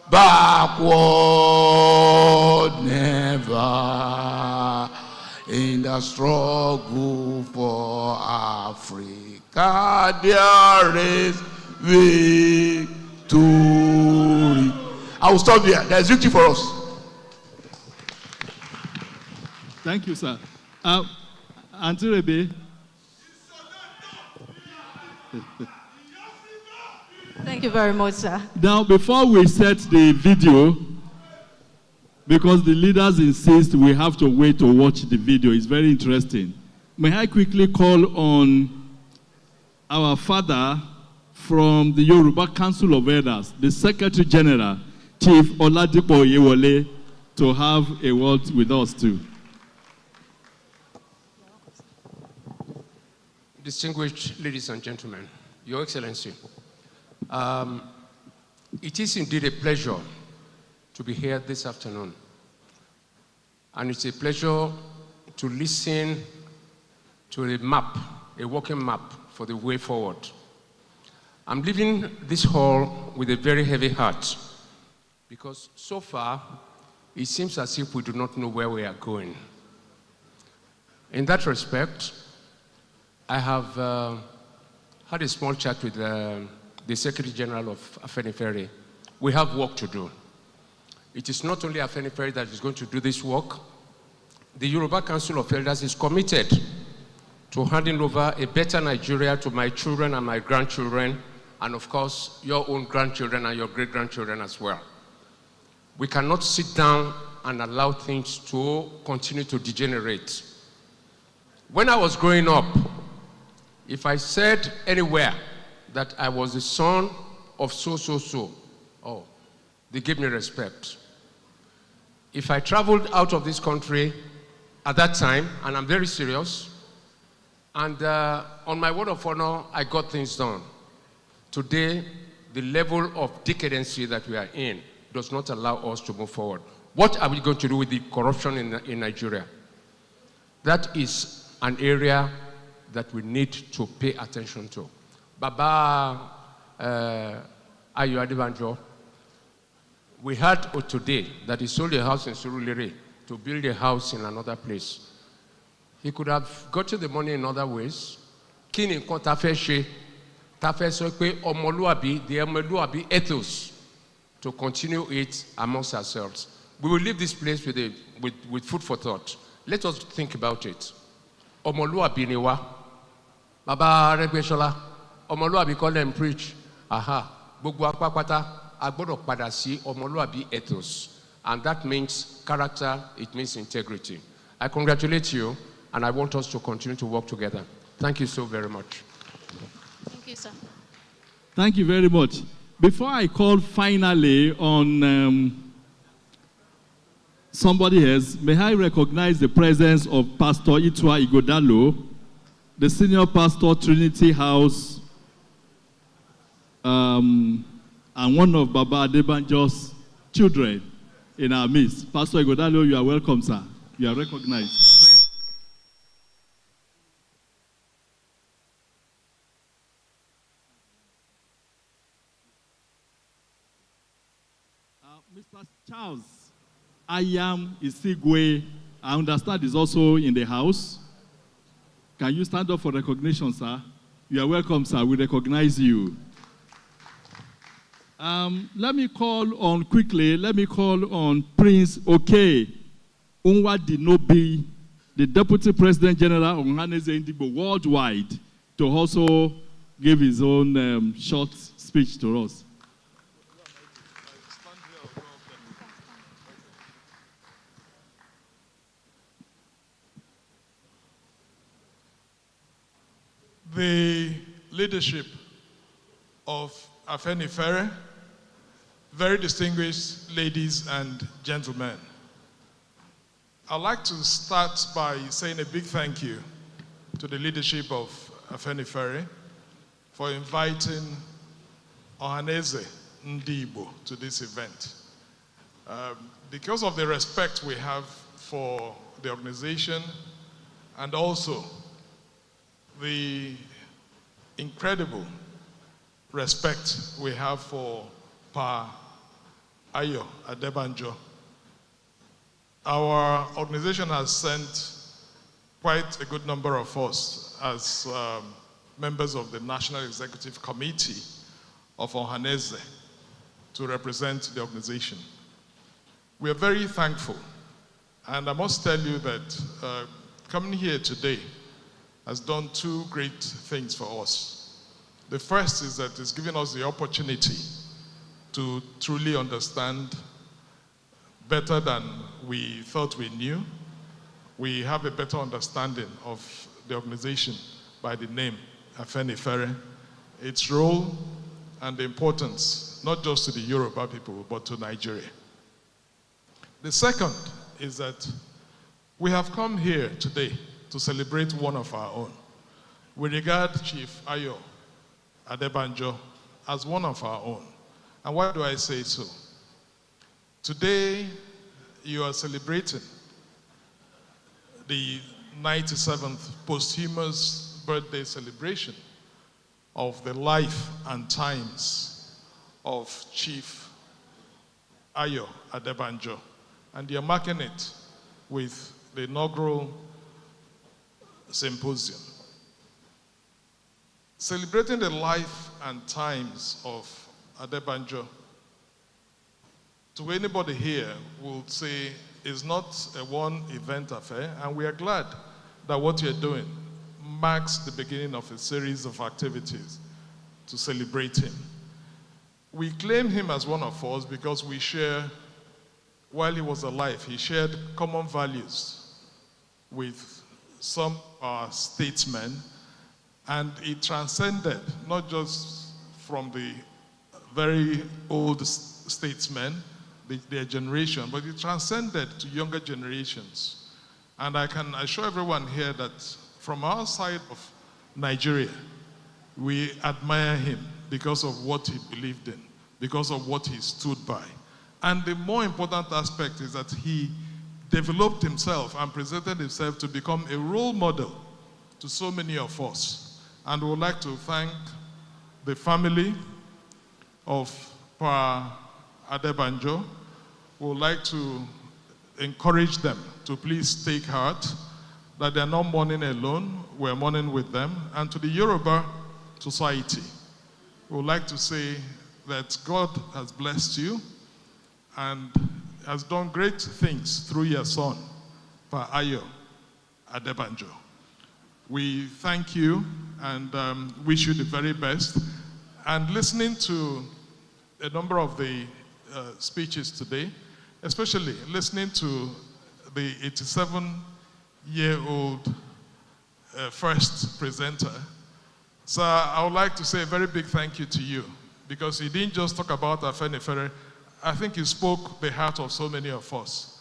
Backward never. In the shall struggle for Africa. There is victory. I will stop there. There is victory for us. Thank you, sir. Auntie Rebe. Thank you very much, sir. Now, before we set the video, because the leaders insist we have to wait to watch the video, it's very interesting. May I quickly call on our father from the Yoruba Council of Elders, the Secretary General, Chief Oladipo Yewole, to have a word with us too. Distinguished ladies and gentlemen, Your Excellency, it is indeed a pleasure to be here this afternoon. And it's a pleasure to listen to a map, a working map for the way forward. I'm leaving this hall with a very heavy heart because so far, it seems as if we do not know where we are going. In that respect, I have had a small chat with the Secretary General of Afenifere. We have work to do. It is not only Afenifere that is going to do this work. The Yoruba Council of Elders is committed to handing over a better Nigeria to my children and my grandchildren, and of course, your own grandchildren and your great-grandchildren as well. We cannot sit down and allow things to continue to degenerate. When I was growing up, if I said anywhere that I was the son of so-so-so, oh, they gave me respect. If I traveled out of this country at that time, and I'm very serious, and on my word of honor, I got things done. Today, the level of decadency that we are in does not allow us to move forward. What are we going to do with the corruption in Nigeria? That is an area that we need to pay attention to. Baba Ayo Adebanjo, we heard today that he sold a house in Surulere to build a house in another place. He could have gotten the money in other ways. Kini nkan ta fẹ́ ṣe, ta fẹ́ sọ pé ọmọlúwàbí, the ọmọlúwàbí ethos, to continue it amongst ourselves. We will leave this place with food for thought. Let us think about it. Ọmọlúwàbí ni wá. Baba Aregbesola, ọmọlúwàbí kọ́ lẹ́ ń preach. Aha, gbogbo apápátá, a gbọ́dọ̀ padà sí ọmọlúwàbí ethos. And that means character, it means integrity. I congratulate you, and I want us to continue to work together. Thank you so very much. Thank you, sir. Thank you very much. Before I call finally on somebody else, may I recognize the presence of Pastor Itua Igodalo, the senior pastor, Trinity House, and one of Baba Adebanjo's children in our midst. Pastor Igodalo, you are welcome, sir. You are recognized. Mr. Charles Ayam Isigwe, I understand, is also in the house. Can you stand up for recognition, sir? You are welcome, sir. We recognize you. Let me call on Prince Oke Unwa Dinobi, the Deputy President General of Ohaneze Ndigbo worldwide, to also give his own short speech to us. The leadership of Afenifere, very distinguished ladies and gentlemen. I'd like to start by saying a big thank you to the leadership of Afenifere for inviting Ohaneze Ndigbo to this event. Because of the respect we have for the organization and also the incredible respect we have for Pa Ayo Adebanjo. Our organization has sent quite a good number of us as members of the National Executive Committee of Ohaneze to represent the organization. We are very thankful, and I must tell you that coming here today has done two great things for us. The first is that it's given us the opportunity to truly understand better than we thought we knew. We have a better understanding of the organization by the name Afenifere, its role and the importance, not just to the Yoruba people, but to Nigeria. The second is that we have come here today to celebrate one of our own. We regard Chief Ayo Adebanjo as one of our own. And why do I say so? Today, you are celebrating the 97th posthumous birthday celebration of the life and times of Chief Ayo Adebanjo. And you're marking it with the inaugural Symposium. Celebrating the life and times of Adebanjo, to anybody here, will say is not a one-event affair, and we are glad that what you're doing marks the beginning of a series of activities to celebrate him. We claim him as one of us because we share, while he was alive, he shared common values with some statesmen, and it transcended not just from the very old statesmen, their generation, but it transcended to younger generations. And I can assure everyone here that from our side of Nigeria, we admire him because of what he believed in, because of what he stood by. And the more important aspect is that he developed himself and presented himself to become a role model to so many of us. And we would like to thank the family of Pa Adebanjo. We would like to encourage them to please take heart that they are not mourning alone, we're mourning with them. And to the Yoruba society, we would like to say that God has blessed you and has done great things through your son, Pa Ayo Adebanjo. We thank you and wish you the very best. And listening to a number of the speeches today, especially listening to the 87-year-old first presenter, so I would like to say a very big thank you to you, because he didn't just talk about Afenifere. I think he spoke the heart of so many of us.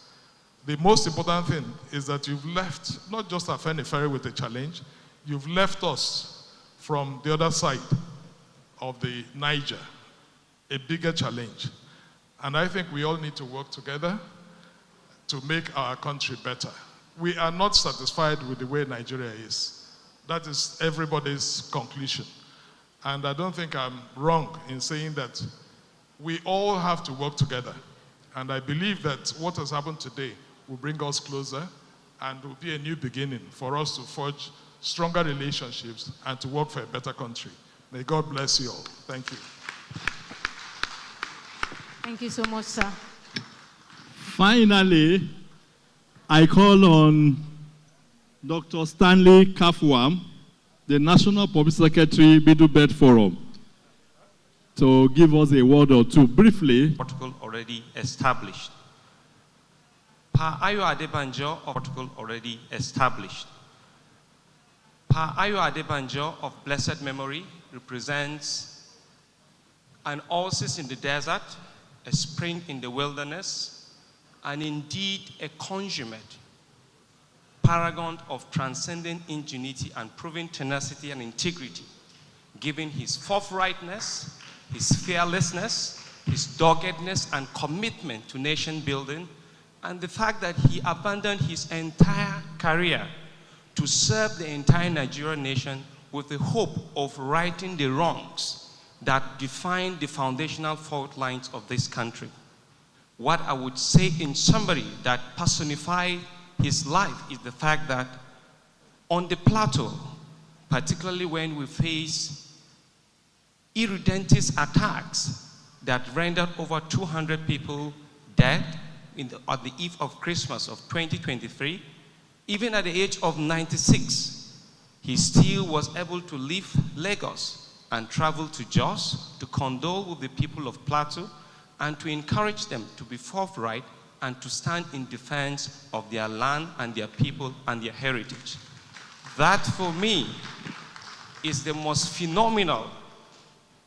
The most important thing is that you've left not just Afenifere with a challenge, you've left us from the other side of the Niger, a bigger challenge. And I think we all need to work together to make our country better. We are not satisfied with the way Nigeria is. That is everybody's conclusion. And I don't think I'm wrong in saying that we all have to work together. And I believe that what has happened today will bring us closer and will be a new beginning for us to forge stronger relationships and to work for a better country. May God bless you all. Thank you. Thank you so much, sir. Finally, I call on Dr. Stanley Kafuam, the National Public Secretary, Middle Belt Forum, to give us a word or two briefly. Protocol already established. Pa Ayo Adebanjo of protocol already established. Pa Ayo Adebanjo of blessed memory represents an oasis in the desert, a spring in the wilderness, and indeed a consummate paragon of transcendent ingenuity and proven tenacity and integrity, given his forthrightness, his fearlessness, his doggedness and commitment to nation building, and the fact that he abandoned his entire career to serve the entire Nigerian nation with the hope of righting the wrongs that define the foundational fault lines of this country. What I would say in summary that personifies his life is the fact that On the plateau, particularly when we face irredentist attacks that rendered over 200 people dead at the eve of Christmas of 2023, even at the age of 96, he still was able to leave Lagos and travel to Jos to condole with the people of Plateau and to encourage them to be forthright and to stand in defense of their land and their people and their heritage. That, for me, is the most phenomenal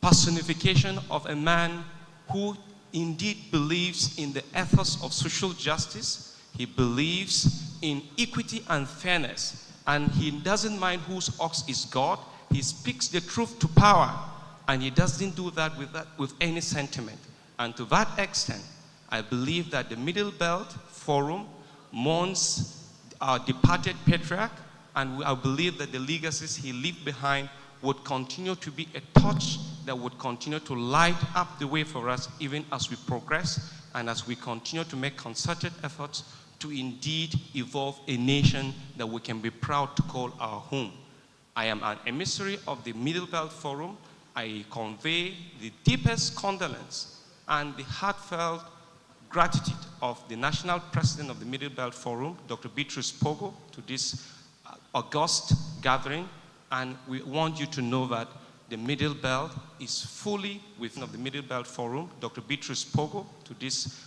personification of a man who indeed believes in the ethos of social justice. He believes in equity and fairness, and he doesn't mind whose ox is God. He speaks the truth to power, and he doesn't do that with any sentiment. And to that extent, I believe that the Middle Belt Forum mourns our departed patriarch, and I believe that the legacies he left behind would continue to be a torch that would continue to light up the way for us even as we progress and as we continue to make concerted efforts to indeed evolve a nation that we can be proud to call our home. I am an emissary of the Middle Belt Forum. I convey the deepest condolence and the heartfelt gratitude of the National President of the Middle Belt Forum, Dr. Beatrice Pogo, to this august gathering. And we want you to know that the Middle Belt is fully within the Middle Belt Forum, Dr. Beatrice Pogo, to this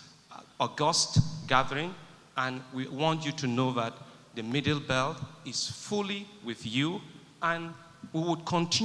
august gathering. And we want you to know that the Middle Belt is fully with you, and we would continue